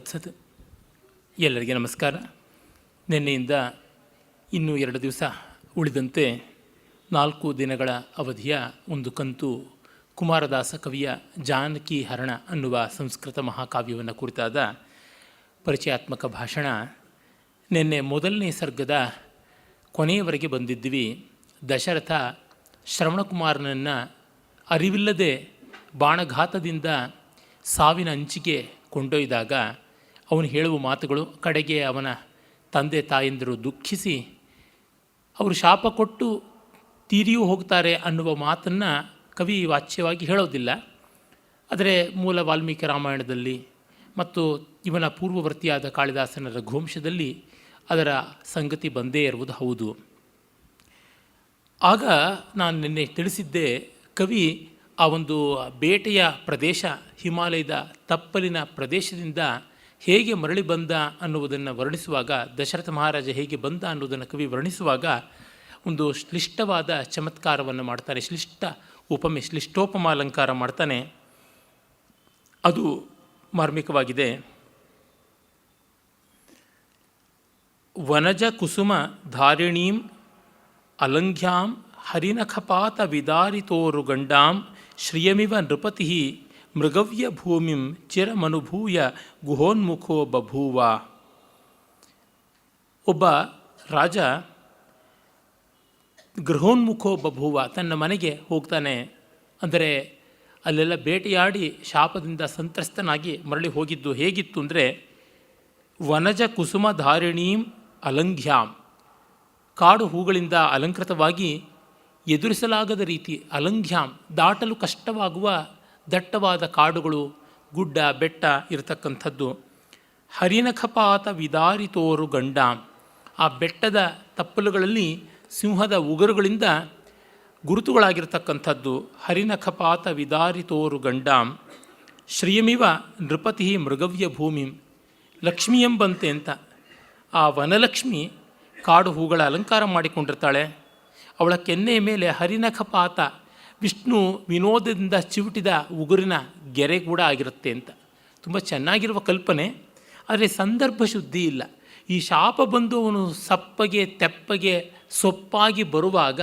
ತತ್ಸತ್. ಎಲ್ಲರಿಗೆ ನಮಸ್ಕಾರ. ನಿನ್ನೆಯಿಂದ ಇನ್ನೂ 2 ದಿವಸ ಉಳಿದಂತೆ 4 ದಿನಗಳ ಅವಧಿಯ ಒಂದು ಕಂತು ಕುಮಾರದಾಸ ಕವಿಯ ಜಾನಕಿ ಹರಣ ಅನ್ನುವ ಸಂಸ್ಕೃತ ಮಹಾಕಾವ್ಯವನ್ನು ಕುರಿತಾದ ಪರಿಚಯಾತ್ಮಕ ಭಾಷಣ. ನಿನ್ನೆ ಮೊದಲನೇ ಸರ್ಗದ ಕೊನೆಯವರೆಗೆ ಬಂದಿದ್ವಿ. ದಶರಥ ಶ್ರವಣಕುಮಾರನನ್ನು ಅರಿವಿಲ್ಲದೆ ಬಾಣಘಾತದಿಂದ ಸಾವಿನ ಅಂಚಿಗೆ ಕೊಂಡೊಯ್ದಾಗ ಅವನು ಹೇಳುವ ಮಾತುಗಳು, ಕಡೆಗೆ ಅವನ ತಂದೆ ತಾಯಂದಿರು ದುಃಖಿಸಿ ಅವರು ಶಾಪ ಕೊಟ್ಟು ತೀರಿಯೂ ಹೋಗ್ತಾರೆ ಅನ್ನುವ ಮಾತನ್ನು ಕವಿ ವಾಚ್ಯವಾಗಿ ಹೇಳೋದಿಲ್ಲ. ಆದರೆ ಮೂಲ ವಾಲ್ಮೀಕಿ ರಾಮಾಯಣದಲ್ಲಿ ಮತ್ತು ಇವನ ಪೂರ್ವವರ್ತಿಯಾದ ಕಾಳಿದಾಸನ ರಘುವಂಶದಲ್ಲಿ ಅದರ ಸಂಗತಿ ಬಂದೇ ಇರುವುದು ಹೌದು. ಆಗ ನಾನು ನಿನ್ನೆ ತಿಳಿಸಿದ್ದೆ, ಕವಿ ಆ ಒಂದು ಬೇಟೆಯ ಪ್ರದೇಶ, ಹಿಮಾಲಯದ ತಪ್ಪಲಿನ ಪ್ರದೇಶದಿಂದ ಹೇಗೆ ಮರಳಿ ಬಂದ ಅನ್ನುವುದನ್ನು ವರ್ಣಿಸುವಾಗ, ದಶರಥ ಮಹಾರಾಜ ಹೇಗೆ ಬಂದ ಅನ್ನೋದನ್ನು ಕವಿ ವರ್ಣಿಸುವಾಗ ಒಂದು ಶ್ಲಿಷ್ಟವಾದ ಚಮತ್ಕಾರವನ್ನು ಮಾಡ್ತಾನೆ. ಉಪಮೆ, ಶ್ಲಿಷ್ಟೋಪಮ ಅಲಂಕಾರ ಮಾಡ್ತಾನೆ. ಅದು ಮಾರ್ಮಿಕವಾಗಿದೆ. ವನಜ ಕುಸುಮ ಧಾರಿಣೀಂ ಅಲಂಘ್ಯಾಂ ಹರಿನಖಪಾತ ವಿದಾರಿತೋರು ಗಂಡಾಂ ಶ್ರಿಯಮಿವ ನೃಪತಿ ಮೃಗವ್ಯ ಭೂಮಿಂ ಚಿರಮನುಭೂಯ ಗುಹೋನ್ಮುಖೋ ಬಭೂವ. ಒಬ್ಬ ರಾಜ ಗೃಹೋನ್ಮುಖೋ ಬಭೂವ, ತನ್ನ ಮನೆಗೆ ಹೋಗ್ತಾನೆ. ಅಂದರೆ ಅಲ್ಲೆಲ್ಲ ಬೇಟೆಯಾಡಿ ಶಾಪದಿಂದ ಸಂತ್ರಸ್ತನಾಗಿ ಮರಳಿ ಹೋಗಿದ್ದು ಹೇಗಿತ್ತು ಅಂದರೆ, ವನಜ ಕುಸುಮ ಧಾರಿಣೀಂ ಅಲಂಘ್ಯಾಂ, ಕಾಡು ಹೂಗಳಿಂದ ಅಲಂಕೃತವಾಗಿ ಎದುರಿಸಲಾಗದ ರೀತಿ, ಅಲಂಘ್ಯಾಂ ದಾಟಲು ಕಷ್ಟವಾಗುವ ದಟ್ಟವಾದ ಕಾಡುಗಳು, ಗುಡ್ಡ ಬೆಟ್ಟ ಇರತಕ್ಕಂಥದ್ದು. ಹರಿನಖಪಾತ ವಿದಾರಿತೋರು ಗಂಡಾಂ, ಆ ಬೆಟ್ಟದ ತಪ್ಪಲುಗಳಲ್ಲಿ ಸಿಂಹದ ಉಗುರುಗಳಿಂದ ಗುರುತುಗಳಾಗಿರ್ತಕ್ಕಂಥದ್ದು. ಹರಿನಖಪಾತ ವಿದಾರಿತೋರು ಗಂಡಾಂ ಶ್ರಿಯಮಿವ ನೃಪತಿ ಮೃಗವ್ಯ ಭೂಮಿಂ, ಲಕ್ಷ್ಮಿ ಎಂಬಂತೆ ಅಂತ. ಆ ವನಲಕ್ಷ್ಮಿ ಕಾಡು ಹೂಗಳ ಅಲಂಕಾರ ಮಾಡಿಕೊಂಡಿರ್ತಾಳೆ. ಅವಳ ಕೆನ್ನೆಯ ಮೇಲೆ ಹರಿನಖಪಾತ, ವಿಷ್ಣು ವಿನೋದದಿಂದ ಚಿವುಟಿದ ಉಗುರಿನ ಗೆರೆ ಕೂಡ ಆಗಿರುತ್ತೆ ಅಂತ. ತುಂಬ ಚೆನ್ನಾಗಿರುವ ಕಲ್ಪನೆ. ಆದರೆ ಸಂದರ್ಭ ಶುದ್ಧಿ ಇಲ್ಲ. ಈ ಶಾಪ ಬಂದು ಅವನು ಸಪ್ಪಗೆ ತೆಪ್ಪಗೆ ಸೊಪ್ಪಾಗಿ ಬರುವಾಗ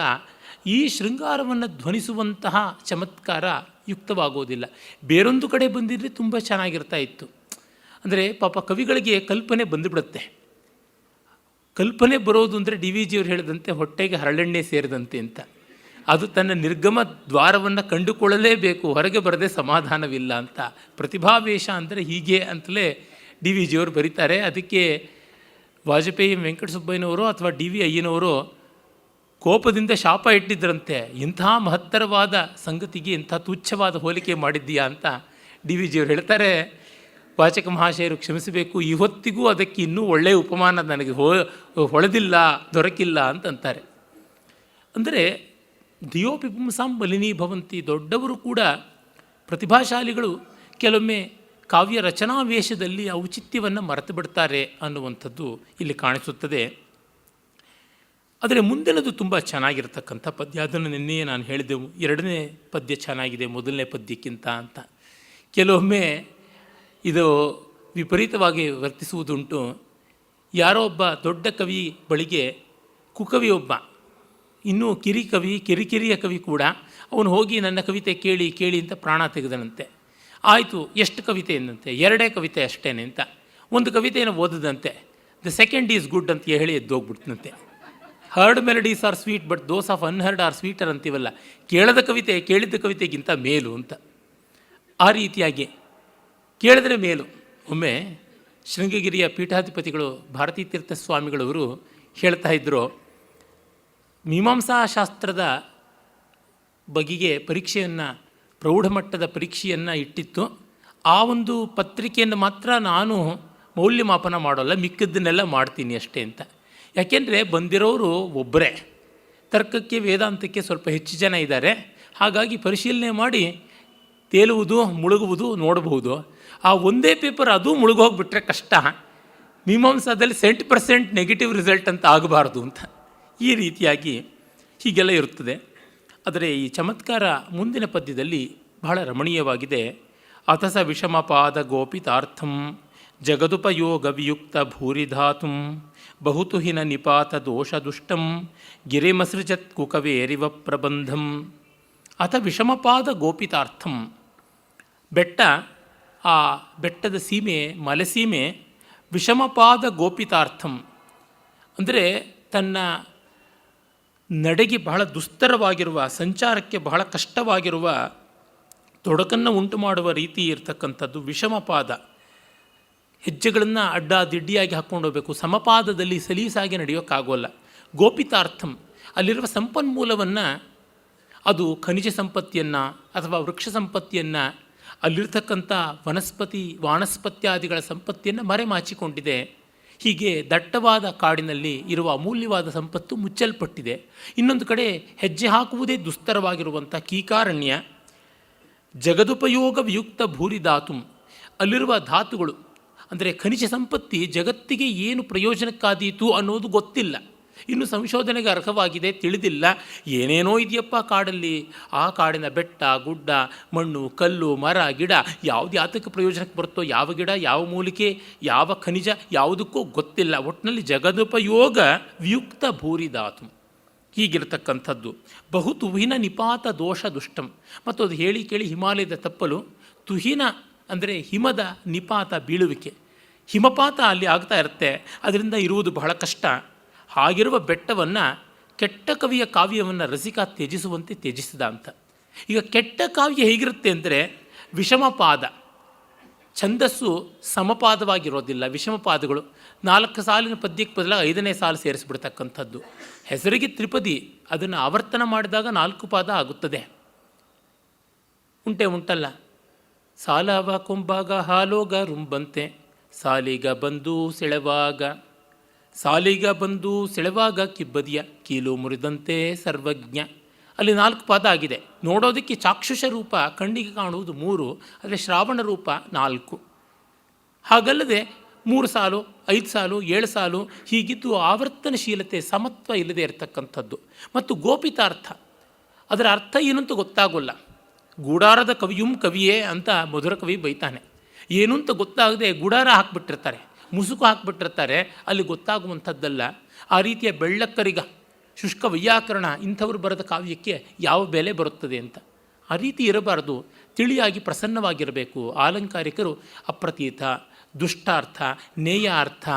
ಈ ಶೃಂಗಾರವನ್ನು ಧ್ವನಿಸುವಂತಹ ಚಮತ್ಕಾರ ಯುಕ್ತವಾಗೋದಿಲ್ಲ. ಬೇರೊಂದು ಕಡೆ ಬಂದಿದ್ದರೆ ತುಂಬ ಚೆನ್ನಾಗಿರ್ತಾ ಇತ್ತು. ಅಂದರೆ ಪಾಪ ಕವಿಗಳಿಗೆ ಕಲ್ಪನೆ ಬಂದುಬಿಡುತ್ತೆ. ಕಲ್ಪನೆ ಬರೋದು ಅಂದರೆ ಡಿ ವಿ ಜಿಯವರು ಹೇಳಿದಂತೆ ಹೊಟ್ಟೆಗೆ ಹರಳೆಣ್ಣೆ ಸೇರಿದಂತೆ ಅಂತ. ಅದು ತನ್ನ ನಿರ್ಗಮ ದ್ವಾರವನ್ನು ಕಂಡುಕೊಳ್ಳಲೇಬೇಕು, ಹೊರಗೆ ಬರದೆ ಸಮಾಧಾನವಿಲ್ಲ ಅಂತ. ಪ್ರತಿಭಾವೇಶ ಅಂದರೆ ಹೀಗೆ ಅಂತಲೇ ಡಿ ವಿ ಜಿಯವರು ಬರೀತಾರೆ. ಅದಕ್ಕೆ ವಾಜಪೇಯಿ ವೆಂಕಟಸುಬ್ಬಯ್ಯನವರು ಅಥವಾ ಡಿ ವಿ ಅಯ್ಯನವರು ಕೋಪದಿಂದ ಶಾಪ ಇಟ್ಟಿದ್ದರಂತೆ, ಇಂಥ ಮಹತ್ತರವಾದ ಸಂಗತಿಗೆ ಇಂಥ ತುಚ್ಛವಾದ ಹೋಲಿಕೆ ಮಾಡಿದ್ದೀಯಾ ಅಂತ ಡಿ ವಿ ಜಿಯವರು ಹೇಳ್ತಾರೆ. ವಾಚಕ ಮಹಾಶಯರು ಕ್ಷಮಿಸಬೇಕು, ಇವತ್ತಿಗೂ ಅದಕ್ಕೆ ಇನ್ನೂ ಒಳ್ಳೆಯ ಉಪಮಾನ ನನಗೆ ಹೊಳೆದಿಲ್ಲ, ದೊರಕಿಲ್ಲ ಅಂತಂತಾರೆ. ಅಂದರೆ ಧಿಯೋಪಿ ಪುಂಸಾಂ ಬಲಿನೀ ಭವಂತಿ, ದೊಡ್ಡವರು ಕೂಡ ಪ್ರತಿಭಾಶಾಲಿಗಳು ಕೆಲವೊಮ್ಮೆ ಕಾವ್ಯ ರಚನಾ ವೇಷದಲ್ಲಿ ಔಚಿತ್ಯವನ್ನು ಮರೆತು ಬಿಡ್ತಾರೆ ಅನ್ನುವಂಥದ್ದು ಇಲ್ಲಿ ಕಾಣಿಸುತ್ತದೆ. ಆದರೆ ಮುಂದಿನದು ತುಂಬ ಚೆನ್ನಾಗಿರ್ತಕ್ಕಂಥ ಪದ್ಯ. ಅದನ್ನು ನಿನ್ನೆಯೇ ನಾನು ಹೇಳಿದೆವು, 2ನೇ ಪದ್ಯ ಚೆನ್ನಾಗಿದೆ 1ನೇ ಪದ್ಯಕ್ಕಿಂತ ಅಂತ. ಕೆಲವೊಮ್ಮೆ ಇದು ವಿಪರೀತವಾಗಿ ವರ್ತಿಸುವುದುಂಟು. ಯಾರೋ ಒಬ್ಬ ದೊಡ್ಡ ಕವಿ ಬಳಿಗೆ ಕುಕವಿ ಒಬ್ಬ, ಇನ್ನೂ ಕಿರಿಕಿರಿಯ ಕವಿ ಕೂಡ, ಅವನು ಹೋಗಿ ನನ್ನ ಕವಿತೆ ಕೇಳಿ ಕೇಳಿ ಅಂತ ಪ್ರಾಣ ತೆಗೆದನಂತೆ. ಆಯಿತು, ಎಷ್ಟು ಕವಿತೆ ಎಂದಂತೆ, 2 ಕವಿತೆ ಅಷ್ಟೇನೆ ಅಂತ. ಒಂದು ಕವಿತೆಯನ್ನು ಓದದಂತೆ, ದ ಸೆಕೆಂಡ್ ಈಸ್ ಗುಡ್ ಅಂತ ಹೇಳಿ ಎದ್ದೋಗ್ಬಿಡ್ತಂತೆ. Heard melodies are sweet but those of unheard are sweeter ಅಂತೀವಲ್ಲ, ಕೇಳಿದ ಕವಿತೆಗಿಂತ ಮೇಲು ಅಂತ. ಆ ರೀತಿಯಾಗಿ ಕೇಳಿದ್ರೆ ಮೇಲು. ಒಮ್ಮೆ ಶೃಂಗಗಿರಿಯ ಪೀಠಾಧಿಪತಿಗಳು ಭಾರತೀ ತೀರ್ಥ ಸ್ವಾಮಿಗಳವರು ಹೇಳ್ತಾ ಇದ್ದರು, ಮೀಮಾಂಸಾ ಶಾಸ್ತ್ರದ ಬಗೆಗೆ ಪರೀಕ್ಷೆಯನ್ನು, ಪ್ರೌಢಮಟ್ಟದ ಪರೀಕ್ಷೆಯನ್ನು ಇಟ್ಟಿತ್ತು. ಆ ಒಂದು ಪತ್ರಿಕೆಯನ್ನು ಮಾತ್ರ ನಾನು ಮೌಲ್ಯಮಾಪನ ಮಾಡೋಲ್ಲ, ಮಿಕ್ಕದ್ದನ್ನೆಲ್ಲ ಮಾಡ್ತೀನಿ ಅಷ್ಟೇ ಅಂತ. ಯಾಕೆಂದರೆ ಬಂದಿರೋರು ಒಬ್ಬರೇ, ತರ್ಕಕ್ಕೆ ವೇದಾಂತಕ್ಕೆ ಸ್ವಲ್ಪ ಹೆಚ್ಚು ಜನ ಇದ್ದಾರೆ. ಹಾಗಾಗಿ ಪರಿಶೀಲನೆ ಮಾಡಿ ತೇಲುವುದು ಮುಳುಗುವುದು ನೋಡಬಹುದು. ಆ ಒಂದೇ ಪೇಪರ್ ಅದು ಮುಳುಗೋಗ್ಬಿಟ್ರೆ ಕಷ್ಟ. ಮೀಮಾಂಸಾದಲ್ಲಿ 70% ನೆಗೆಟಿವ್ ರಿಸಲ್ಟ್ ಅಂತ ಆಗಬಾರ್ದು ಅಂತ. ಈ ರೀತಿಯಾಗಿ ಹೀಗೆಲ್ಲ ಇರುತ್ತದೆ. ಆದರೆ ಈ ಚಮತ್ಕಾರ ಮುಂದಿನ ಪದ್ಯದಲ್ಲಿ ಬಹಳ ರಮಣೀಯವಾಗಿದೆ. ಅಥಸ ವಿಷಮಪಾದ ಗೋಪಿತಾರ್ಥಂ ಜಗದುಪಯೋಗ ವಿಯುಕ್ತ ಭೂರಿಧಾತು ಬಹುತು ಹಿನ ನಿಪಾತ ದೋಷ ದುಷ್ಟಂ ಗಿರಿಮಸೃಜತ್ ಕುಕವೇರಿವ ಪ್ರಬಂಧಂ ಅಥ ವಿಷಮಪಾದ ಗೋಪಿತಾರ್ಥಂ. ಬೆಟ್ಟ, ಆ ಬೆಟ್ಟದ ಸೀಮೆ, ಮಲೆಸೀಮೆ ವಿಷಮಪಾದ ಗೋಪಿತಾರ್ಥಂ ಅಂದರೆ ತನ್ನ ನಡೆಗೆ ಬಹಳ ದುಸ್ತರವಾಗಿರುವ, ಸಂಚಾರಕ್ಕೆ ಬಹಳ ಕಷ್ಟವಾಗಿರುವ, ತೊಡಕನ್ನು ಉಂಟು ಮಾಡುವ ರೀತಿ ಇರತಕ್ಕಂಥದ್ದು ವಿಷಮಪಾದ. ಹೆಜ್ಜೆಗಳನ್ನು ಅಡ್ಡಾದಿಡ್ಡಿಯಾಗಿ ಹಾಕ್ಕೊಂಡು ಹೋಗಬೇಕು, ಸಮಪಾದದಲ್ಲಿ ಸಲೀಸಾಗಿ ನಡೆಯೋಕ್ಕಾಗೋಲ್ಲ. ಗೋಪಿತಾರ್ಥಂ ಅಲ್ಲಿರುವ ಸಂಪನ್ಮೂಲವನ್ನು, ಅದು ಖನಿಜ ಸಂಪತ್ತಿಯನ್ನು ಅಥವಾ ವೃಕ್ಷ ಸಂಪತ್ತಿಯನ್ನು, ಅಲ್ಲಿರ್ತಕ್ಕಂಥ ವಾನಸ್ಪತ್ಯಾದಿಗಳ ಸಂಪತ್ತಿಯನ್ನು ಮರೆಮಾಚಿಕೊಂಡಿದೆ. ಹೀಗೆ ದಟ್ಟವಾದ ಕಾಡಿನಲ್ಲಿ ಇರುವ ಅಮೂಲ್ಯವಾದ ಸಂಪತ್ತು ಮುಚ್ಚಲ್ಪಟ್ಟಿದೆ. ಇನ್ನೊಂದು ಕಡೆ ಹೆಜ್ಜೆ ಹಾಕುವುದೇ ದುಸ್ತರವಾಗಿರುವಂಥ ಕೀಕಾರಣ್ಯ. ಜಗದುಪಯೋಗ ವಿಯುಕ್ತ ಭೂರಿಧಾತು, ಅಲ್ಲಿರುವ ಧಾತುಗಳು ಅಂದರೆ ಖನಿಜ ಸಂಪತ್ತಿ ಜಗತ್ತಿಗೆ ಏನು ಪ್ರಯೋಜನಕ್ಕಾದೀತು ಅನ್ನೋದು ಗೊತ್ತಿಲ್ಲ, ಇನ್ನು ಸಂಶೋಧನೆಗೆ ಅರ್ಹವಾಗಿದೆ, ತಿಳಿದಿಲ್ಲ. ಏನೇನೋ ಇದೆಯಪ್ಪ ಕಾಡಲ್ಲಿ, ಆ ಕಾಡಿನ ಬೆಟ್ಟ ಗುಡ್ಡ, ಮಣ್ಣು ಕಲ್ಲು ಮರ ಗಿಡ ಯಾವುದು ಯಾತಕ್ಕೆ ಪ್ರಯೋಜನಕ್ಕೆ ಬರುತ್ತೋ, ಯಾವ ಗಿಡ ಯಾವ ಮೂಲಿಕೆ ಯಾವ ಖನಿಜ ಯಾವುದಕ್ಕೂ ಗೊತ್ತಿಲ್ಲ. ಒಟ್ಟಿನಲ್ಲಿ ಜಗದುಪಯೋಗ ವಿಯುಕ್ತ ಭೂರಿಧಾತು ಹೀಗಿರತಕ್ಕಂಥದ್ದು. ಬಹು ತುಹಿನ ನಿಪಾತ ದೋಷ ದುಷ್ಟಂ. ಮತ್ತು ಅದು ಹೇಳಿ ಕೇಳಿ ಹಿಮಾಲಯದ ತಪ್ಪಲು. ತುಹಿನ ಅಂದರೆ ಹಿಮದ ನಿಪಾತ, ಬೀಳುವಿಕೆ, ಹಿಮಪಾತ ಅಲ್ಲಿ ಆಗ್ತಾ ಇರುತ್ತೆ, ಅದರಿಂದ ಇರುವುದು ಬಹಳ ಕಷ್ಟ. ಹಾಗಿರುವ ಬೆಟ್ಟವನ್ನು ಕೆಟ್ಟ ಕವಿಯ ಕಾವ್ಯವನ್ನು ರಸಿಕ ತ್ಯಜಿಸುವಂತೆ ತ್ಯಜಿಸಿದ ಅಂತ. ಈಗ ಕೆಟ್ಟ ಕಾವ್ಯ ಹೇಗಿರುತ್ತೆ ಅಂದರೆ ವಿಷಮಪಾದ, ಛಂದಸ್ಸು ಸಮಪಾದವಾಗಿರೋದಿಲ್ಲ, ವಿಷಮಪಾದಗಳು. 4 ಸಾಲಿನ ಪದ್ಯಕ್ಕೆ ಬದಲಾಗಿ 5ನೇ ಸಾಲು ಸೇರಿಸಿಬಿಡ್ತಕ್ಕಂಥದ್ದು. ಹೆಸರಿಗೆ ತ್ರಿಪದಿ, ಅದನ್ನು ಆವರ್ತನ ಮಾಡಿದಾಗ 4 ಪಾದ ಆಗುತ್ತದೆ. ಉಂಟಲ್ಲ, ಸಾಲವ ಕೊಂಬಾಗ ಹಾಲೋಗ ರುಂಬಂತೆ ಸಾಲಿಗ ಬಂದು ಸೆಳೆವಾಗ, ಸಾಲಿಗ ಬಂದು ಸೆಳೆವಾಗ ಕಿಬ್ಬದಿಯ ಕೀಲು ಮುರಿದಂತೆ ಸರ್ವಜ್ಞ. ಅಲ್ಲಿ 4 ಪಾದ ಆಗಿದೆ. ನೋಡೋದಕ್ಕೆ ಚಾಕ್ಷುಷ ರೂಪ ಕಣ್ಣಿಗೆ ಕಾಣುವುದು 3, ಆದರೆ ಶ್ರಾವಣ ರೂಪ 4. ಹಾಗಲ್ಲದೆ 3 ಸಾಲು 5 ಸಾಲು 7 ಸಾಲು ಹೀಗಿದ್ದು ಆವರ್ತನಶೀಲತೆ, ಸಮತ್ವ ಇಲ್ಲದೆ ಇರತಕ್ಕಂಥದ್ದು. ಮತ್ತು ಗೋಪಿತಾರ್ಥ, ಅದರ ಅರ್ಥ ಏನಂತ ಗೊತ್ತಾಗೋಲ್ಲ. ಗೂಡಾರದ ಕವಿಯುಂ ಕವಿಯೇ ಅಂತ ಮಧುರ ಕವಿ ಬೈತಾನೆ. ಏನು ಅಂತ ಗೊತ್ತಾಗದೆ ಗುಡಾರ ಹಾಕಿಬಿಟ್ಟಿರ್ತಾರೆ, ಮುಸುಕು ಹಾಕಿಬಿಟ್ಟಿರ್ತಾರೆ, ಅಲ್ಲಿ ಗೊತ್ತಾಗುವಂಥದ್ದಲ್ಲ. ಆ ರೀತಿಯ ಬೆಳ್ಳಕ್ಕರಿಗ, ಶುಷ್ಕ ವೈಯಾಕರಣ ಇಂಥವರು ಬರೆದ ಕಾವ್ಯಕ್ಕೆ ಯಾವ ಬೆಲೆ ಬರುತ್ತದೆ ಅಂತ. ಆ ರೀತಿ ಇರಬಾರ್ದು, ತಿಳಿಯಾಗಿ ಪ್ರಸನ್ನವಾಗಿರಬೇಕು. ಆಲಂಕಾರಿಕರು ಅಪ್ರತೀತ, ದುಷ್ಟಾರ್ಥ, ನೇಯಾರ್ಥ,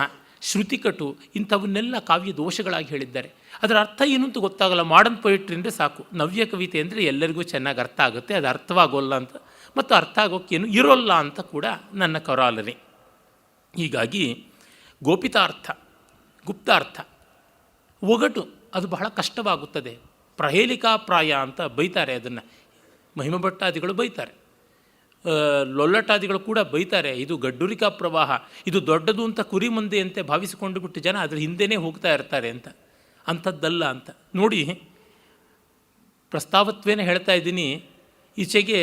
ಶ್ರುತಿಕಟು ಇಂಥವನ್ನೆಲ್ಲ ಕಾವ್ಯ ದೋಷಗಳಾಗಿ ಹೇಳಿದ್ದಾರೆ. ಅದರ ಅರ್ಥ ಏನು ಅಂತ ಗೊತ್ತಾಗಲ್ಲ. ಮಾಡರ್ನ್ ಪೊಯಿಟ್ರಿ ಅಂದರೆ ಸಾಕು, ನವ್ಯ ಕವಿತೆ ಅಂದರೆ ಎಲ್ಲರಿಗೂ ಚೆನ್ನಾಗಿ ಅರ್ಥ ಆಗುತ್ತೆ, ಅದು ಅರ್ಥವಾಗೋಲ್ಲ ಅಂತ, ಮತ್ತು ಅರ್ಥ ಆಗೋಕ್ಕೇನು ಇರೋಲ್ಲ ಅಂತ ಕೂಡ ನನ್ನ ಕರಾಲನೆ. ಹೀಗಾಗಿ ಗೋಪಿತಾರ್ಥ, ಗುಪ್ತಾರ್ಥ, ಒಗಟು ಅದು ಬಹಳ ಕಷ್ಟವಾಗುತ್ತದೆ. ಪ್ರಹೇಲಿಕಾಪ್ರಾಯ ಅಂತ ಬೈತಾರೆ, ಅದನ್ನು ಮಹಿಮಭಟ್ಟಾದಿಗಳು ಬೈತಾರೆ, ಲೊಲ್ಲಟಾದಿಗಳು ಕೂಡ ಬೈತಾರೆ. ಇದು ಗಡ್ಡುರಿಕಾ ಪ್ರವಾಹ, ಇದು ದೊಡ್ಡದು ಅಂತ ಕುರಿ ಮಂದೆಯಂತೆ ಭಾವಿಸಿಕೊಂಡು ಬಿಟ್ಟು ಜನ ಅದ್ರ ಹಿಂದೆಯೇ ಹೋಗ್ತಾ ಇರ್ತಾರೆ ಅಂತ. ಅಂಥದ್ದಲ್ಲ ಅಂತ ನೋಡಿ, ಪ್ರಸ್ತಾವತ್ವೇನ ಹೇಳ್ತಾ ಇದ್ದೀನಿ. ಈಚೆಗೆ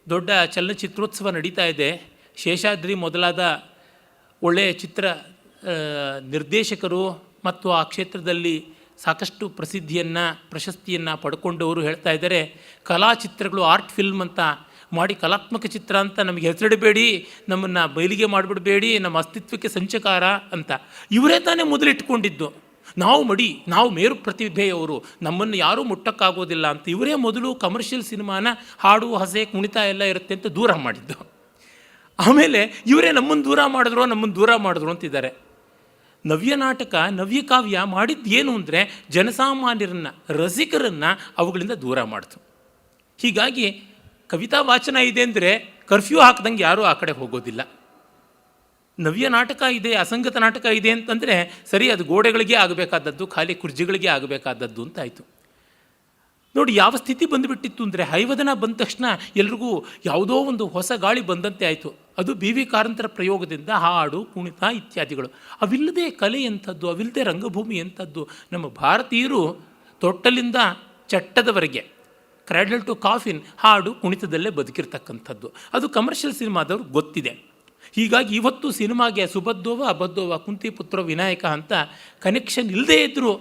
ದೊಡ್ಡ ಚಲನಚಿತ್ರೋತ್ಸವ ನಡೀತಾ ಇದೆ. ಶೇಷಾದ್ರಿ ಮೊದಲಾದ ಒಳ್ಳೆಯ ಚಿತ್ರ ನಿರ್ದೇಶಕರು ಮತ್ತು ಆ ಕ್ಷೇತ್ರದಲ್ಲಿ ಸಾಕಷ್ಟು ಪ್ರಶಸ್ತಿಯನ್ನು ಪಡ್ಕೊಂಡವರು ಹೇಳ್ತಾ ಇದ್ದಾರೆ, ಕಲಾಚಿತ್ರಗಳು ಆರ್ಟ್ ಫಿಲ್ಮ್ ಅಂತ ಮಾಡಿ ಕಲಾತ್ಮಕ ಚಿತ್ರ ಅಂತ ನಮಗೆ ಹೆಸರಿಡಬೇಡಿ, ನಮ್ಮನ್ನು ಬಯಲಿಗೆ ಮಾಡಿಬಿಡಬೇಡಿ, ನಮ್ಮ ಅಸ್ತಿತ್ವಕ್ಕೆ ಸಂಚಕಾರ ಅಂತ. ಇವರೇ ತಾನೇ ಮೊದಲಿಟ್ಕೊಂಡಿದ್ದು, ನಾವು ಮೇರು ಪ್ರತಿಭೆಯವರು, ನಮ್ಮನ್ನು ಯಾರೂ ಮುಟ್ಟಕ್ಕಾಗೋದಿಲ್ಲ ಅಂತ ಇವರೇ ಮೊದಲು ಕಮರ್ಷಿಯಲ್ ಸಿನಿಮಾನ ಹಾಡು ಹಸೆ ಕುಣಿತ ಎಲ್ಲ ಇರುತ್ತೆ ಅಂತ ದೂರ ಮಾಡಿದ್ದು. ಆಮೇಲೆ ಇವರೇ ನಮ್ಮನ್ನು ದೂರ ಮಾಡಿದ್ರು ಅಂತಿದ್ದಾರೆ. ನವ್ಯ ನಾಟಕ, ನವ್ಯ ಕಾವ್ಯ ಮಾಡಿದ್ದು ಏನು ಅಂದರೆ ಜನಸಾಮಾನ್ಯರನ್ನು, ರಸಿಕರನ್ನು ಅವುಗಳಿಂದ ದೂರ ಮಾಡ್ತು. ಹೀಗಾಗಿ ಕವಿತಾ ವಾಚನ ಇದೆ ಅಂದರೆ ಕರ್ಫ್ಯೂ ಹಾಕ್ದಂಗೆ ಯಾರೂ ಆ ಕಡೆ ಹೋಗೋದಿಲ್ಲ. ನವ್ಯ ನಾಟಕ ಇದೆ, ಅಸಂಗತ ನಾಟಕ ಇದೆ ಅಂತಂದರೆ ಸರಿ, ಅದು ಗೋಡೆಗಳಿಗೆ ಆಗಬೇಕಾದದ್ದು, ಖಾಲಿ ಕುರ್ಜಿಗಳಿಗೆ ಆಗಬೇಕಾದದ್ದು ಅಂತಾಯಿತು. ನೋಡಿ ಯಾವ ಸ್ಥಿತಿ ಬಂದುಬಿಟ್ಟಿತ್ತು ಅಂದರೆ, ಹೈವದನ ಬಂದ ತಕ್ಷಣ ಎಲ್ರಿಗೂ ಯಾವುದೋ ಒಂದು ಹೊಸ ಗಾಳಿ ಬಂದಂತೆ ಆಯಿತು. ಅದು ಬಿ ವಿ ಕಾರಂತರ ಪ್ರಯೋಗದಿಂದ ಹಾಡು ಕುಣಿತ ಇತ್ಯಾದಿಗಳು. ಅವಿಲ್ಲದೆ ಕಲೆ ಎಂಥದ್ದು, ಅವಿಲ್ಲದೆ ರಂಗಭೂಮಿ ಎಂಥದ್ದು. ನಮ್ಮ ಭಾರತೀಯರು ತೊಟ್ಟಲಿಂದ ಚಟ್ಟದವರೆಗೆ, ಕ್ರ್ಯಾಡಲ್ ಟು ಕಾಫಿನ್, ಹಾಡು ಕುಣಿತದಲ್ಲೇ ಬದುಕಿರ್ತಕ್ಕಂಥದ್ದು. ಅದು ಕಮರ್ಷಿಯಲ್ ಸಿನಿಮಾದವ್ರು ಗೊತ್ತಿದೆ. ಹೀಗಾಗಿ ಇವತ್ತು ಸಿನಿಮಾಗೆ ಸುಬದ್ದೋವ ಅಬದ್ದೋವ ಕುಂತಿ ಪುತ್ರ ವಿನಾಯಕ ಅಂತ ಕನೆಕ್ಷನ್ ಇಲ್ಲದೇ ಇದ್ದರೂ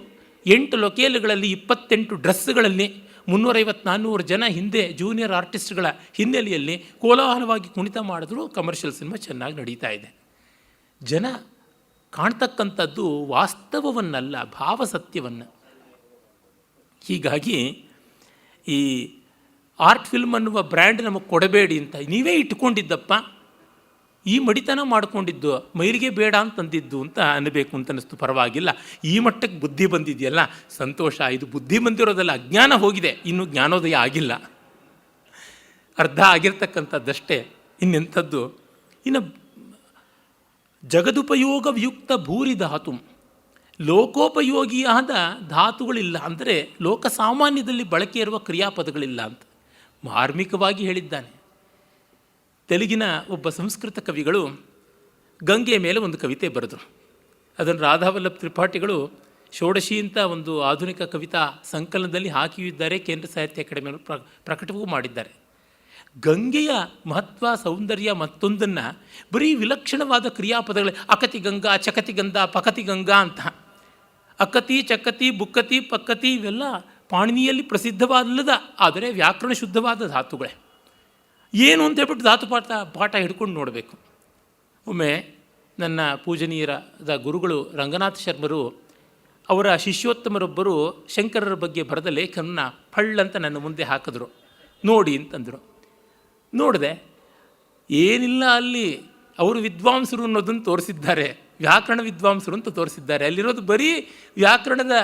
8 ಲೊಕೇಲ್ಗಳಲ್ಲಿ 28 ಡ್ರೆಸ್ಗಳಲ್ಲಿ 350-400 ಜನ ಹಿಂದೆ ಜೂನಿಯರ್ ಆರ್ಟಿಸ್ಟ್ಗಳ ಹಿನ್ನೆಲೆಯಲ್ಲಿ ಕೋಲಾಹಲವಾಗಿ ಕುಣಿತ ಮಾಡಿದ್ರು ಕಮರ್ಷಿಯಲ್ ಸಿನಿಮಾ ಚೆನ್ನಾಗಿ ನಡೀತಾ ಇದೆ. ಜನ ಕಾಣ್ತಕ್ಕಂಥದ್ದು ವಾಸ್ತವವನ್ನಲ್ಲ, ಭಾವಸತ್ಯವನ್ನು. ಹೀಗಾಗಿ ಈ ಆರ್ಟ್ ಫಿಲ್ಮ್ ಅನ್ನುವ ಬ್ರ್ಯಾಂಡ್ ನಮಗೆ ಕೊಡಬೇಡಿ ಅಂತ ನೀವೇ ಇಟ್ಕೊಂಡಿದ್ದಪ್ಪ, ಈ ಮಡಿತನ ಮಾಡಿಕೊಂಡಿದ್ದು, ಮೈಲಿಗೆ ಬೇಡ ಅಂತಂದಿದ್ದು ಅಂತ ಅನ್ನಬೇಕು ಅಂತ ಅನ್ನಿಸ್ತು. ಪರವಾಗಿಲ್ಲ, ಈ ಮಟ್ಟಕ್ಕೆ ಬುದ್ಧಿ ಬಂದಿದೆಯಲ್ಲ, ಸಂತೋಷ. ಇದು ಬುದ್ಧಿ ಬಂದಿರೋದಲ್ಲ, ಅಜ್ಞಾನ ಹೋಗಿದೆ, ಇನ್ನೂ ಜ್ಞಾನೋದಯ ಆಗಿಲ್ಲ, ಅರ್ಧ ಆಗಿರ್ತಕ್ಕಂಥದ್ದಷ್ಟೇ, ಇನ್ನೆಂಥದ್ದು. ಇನ್ನು ಜಗದುಪಯೋಗಯುಕ್ತ ಭೂರಿ ಧಾತು, ಲೋಕೋಪಯೋಗಿಯಾದ ಧಾತುಗಳಿಲ್ಲ, ಅಂದರೆ ಲೋಕ ಸಾಮಾನ್ಯದಲ್ಲಿ ಬಳಕೆ ಇರುವ ಕ್ರಿಯಾಪದಗಳಿಲ್ಲ ಅಂತ ಮಾರ್ಮಿಕವಾಗಿ ಹೇಳಿದ್ದಾನೆ. ತೆಲುಗಿನ ಒಬ್ಬ ಸಂಸ್ಕೃತ ಕವಿಗಳು ಗಂಗೆಯ ಮೇಲೆ ಒಂದು ಕವಿತೆ ಬರೆದರು. ಅದನ್ನು ರಾಧಾವಲ್ಲಭ ತ್ರಿಪಾಠಿಗಳು ಷೋಡಶಿ ಅಂತ ಒಂದು ಆಧುನಿಕ ಕವಿತಾ ಸಂಕಲನದಲ್ಲಿ ಹಾಕಿದ್ದಾರೆ, ಕೇಂದ್ರ ಸಾಹಿತ್ಯ ಅಕಾಡೆಮಿಯನ್ನು ಪ್ರಕಟವೂ ಮಾಡಿದ್ದಾರೆ. ಗಂಗೆಯ ಮಹತ್ವ, ಸೌಂದರ್ಯ ಮತ್ತೊಂದನ್ನು ಬರೀ ವಿಲಕ್ಷಣವಾದ ಕ್ರಿಯಾಪದಗಳು, ಅಕತಿ ಗಂಗಾ, ಚಕತಿ ಗಂಧ, ಪಕತಿ ಗಂಗಾ ಅಂತ, ಅಕತಿ, ಚಕತಿ, ಬುಕ್ಕತಿ, ಪಕ್ಕತಿ ಇವೆಲ್ಲ ಪಾಣಿನಿಯಲ್ಲಿ ಪ್ರಸಿದ್ಧವಾದಲ್ಲದ ಆದರೆ ವ್ಯಾಕರಣ ಶುದ್ಧವಾದ ಧಾತುಗಳೇ. ಏನು ಅಂತ ಹೇಳ್ಬಿಟ್ಟು ಧಾತು ಪಾಠ ಹಿಡ್ಕೊಂಡು ನೋಡಬೇಕು. ಒಮ್ಮೆ ನನ್ನ ಪೂಜನೀಯರಾದ ಗುರುಗಳು ರಂಗನಾಥ ಶರ್ಮರು ಅವರ ಶಿಷ್ಯೋತ್ತಮರೊಬ್ಬರು ಶಂಕರರ ಬಗ್ಗೆ ಬರೆದ ಲೇಖನನ್ನು ಫಳ್ಳಂತ ನನ್ನ ಮುಂದೆ ಹಾಕಿದ್ರು. ನೋಡಿ ಅಂತಂದರು. ನೋಡಿದೆ, ಏನಿಲ್ಲ, ಅಲ್ಲಿ ಅವರು ವಿದ್ವಾಂಸರು ಅನ್ನೋದನ್ನು ತೋರಿಸಿದ್ದಾರೆ, ವ್ಯಾಕರಣ ವಿದ್ವಾಂಸರು ಅಂತ ತೋರಿಸಿದ್ದಾರೆ. ಅಲ್ಲಿರೋದು ಬರೀ ವ್ಯಾಕರಣದ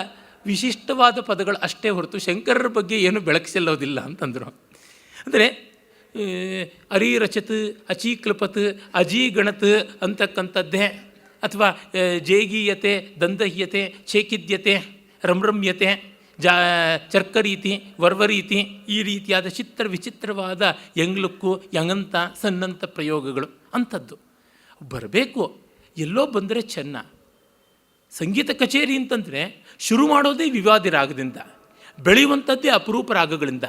ವಿಶಿಷ್ಟವಾದ ಪದಗಳು ಅಷ್ಟೇ ಹೊರತು ಶಂಕರರ ಬಗ್ಗೆ ಏನು ಬೆಳಕಿಸಲ್ಲೋದಿಲ್ಲ ಅಂತಂದರು. ಅಂದರೆ ಅರಿರಚತ್, ಅಚೀಕ್ಲಪತ್, ಅಜೀಗಣತ್ ಅಂತಕ್ಕಂಥದ್ದೇ, ಅಥವಾ ಜೇಗೀಯತೆ, ದಂದಹ್ಯತೆ, ಚೇಕಿದ್ಯತೆ, ರಮ್ರಮ್ಯತೆ, ಚರ್ಕರೀತಿ, ವರ್ವರೀತಿ, ಈ ರೀತಿಯಾದ ವಿಚಿತ್ರವಾದ ಎಂಗ್ಲುಕ್ಕು, ಯಂಗಂತ, ಸನ್ನಂತ ಪ್ರಯೋಗಗಳು ಅಂಥದ್ದು ಬರಬೇಕು. ಎಲ್ಲೋ ಬಂದರೆ ಚೆನ್ನ. ಸಂಗೀತ ಕಚೇರಿ ಅಂತಂದರೆ ಶುರು ಮಾಡೋದೇ ವಿವಾದಿ ರಾಗದಿಂದ, ಬೆಳೆಯುವಂಥದ್ದೇ ಅಪರೂಪ ರಾಗಗಳಿಂದ.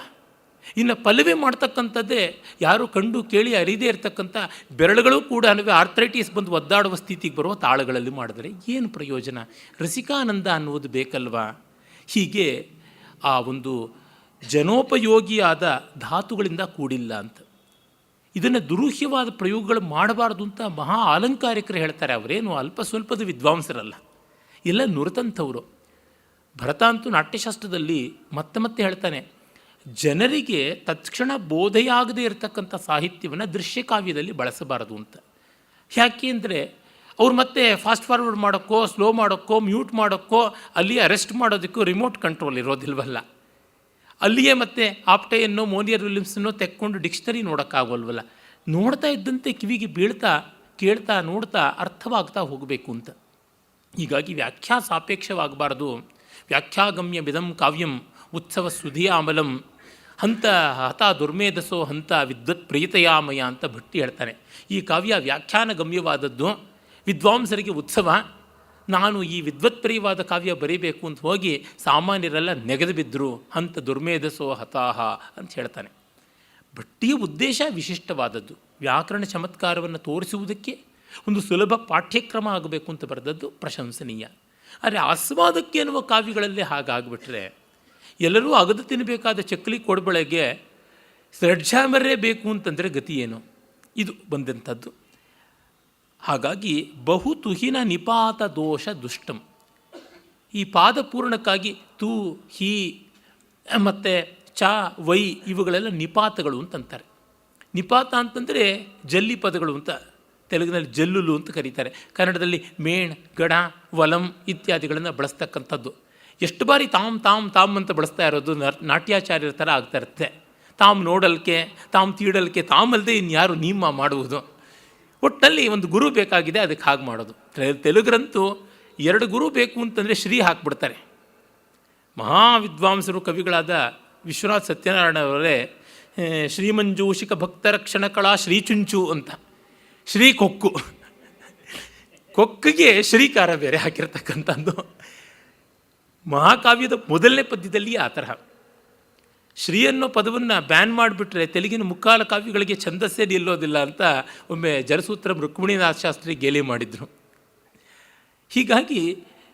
ಇನ್ನು ಪಲ್ಲವಿ ಮಾಡ್ತಕ್ಕಂಥದ್ದೇ ಯಾರು ಕಂಡು ಕೇಳಿ ಅರಿದೇ ಇರತಕ್ಕಂಥ ಬೆರಳುಗಳು ಕೂಡ ಆರ್ಥ್ರೈಟಿಸ್ ಬಂದು ಒದ್ದಾಡುವ ಸ್ಥಿತಿಗೆ ಬರುವ ತಾಳಗಳಲ್ಲಿ ಮಾಡಿದರೆ ಏನು ಪ್ರಯೋಜನ? ರಸಿಕಾನಂದ ಅನ್ನುವುದು ಬೇಕಲ್ವಾ? ಹೀಗೆ ಆ ಒಂದು ಜನೋಪಯೋಗಿಯಾದ ಧಾತುಗಳಿಂದ ಕೂಡಿಲ್ಲ ಅಂತ. ಇದನ್ನು ದುರೂಹ್ಯವಾದ ಪ್ರಯೋಗಗಳು ಮಾಡಬಾರ್ದು ಅಂತ ಮಹಾ ಅಲಂಕಾರಿಕರು ಹೇಳ್ತಾರೆ. ಅವರೇನು ಅಲ್ಪ ಸ್ವಲ್ಪದ ವಿದ್ವಾಂಸರಲ್ಲ, ಎಲ್ಲ ನುರಿತಂಥವರು. ಭರತ ಅಂತೂ ನಾಟ್ಯಶಾಸ್ತ್ರದಲ್ಲಿ ಮತ್ತೆ ಮತ್ತೆ ಹೇಳ್ತಾನೆ, ಜನರಿಗೆ ತತ್ಕ್ಷಣ ಬೋಧೆಯಾಗದೇ ಇರತಕ್ಕಂಥ ಸಾಹಿತ್ಯವನ್ನು ದೃಶ್ಯಕಾವ್ಯದಲ್ಲಿ ಬಳಸಬಾರದು ಅಂತ. ಯಾಕೆ ಅಂದರೆ ಅವ್ರು ಮತ್ತೆ ಫಾಸ್ಟ್ ಫಾರ್ವರ್ಡ್ ಮಾಡೋಕ್ಕೋ, ಸ್ಲೋ ಮಾಡೋಕ್ಕೋ, ಮ್ಯೂಟ್ ಮಾಡೋಕ್ಕೋ, ಅಲ್ಲಿ ಅರೆಸ್ಟ್ ಮಾಡೋದಕ್ಕೂ ರಿಮೋಟ್ ಕಂಟ್ರೋಲ್ ಇರೋದಿಲ್ವಲ್ಲ. ಅಲ್ಲಿಯೇ ಮತ್ತೆ ಆಪ್ಟೆಯನ್ನು, ಮೋನಿಯರ್ ವಿಲಿಯಮ್ಸನ್ನು ತೆಕ್ಕೊಂಡು ಡಿಕ್ಷನರಿ ನೋಡೋಕ್ಕಾಗೋಲ್ವಲ್ಲ. ನೋಡ್ತಾ ಇದ್ದಂತೆ ಕಿವಿಗೆ ಬೀಳ್ತಾ, ಕೇಳ್ತಾ, ನೋಡ್ತಾ ಅರ್ಥವಾಗ್ತಾ ಹೋಗಬೇಕು ಅಂತ. ಹೀಗಾಗಿ ವ್ಯಾಖ್ಯಾ ಸಾಪೇಕ್ಷವಾಗಬಾರ್ದು. ವ್ಯಾಖ್ಯಾಗಮ್ಯ ವಿಧಂ ಕಾವ್ಯಂ ಉತ್ಸವ ಸುಧಿಯಾಮಲಂ ಹಂತ ಹತ ದುರ್ಮೇಧಸೋ ಹಂತ ವಿದ್ವತ್ ಪ್ರೀತಯಾಮಯ ಅಂತ ಭಟ್ಟಿ ಹೇಳ್ತಾನೆ. ಈ ಕಾವ್ಯ ವ್ಯಾಖ್ಯಾನ ಗಮ್ಯವಾದದ್ದು, ವಿದ್ವಾಂಸರಿಗೆ ಉತ್ಸವ. ನಾನು ಈ ವಿದ್ವತ್ಪ್ರಿಯವಾದ ಕಾವ್ಯ ಬರೀಬೇಕು ಅಂತ ಹೋಗಿ ಸಾಮಾನ್ಯರೆಲ್ಲ ನೆಗೆದು ಬಿದ್ದರು, ಹಂತ ದುರ್ಮೇಧಸೋ ಹತಾಹ ಅಂತ ಹೇಳ್ತಾನೆ. ಭಟ್ಟಿಯ ಉದ್ದೇಶ ವಿಶಿಷ್ಟವಾದದ್ದು, ವ್ಯಾಕರಣ ಚಮತ್ಕಾರವನ್ನು ತೋರಿಸುವುದಕ್ಕೆ ಒಂದು ಸುಲಭ ಪಾಠ್ಯಕ್ರಮ ಆಗಬೇಕು ಅಂತ ಬರೆದದ್ದು ಪ್ರಶಂಸನೀಯ. ಆದರೆ ಆಸ್ವಾದಕ್ಕೆ ಎನ್ನುವ ಕಾವ್ಯಗಳಲ್ಲೇ ಹಾಗಾಗ್ಬಿಟ್ರೆ ಎಲ್ಲರೂ ಅಗದು ತಿನ್ನಬೇಕಾದ ಚಕ್ಕಲಿ ಕೊಡಬಳೆಗೆ ಸ್ಲೆಡ್ಜ್ಹ್ಯಾಮರೇ ಬೇಕು ಅಂತಂದರೆ ಗತಿ ಏನು? ಇದು ಬಂದಂಥದ್ದು. ಹಾಗಾಗಿ ಬಹು ತುಹಿನ ನಿಪಾತ ದೋಷ ದುಷ್ಟಂ. ಈ ಪಾದಪೂರ್ಣಕ್ಕಾಗಿ ತು, ಹಿ ಮತ್ತು ಚ, ವೈ ಇವುಗಳೆಲ್ಲ ನಿಪಾತಗಳು ಅಂತಂತಾರೆ. ನಿಪಾತ ಅಂತಂದರೆ ಜಲ್ಲಿ ಪದಗಳು ಅಂತ, ತೆಲುಗಿನಲ್ಲಿ ಜಲ್ಲುಲು ಅಂತ ಕರೀತಾರೆ. ಕನ್ನಡದಲ್ಲಿ ಮೇಣ್, ಗಡ, ವಲಂ ಇತ್ಯಾದಿಗಳನ್ನು ಬಳಸ್ತಕ್ಕಂಥದ್ದು. ಎಷ್ಟು ಬಾರಿ ತಾಮ್ ತಾಮ್ ತಾಮ್ ಅಂತ ಬಳಸ್ತಾ ಇರೋದು ನಾಟ್ಯಾಚಾರ್ಯರ ಥರ ಆಗ್ತಾ ಇರುತ್ತೆ. ತಾಮ್ ನೋಡಲ್ಕೆ, ತಾಮ್ ತೀಡಲ್ಕೆ, ತಾಮಲ್ಲದೆ ಇನ್ಯಾರು ನಿಮ್ಮ ಮಾಡುವುದು. ಒಟ್ಟಲ್ಲಿ ಒಂದು ಗುರು ಬೇಕಾಗಿದೆ, ಅದಕ್ಕೆ ಹಾಗೆ ಮಾಡೋದು. ತೆಲುಗರಂತೂ 2 ಗುರು ಬೇಕು ಅಂತಂದರೆ ಶ್ರೀ ಹಾಕ್ಬಿಡ್ತಾರೆ. ಮಹಾವಿದ್ವಾಂಸರು ಕವಿಗಳಾದ ವಿಶ್ವನಾಥ್ ಸತ್ಯನಾರಾಯಣ ಅವರೇ ಶ್ರೀಮಂಜೂಷಿಕ ಭಕ್ತರಕ್ಷಣ ಕಳಾ ಶ್ರೀಚುಂಚು ಅಂತ, ಶ್ರೀ ಕೊಕ್ಕು, ಕೊಕ್ಕಿಗೆ ಶ್ರೀಕಾರ ಬೇರೆ ಹಾಕಿರ್ತಕ್ಕಂಥದ್ದು. ಮಹಾಕಾವ್ಯದ ಮೊದಲನೇ ಪದ್ಯದಲ್ಲಿ ಆ ತರಹ ಶ್ರೀ ಅನ್ನೋ ಪದವನ್ನು ಬ್ಯಾನ್ ಮಾಡಿಬಿಟ್ರೆ ತೆಲುಗಿನ ಮುಕ್ಕಾಲ ಕಾವ್ಯಗಳಿಗೆ ಛಂದಸ್ಸೇ ನಿಲ್ಲೋದಿಲ್ಲ ಅಂತ ಒಮ್ಮೆ ಜಲಸೂತ್ರ ರುಕ್ಮಿಣೀನಾಥ ಶಾಸ್ತ್ರಿ ಗೇಲಿ ಮಾಡಿದರು. ಹೀಗಾಗಿ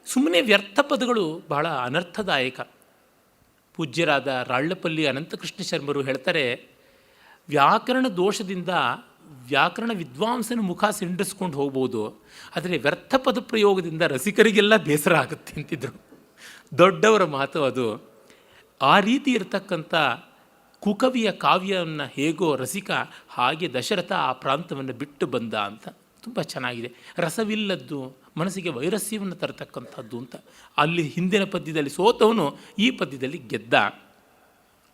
ಸುಮ್ಮನೆ ವ್ಯರ್ಥ ಪದಗಳು ಬಹಳ ಅನರ್ಥದಾಯಕ. ಪೂಜ್ಯರಾದ ರಾಳ್ಳಪಲ್ಲಿ ಅನಂತಕೃಷ್ಣ ಶರ್ಮರು ಹೇಳ್ತಾರೆ, ವ್ಯಾಕರಣ ದೋಷದಿಂದ ವ್ಯಾಕರಣ ವಿದ್ವಾಂಸನ ಮುಖ ಸಿಂಡಿಸ್ಕೊಂಡು ಹೋಗ್ಬೋದು, ಆದರೆ ವ್ಯರ್ಥ ಪದ ಪ್ರಯೋಗದಿಂದ ರಸಿಕರಿಗೆಲ್ಲ ಬೇಸರ ಆಗುತ್ತೆ ಅಂತಿದ್ರು. ದೊಡ್ಡವರ ಮಾತು ಅದು. ಆ ರೀತಿ ಇರತಕ್ಕಂಥ ಕುಕವಿಯ ಕಾವ್ಯವನ್ನು ಹೇಗೋ ರಸಿಕ, ಹಾಗೆ ದಶರಥ ಆ ಪ್ರಾಂತವನ್ನು ಬಿಟ್ಟು ಬಂದ ಅಂತ ತುಂಬ ಚೆನ್ನಾಗಿದೆ. ರಸವಿಲ್ಲದ್ದು, ಮನಸ್ಸಿಗೆ ವೈರಸ್ಯವನ್ನು ತರತಕ್ಕಂಥದ್ದು ಅಂತ. ಅಲ್ಲಿ ಹಿಂದಿನ ಪದ್ಯದಲ್ಲಿ ಸೋತವನು ಈ ಪದ್ಯದಲ್ಲಿ ಗೆದ್ದ.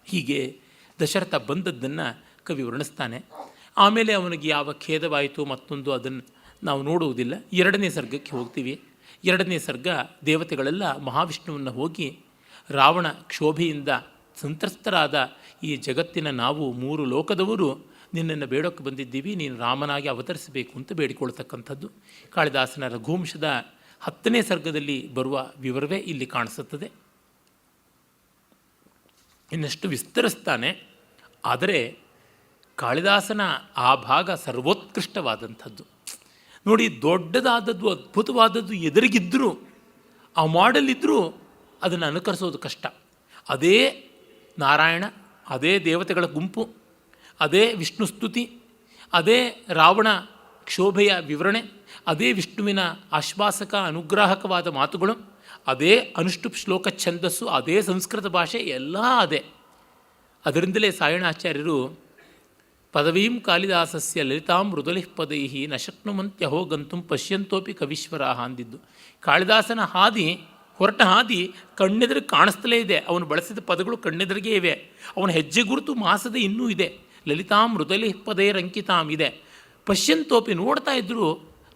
ಹೀಗೆ ದಶರಥ ಬಂದದ್ದನ್ನು ಕವಿ ವರ್ಣಿಸ್ತಾನೆ. ಆಮೇಲೆ ಅವನಿಗೆ ಯಾವ ಖೇದವಾಯಿತು ಮತ್ತೊಂದು ಅದನ್ನು ನಾವು ನೋಡುವುದಿಲ್ಲ. 2ನೇ ಸರ್ಗಕ್ಕೆ ಹೋಗ್ತೀವಿ. 2ನೇ ಸರ್ಗ ದೇವತೆಗಳೆಲ್ಲ ಮಹಾವಿಷ್ಣುವನ್ನು ಹೋಗಿ ರಾವಣ ಕ್ಷೋಭೆಯಿಂದ ಸಂತ್ರಸ್ತರಾದ ಈ ಜಗತ್ತಿನ ನಾವು 3 ಲೋಕದವರು ನಿನ್ನನ್ನು ಬೇಡೋಕ್ಕೆ ಬಂದಿದ್ದೀವಿ, ನೀನು ರಾಮನಾಗಿ ಅವತರಿಸಬೇಕು ಅಂತ ಬೇಡಿಕೊಳ್ತಕ್ಕಂಥದ್ದು. ಕಾಳಿದಾಸನ ರಘುವಂಶದ 10ನೇ ಸರ್ಗದಲ್ಲಿ ಬರುವ ವಿವರವೇ ಇಲ್ಲಿ ಕಾಣಿಸುತ್ತದೆ. ಇನ್ನಷ್ಟು ವಿಸ್ತರಿಸ್ತಾನೆ. ಆದರೆ ಕಾಳಿದಾಸನ ಆ ಭಾಗ ಸರ್ವೋತ್ಕೃಷ್ಟವಾದಂಥದ್ದು. ನೋಡಿ, ದೊಡ್ಡದಾದದ್ದು, ಅದ್ಭುತವಾದದ್ದು ಎದುರಿಗಿದ್ದರೂ, ಆ ಮಾಡಲಿದ್ದರೂ ಅದನ್ನು ಅನುಕರಿಸೋದು ಕಷ್ಟ. ಅದೇ ನಾರಾಯಣ, ಅದೇ ದೇವತೆಗಳ ಗುಂಪು, ಅದೇ ವಿಷ್ಣು ಸ್ತುತಿ, ಅದೇ ರಾವಣ ಕ್ಷೋಭೆಯ ವಿವರಣೆ, ಅದೇ ವಿಷ್ಣುವಿನ ಆಶ್ವಾಸಕ ಅನುಗ್ರಾಹಕವಾದ ಮಾತುಗಳು, ಅದೇ ಅನುಷ್ಠುಪ್ ಶ್ಲೋಕ ಛಂದಸ್ಸು, ಅದೇ ಸಂಸ್ಕೃತ ಭಾಷೆ, ಎಲ್ಲ ಅದೇ. ಅದರಿಂದಲೇ ಸಾಯಣಾಚಾರ್ಯರು ಪದವೀಂ ಕಾಳಿದಾಸಸ್ಯ ಲಲಿತಾಂ ಮೃದುಲಿಃ ಪದೈಃ ನ ಶಕ್ನುವಂತ್ಯಹೋ ಗಂತುಂ ಪಶ್ಯಂತೋಪಿ ಕವೀಶ್ವರಾಹ ಅಂದಿದ್ದು. ಕಾಳಿದಾಸನ ಹಾದಿ, ಹೊರಟ ಹಾದಿ ಕಣ್ಣೆದುರಿಗೆ ಕಾಣಿಸ್ತಲೇ ಇದೆ. ಅವನು ಬಳಸಿದ ಪದಗಳು ಕಣ್ಣೆದುರಿಗೆ ಇವೆ. ಅವನ ಹೆಜ್ಜೆ ಗುರುತು ಮಾಸದ ಇನ್ನೂ ಇದೆ. ಲಲಿತಾಂ ಮೃದುಲಿಃ ಪದೈರಂಕಿತಾಂ ಇದೆ. ಪಶ್ಯಂತೋಪಿ ನೋಡ್ತಾ ಇದ್ದರೂ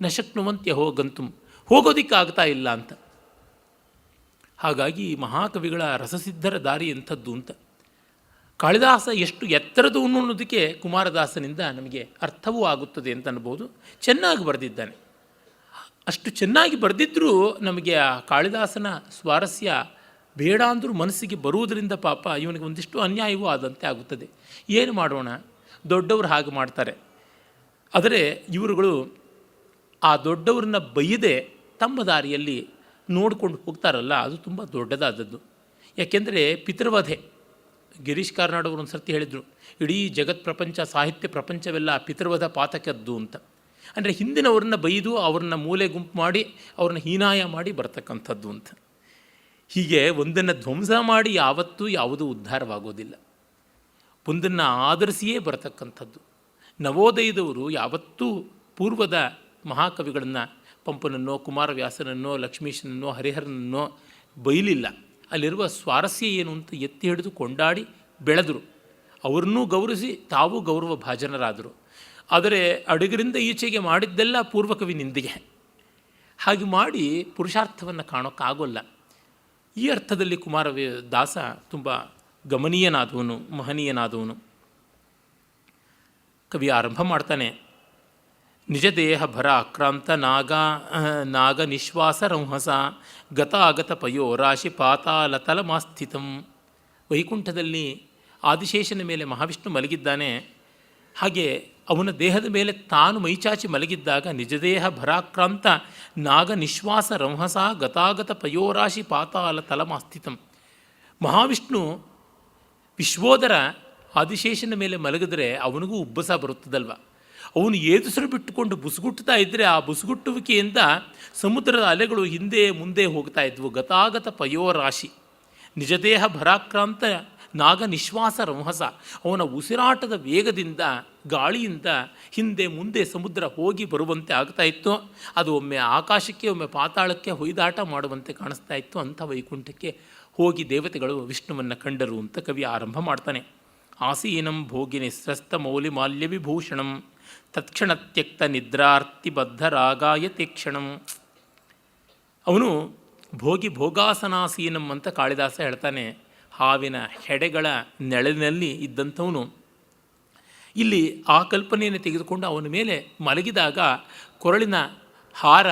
ನ ಶಕ್ನುವಂತ್ಯಹೋ ಗಂತುಂ, ಹೋಗೋದಿಕ್ಕಾಗ್ತಾ ಇಲ್ಲ ಅಂತ. ಹಾಗಾಗಿ ಮಹಾಕವಿಗಳ ರಸಸಿದ್ಧರ ದಾರಿ ಎಂಥದ್ದು ಅಂತ. ಕಾಳಿದಾಸ ಎಷ್ಟು ಎತ್ತರದವನು ಅನ್ನೋದಕ್ಕೆ ಕುಮಾರದಾಸನಿಂದ ನಮಗೆ ಅರ್ಥವೂ ಆಗುತ್ತದೆ ಅಂತ ಅನ್ಬೋದು. ಚೆನ್ನಾಗಿ ಬರೆದಿದ್ದಾನೆ. ಅಷ್ಟು ಚೆನ್ನಾಗಿ ಬರೆದಿದ್ದರೂ ನಮಗೆ ಆ ಕಾಳಿದಾಸನ ಸ್ವಾರಸ್ಯ ಬೇಡ ಅಂದರೂ ಮನಸ್ಸಿಗೆ ಬರುವುದರಿಂದ ಪಾಪ ಇವನಿಗೆ ಒಂದಿಷ್ಟು ಅನ್ಯಾಯವೂ ಆದಂತೆ ಆಗುತ್ತದೆ. ಏನು ಮಾಡೋಣ, ದೊಡ್ಡವರು ಹಾಗೆ ಮಾಡ್ತಾರೆ. ಆದರೆ ಇವರುಗಳು ಆ ದೊಡ್ಡವ್ರನ್ನ ಬೈಯದೆ ತಮ್ಮ ದಾರಿಯಲ್ಲಿ ನೋಡಿಕೊಂಡು ಹೋಗ್ತಾರಲ್ಲ, ಅದು ತುಂಬ ದೊಡ್ಡದಾದದ್ದು. ಯಾಕೆಂದರೆ ಪಿತೃವಧೆ, ಗಿರೀಶ್ ಕಾರ್ನಾಡ್ ಅವರು ಒಂದು ಸರ್ತಿ ಹೇಳಿದರು, ಇಡೀ ಜಗತ್ ಪ್ರಪಂಚ, ಸಾಹಿತ್ಯ ಪ್ರಪಂಚವೆಲ್ಲ ಪಿತೃವಧ ಪಾತಕದ್ದು ಅಂತ. ಅಂದರೆ ಹಿಂದಿನವ್ರನ್ನ ಬೈದು ಅವ್ರನ್ನ ಮೂಲೆ ಗುಂಪು ಮಾಡಿ ಅವ್ರನ್ನ ಹೀನಾಯ ಮಾಡಿ ಬರ್ತಕ್ಕಂಥದ್ದು ಅಂತ. ಹೀಗೆ ಒಂದನ್ನು ಧ್ವಂಸ ಮಾಡಿ ಯಾವತ್ತೂ ಯಾವುದೂ ಉದ್ಧಾರವಾಗೋದಿಲ್ಲ. ಒಂದನ್ನು ಆಧರಿಸಿಯೇ ಬರತಕ್ಕಂಥದ್ದು. ನವೋದಯದವರು ಯಾವತ್ತೂ ಪೂರ್ವದ ಮಹಾಕವಿಗಳನ್ನು, ಪಂಪನನ್ನೋ ಕುಮಾರವ್ಯಾಸನನ್ನೋ ಲಕ್ಷ್ಮೀಶನನ್ನೋ ಹರಿಹರನನ್ನೋ ಬೈಲಿಲ್ಲ. ಅಲ್ಲಿರುವ ಸ್ವಾರಸ್ಯ ಏನು ಅಂತ ಎತ್ತಿ ಹಿಡಿದು ಕೊಂಡಾಡಿ ಬೆಳೆದರು. ಅವ್ರನ್ನೂ ಗೌರವಿಸಿ ತಾವೂ ಗೌರವ ಭಾಜನರಾದರು. ಆದರೆ ಅಡುಗರಿಂದ ಈಚೆಗೆ ಮಾಡಿದ್ದೆಲ್ಲ ಪೂರ್ವಕವಿ ನಿಂದಿಗೆ. ಹಾಗೆ ಮಾಡಿ ಪುರುಷಾರ್ಥವನ್ನು ಕಾಣೋಕ್ಕಾಗೋಲ್ಲ. ಈ ಅರ್ಥದಲ್ಲಿ ಕುಮಾರದಾಸ ತುಂಬ ಗಮನೀಯನಾದವನು, ಮಹನೀಯನಾದವನು. ಕವಿ ಆರಂಭ ಮಾಡ್ತಾನೆ, ನಿಜ ದೇಹ ಭರ ಆಕ್ರಾಂತ ನಾಗ ನಿಶ್ವಾಸ ರಂಹಸ ಗತಾಗತ ಪಯೋ ರಾಶಿ ಪಾತಾಲ ತಲಮಾಸ್ಥಿತಂ. ವೈಕುಂಠದಲ್ಲಿ ಆದಿಶೇಷನ ಮೇಲೆ ಮಹಾವಿಷ್ಣು ಮಲಗಿದ್ದಾನೆ. ಹಾಗೆ ಅವನ ದೇಹದ ಮೇಲೆ ತಾನು ಮೈಚಾಚಿ ಮಲಗಿದ್ದಾಗ ನಿಜದೇಹ ಭರಾಕ್ರಾಂತ ನಾಗ ನಿಶ್ವಾಸ ರಂಹಸ ಗತಾಗತ ಪಯೋರಾಶಿ ಪಾತಾಲ ತಲಮಾಸ್ಥಿತಂ. ಮಹಾವಿಷ್ಣು ವಿಶ್ವೋದರ ಆದಿಶೇಷನ ಮೇಲೆ ಮಲಗಿದ್ರೆ ಅವನಿಗೂ ಉಬ್ಬಸ ಬರುತ್ತದಲ್ವ. ಅವನು ಏದುಸರು ಬಿಟ್ಟುಕೊಂಡು ಬುಸುಗುಟ್ತಾ ಇದ್ದರೆ ಆ ಬುಸುಗುಟ್ಟುವಿಕೆಯಿಂದ ಸಮುದ್ರದ ಅಲೆಗಳು ಹಿಂದೆ ಮುಂದೆ ಹೋಗ್ತಾ ಇದ್ವು. ಗತಾಗತ ಪಯೋರಾಶಿ, ನಿಜದೇಹ ಭರಾಕ್ರಾಂತ ನಾಗ ನಿಶ್ವಾಸ ರಂಹಸ, ಅವನ ಉಸಿರಾಟದ ವೇಗದಿಂದ, ಗಾಳಿಯಿಂದ ಹಿಂದೆ ಮುಂದೆ ಸಮುದ್ರ ಹೋಗಿ ಬರುವಂತೆ ಆಗ್ತಾ ಇತ್ತು. ಅದು ಒಮ್ಮೆ ಆಕಾಶಕ್ಕೆ ಒಮ್ಮೆ ಪಾತಾಳಕ್ಕೆ ಹೊಯ್ದಾಟ ಮಾಡುವಂತೆ ಕಾಣಿಸ್ತಾ ಇತ್ತು. ಅಂಥ ವೈಕುಂಠಕ್ಕೆ ಹೋಗಿ ದೇವತೆಗಳು ವಿಷ್ಣುವನ್ನು ಕಂಡರು ಅಂತ ಕವಿ ಆರಂಭ ಮಾಡ್ತಾನೆ. ಆಸೀನಂ ಭೋಗಿ ನಿಸ್ರಸ್ತ ಮೌಲಿ ಮಾಲ್ಯ ವಿಭೂಷಣಂ ತತ್ಕ್ಷಣ ತ್ಯಕ್ತ ನಿದ್ರಾರ್ತಿ ಬದ್ಧ ರಾಗಾಯ ತೀಕ್ಷಣಂ. ಅವನು ಭೋಗಿ ಭೋಗಾಸನಾಸೀನಂ ಅಂತ ಕಾಳಿದಾಸ ಹೇಳ್ತಾನೆ. ಹಾವಿನ ಹೆಡೆಗಳ ನೆಳಲಿನಲ್ಲಿ ಇದ್ದಂಥವನು ಇಲ್ಲಿ ಆ ಕಲ್ಪನೆಯನ್ನು ತೆಗೆದುಕೊಂಡು ಅವನ ಮೇಲೆ ಮಲಗಿದಾಗ ಕೊರಳಿನ ಹಾರ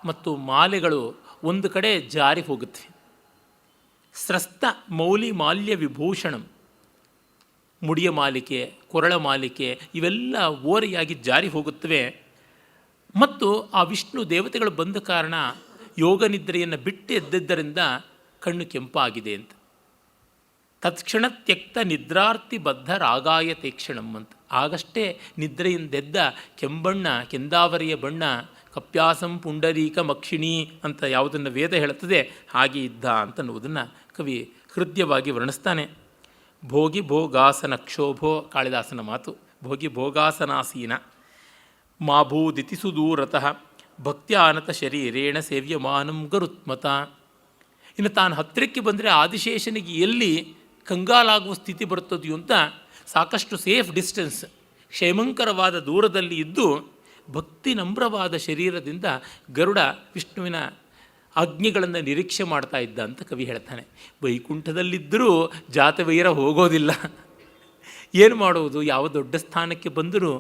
ಮತ್ತು ಮಾಲೆಗಳು ಒಂದು ಕಡೆ ಜಾರಿ ಹೋಗುತ್ತವೆ. ಸ್ರಸ್ತ ಮೌಲಿ ಮಾಲ್ಯ ವಿಭೂಷಣಂ, ಮುಡಿಯ ಮಾಲಿಕೆ, ಕೊರಳ ಮಾಲಿಕೆ ಇವೆಲ್ಲ ಓರೆಯಾಗಿ ಜಾರಿ ಹೋಗುತ್ತವೆ. ಮತ್ತು ಆ ವಿಷ್ಣು ದೇವತೆಗಳು ಬಂದ ಕಾರಣ ಯೋಗ ನಿದ್ರೆಯನ್ನು ಬಿಟ್ಟು ಎದ್ದಿದ್ದರಿಂದ ಕಣ್ಣು ಕೆಂಪಾಗಿದೆ ಅಂತ. ತತ್ಕ್ಷಣ ತ್ಯಕ್ತ ನಿದ್ರಾರ್ತಿ ಬದ್ಧ ರಾಗಾಯ ತೇಕ್ಷಣಂ ಅಂತ. ಆಗಷ್ಟೇ ನಿದ್ರೆಯಿಂದೆದ್ದ ಕೆಂಬಣ್ಣ, ಕೆಂದಾವರಿಯ ಬಣ್ಣ, ಕಪ್ಯಾಸಂ ಪುಂಡರೀಕ ಮಕ್ಷಿಣಿ ಅಂತ ಯಾವುದನ್ನು ವೇದ ಹೇಳುತ್ತದೆ ಹಾಗೆ ಇದ್ದ ಅಂತನ್ನುವುದನ್ನು ಕವಿ ಹೃದಯವಾಗಿ ವರ್ಣಿಸ್ತಾನೆ. ಭೋಗಿ ಭೋಗಾಸನ ಕ್ಷೋಭೋ, ಕಾಳಿದಾಸನ ಮಾತು. ಭೋಗಿ ಭೋಗಾಸನಾಸೀನ ಮಾಭೂದಿತಿ ಸುದೂರತಃ ಭಕ್ತ್ಯಾನತ ಶರೀರೇಣ ಸೇವ್ಯಮಾನಂ ಗರುತ್ಮತ. ಇನ್ನು ತಾನು ಹತ್ತಿರಕ್ಕೆ ಬಂದರೆ ಆದಿಶೇಷನಿಗೆ ಎಲ್ಲಿ ಕಂಗಾಲಾಗುವ ಸ್ಥಿತಿ ಬರುತ್ತದೆಯೋ ಅಂತ ಸಾಕಷ್ಟು ಸೇಫ್ ಡಿಸ್ಟೆನ್ಸ್, ಕ್ಷೇಮಂಕರವಾದ ದೂರದಲ್ಲಿ ಇದ್ದು ಭಕ್ತಿ ನಮ್ರವಾದ ಶರೀರದಿಂದ ಗರುಡ ವಿಷ್ಣುವಿನ ಆಜ್ಞೆಗಳನ್ನು ನಿರೀಕ್ಷೆ ಮಾಡ್ತಾ ಇದ್ದ ಅಂತ ಕವಿ ಹೇಳ್ತಾನೆ. ವೈಕುಂಠದಲ್ಲಿದ್ದರೂ ಜಾತವೈರ ಹೋಗೋದಿಲ್ಲ. ಏನು ಮಾಡುವುದು? ಯಾವ ದೊಡ್ಡ ಸ್ಥಾನಕ್ಕೆ ಬಂದರೂ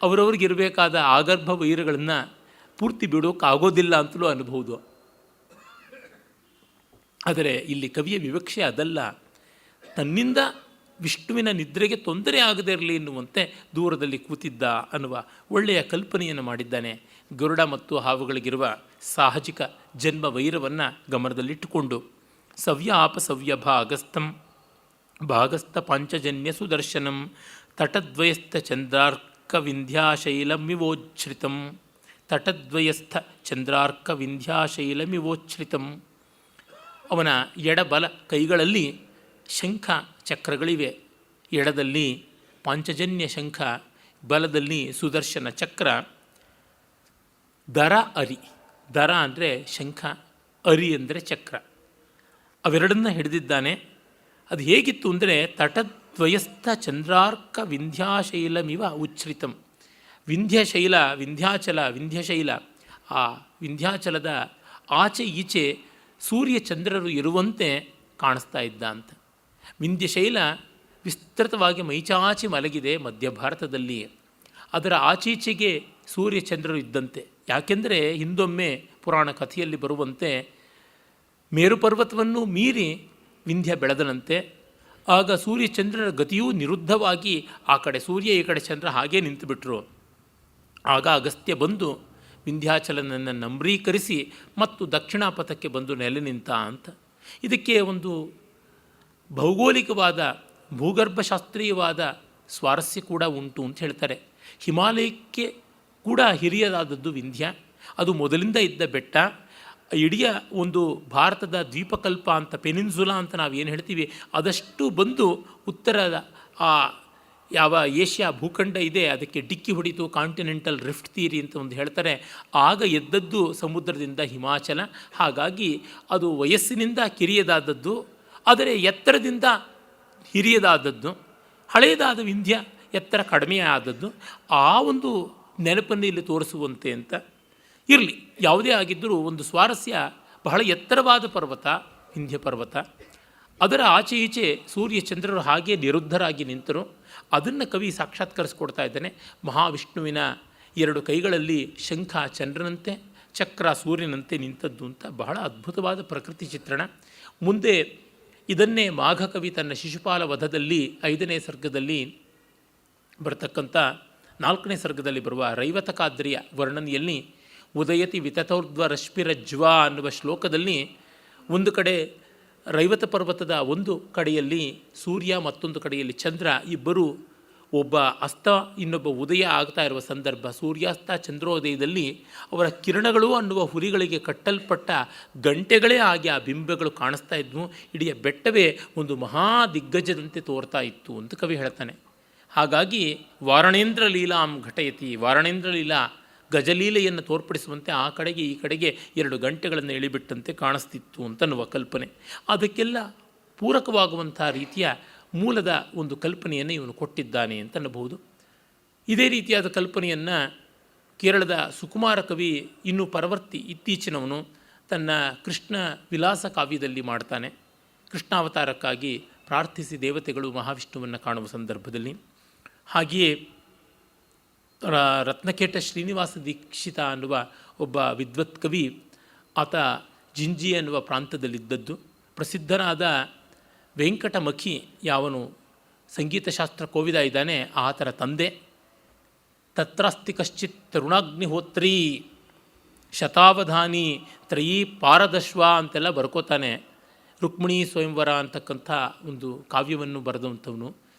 ಅವರವ್ರಿಗಿರಬೇಕಾದ ಆಗರ್ಭ ವೈರಗಳನ್ನು ಪೂರ್ತಿ ಬಿಡೋಕ್ಕಾಗೋದಿಲ್ಲ ಅಂತಲೂ ಅನ್ಬೋದು. ಆದರೆ ಇಲ್ಲಿ ಕವಿಯ ವಿವಕ್ಷೆ ಅದಲ್ಲ. ತನ್ನಿಂದ ವಿಷ್ಣುವಿನ ನಿದ್ರೆಗೆ ತೊಂದರೆ ಆಗದೇ ಇರಲಿ ಎನ್ನುವಂತೆ ದೂರದಲ್ಲಿ ಕೂತಿದ್ದ ಅನ್ನುವ ಒಳ್ಳೆಯ ಕಲ್ಪನೆಯನ್ನು ಮಾಡಿದ್ದಾನೆ. ಗರುಡ ಮತ್ತು ಹಾವುಗಳಿಗಿರುವ ಸಾಹಜಿಕ ಜನ್ಮ ವೈರವನ್ನು ಗಮನದಲ್ಲಿಟ್ಟುಕೊಂಡು ಸವ್ಯಾಪಸವ್ಯಭಾಗಸ್ಥಂ ಭಾಗಸ್ಥ ಪಾಂಚಜನ್ಯ ಸುದರ್ಶನಂ ತಟದ್ವಯಸ್ಥ ಚಂದ್ರಾರ್ಕ ವಿಂಧ್ಯಾಶೈಲಮಿವೋಚ್ಛ್ರಿತಂ ತಟದ್ವಯಸ್ಥ ಚಂದ್ರಾರ್ಕ ವಿಂಧ್ಯಾಶೈಲಮಿವೋಚ್ಛ್ರಿತಂ. ಅವನ ಎಡಬಲ ಕೈಗಳಲ್ಲಿ ಶಂಖ ಚಕ್ರಗಳಿವೆ. ಎಡದಲ್ಲಿ ಪಾಂಚಜನ್ಯ ಶಂಖ, ಬಲದಲ್ಲಿ ಸುದರ್ಶನ ಚಕ್ರ. ದರ ಅರಿ, ದರ ಅಂದರೆ ಶಂಖ, ಅರಿ ಅಂದರೆ ಚಕ್ರ, ಅವೆರಡನ್ನ ಹಿಡಿದಿದ್ದಾನೆ. ಅದು ಹೇಗಿತ್ತು ಅಂದರೆ ತಟದ್ವಯಸ್ಥ ಚಂದ್ರಾರ್ಕ ವಿಂಧ್ಯಾಶೈಲಮಿವ ಉಚ್ಛ್ರಿತಂ. ವಿಂಧ್ಯಶೈಲ, ವಿಂಧ್ಯಶೈಲ, ಆ ವಿಂಧ್ಯಾಚಲದ ಆಚೆ ಈಚೆ ಸೂರ್ಯ ಚಂದ್ರರು ಇರುವಂತೆ ಕಾಣಿಸ್ತಾ ಇದ್ದ ಅಂತ. ವಿಂಧ್ಯಶೈಲ ವಿಸ್ತೃತವಾಗಿ ಮೈಚಾಚಿ ಮಲಗಿದೆ ಮಧ್ಯ ಭಾರತದಲ್ಲಿ. ಅದರ ಆಚೀಚೆಗೆ ಸೂರ್ಯ ಚಂದ್ರರು ಇದ್ದಂತೆ. ಯಾಕೆಂದರೆ ಹಿಂದೊಮ್ಮೆ ಪುರಾಣ ಕಥೆಯಲ್ಲಿ ಬರುವಂತೆ ಮೇರುಪರ್ವತವನ್ನು ಮೀರಿ ವಿಂಧ್ಯ ಬೆಳೆದನಂತೆ. ಆಗ ಸೂರ್ಯ ಚಂದ್ರರ ಗತಿಯೂ ನಿರುದ್ಧವಾಗಿ ಆ ಕಡೆ ಸೂರ್ಯ ಈ ಕಡೆ ಚಂದ್ರ ಹಾಗೇ ನಿಂತುಬಿಟ್ರು. ಆಗ ಅಗಸ್ತ್ಯ ಬಂದು ವಿಂಧ್ಯಾಚಲನನ್ನು ನಮ್ರೀಕರಿಸಿ ಮತ್ತು ದಕ್ಷಿಣಾಪಥಕ್ಕೆ ಬಂದು ನೆಲೆ ನಿಂತ ಅಂತ. ಇದಕ್ಕೆ ಒಂದು ಭೌಗೋಳಿಕವಾದ ಭೂಗರ್ಭಶಾಸ್ತ್ರೀಯವಾದ ಸ್ವಾರಸ್ಯ ಕೂಡ ಉಂಟು ಅಂತ ಹೇಳ್ತಾರೆ. ಹಿಮಾಲಯಕ್ಕೆ ಕೂಡ ಹಿರಿಯದಾದದ್ದು ವಿಂಧ್ಯ. ಅದು ಮೊದಲಿಂದ ಇದ್ದ ಬೆಟ್ಟ. ಇಡೀ ಒಂದು ಭಾರತದ ದ್ವೀಪಕಲ್ಪ ಅಂತ, ಪೆನಿನ್ಸುಲಾ ಅಂತ ನಾವು ಏನು ಹೇಳ್ತೀವಿ, ಅದಷ್ಟು ಬಂದು ಉತ್ತರದ ಆ ಯಾವ ಏಷ್ಯಾ ಭೂಖಂಡ ಇದೆ ಅದಕ್ಕೆ ಡಿಕ್ಕಿ ಹೊಡಿತು. ಕಾಂಟಿನೆಂಟಲ್ ರಿಫ್ಟ್ ಥಿಯರಿ ಅಂತ ಒಂದು ಹೇಳ್ತಾರೆ. ಆಗ ಎದ್ದದ್ದು ಸಮುದ್ರದಿಂದ ಹಿಮಾಚಲ. ಹಾಗಾಗಿ ಅದು ವಯಸ್ಸಿನಿಂದ ಕಿರಿಯದಾದದ್ದು, ಆದರೆ ಎತ್ತರದಿಂದ ಹಿರಿಯದಾದದ್ದು. ಹಳೆಯದಾದ ವಿಂಧ್ಯ ಎತ್ತರ ಕಡಿಮೆ ಆದದ್ದು. ಆ ಒಂದು ನೆನಪನ್ನು ಇಲ್ಲಿ ತೋರಿಸುವಂತೆ ಅಂತ. ಇರಲಿ, ಯಾವುದೇ ಆಗಿದ್ದರೂ ಒಂದು ಸ್ವಾರಸ್ಯ, ಬಹಳ ಎತ್ತರವಾದ ಪರ್ವತ ವಿಂಧ್ಯ ಪರ್ವತ. ಅದರ ಆಚೆ ಈಚೆ ಸೂರ್ಯ ಚಂದ್ರರು ಹಾಗೆ ನಿರುದ್ಧರಾಗಿ ನಿಂತರು. ಅದನ್ನು ಕವಿ ಸಾಕ್ಷಾತ್ಕರಿಸ್ಕೊಡ್ತಾ ಇದ್ದಾನೆ. ಮಹಾವಿಷ್ಣುವಿನ ಎರಡು ಕೈಗಳಲ್ಲಿ ಶಂಖ ಚಂದ್ರನಂತೆ, ಚಕ್ರ ಸೂರ್ಯನಂತೆ ನಿಂತದ್ದು ಅಂತ ಬಹಳ ಅದ್ಭುತವಾದ ಪ್ರಕೃತಿ ಚಿತ್ರಣ. ಮುಂದೆ ಇದನ್ನೇ ಮಾಘಕವಿ ತನ್ನ ಶಿಶುಪಾಲ ವಧದಲ್ಲಿ 5ನೇ ಸರ್ಗದಲ್ಲಿ ಬರತಕ್ಕಂಥ 4ನೇ ಸರ್ಗದಲ್ಲಿ ಬರುವ ರೈವತಕಾದ್ರಿಯ ವರ್ಣನೆಯಲ್ಲಿ ಉದಯತಿ ವಿತತೌರ್ಧ್ವ ರಶ್ಮಿರಜ್ವಾ ಅನ್ನುವ ಶ್ಲೋಕದಲ್ಲಿ ಒಂದು ಕಡೆ ರೈವತ ಪರ್ವತದ ಒಂದು ಕಡೆಯಲ್ಲಿ ಸೂರ್ಯ, ಮತ್ತೊಂದು ಕಡೆಯಲ್ಲಿ ಚಂದ್ರ, ಇಬ್ಬರು ಒಬ್ಬ ಅಸ್ತ ಇನ್ನೊಬ್ಬ ಉದಯ ಆಗ್ತಾ ಇರುವ ಸಂದರ್ಭ. ಸೂರ್ಯಾಸ್ತ ಚಂದ್ರೋದಯದಲ್ಲಿ ಅವರ ಕಿರಣಗಳು ಅನ್ನುವ ಹುರಿಗಳಿಗೆ ಕಟ್ಟಲ್ಪಟ್ಟ ಗಂಟೆಗಳೇ ಆಗಿ ಆ ಬಿಂಬಗಳು ಕಾಣಿಸ್ತಾ ಇದ್ವು. ಇಡೀ ಬೆಟ್ಟವೇ ಒಂದು ಮಹಾ ದಿಗ್ಗಜದಂತೆ ತೋರ್ತಾ ಇತ್ತು ಅಂತ ಕವಿ ಹೇಳ್ತಾನೆ. ಹಾಗಾಗಿ ವಾರಣೇಂದ್ರ ಲೀಲಾಂ ಘಟಯತಿ, ವಾರಣೇಂದ್ರ ಲೀಲಾ ಗಜಲೀಲೆಯನ್ನು ತೋರ್ಪಡಿಸುವಂತೆ ಆ ಕಡೆಗೆ ಈ ಕಡೆಗೆ 2 ಗಂಟೆಗಳನ್ನು ಎಳಿಬಿಟ್ಟಂತೆ ಕಾಣಿಸ್ತಿತ್ತು ಅಂತನ್ನುವ ಕಲ್ಪನೆ. ಅದಕ್ಕೆಲ್ಲ ಪೂರಕವಾಗುವಂಥ ರೀತಿಯ ಮೂಲದ ಒಂದು ಕಲ್ಪನೆಯನ್ನು ಇವನು ಕೊಟ್ಟಿದ್ದಾನೆ ಅಂತನ್ನಬಹುದು. ಇದೇ ರೀತಿಯಾದ ಕಲ್ಪನೆಯನ್ನು ಕೇರಳದ ಸುಕುಮಾರ ಕವಿ, ಇನ್ನೂ ಪರವರ್ತಿ ಇತ್ತೀಚಿನವನು, ತನ್ನ ಕೃಷ್ಣ ವಿಲಾಸ ಕಾವ್ಯದಲ್ಲಿ ಮಾಡ್ತಾನೆ. ಕೃಷ್ಣಾವತಾರಕ್ಕಾಗಿ ಪ್ರಾರ್ಥಿಸಿ ದೇವತೆಗಳು ಮಹಾವಿಷ್ಣುವನ್ನು ಕಾಣುವ ಸಂದರ್ಭದಲ್ಲಿ. ಹಾಗೆಯೇ ರತ್ನಕೇಟ ಶ್ರೀನಿವಾಸ ದೀಕ್ಷಿತ ಅನ್ನುವ ಒಬ್ಬ ವಿದ್ವತ್ ಕವಿ, ಆತ ಜಿಂಜಿ ಅನ್ನುವ ಪ್ರಾಂತದಲ್ಲಿದ್ದದ್ದು. ಪ್ರಸಿದ್ಧನಾದ ವೆಂಕಟಮಖಿ ಯಾವನು ಸಂಗೀತಶಾಸ್ತ್ರ ಕೋವಿದ ಇದ್ದಾನೆ, ಆತನ ತಂದೆ. ತತ್ರಾಸ್ತಿ ಕಶ್ಚಿತ್ ತರುಣಾಗ್ನಿಹೋತ್ರಿ ಶತಾವಧಾನಿ ತ್ರಯೀ ಪಾರದಶ್ವ ಅಂತೆಲ್ಲ ಬರ್ಕೋತಾನೆ. ರುಕ್ಮಿಣಿ ಸ್ವಯಂವರ ಅಂತಕ್ಕಂಥ ಒಂದು ಕಾವ್ಯವನ್ನು ಬರೆದಂಥವನು.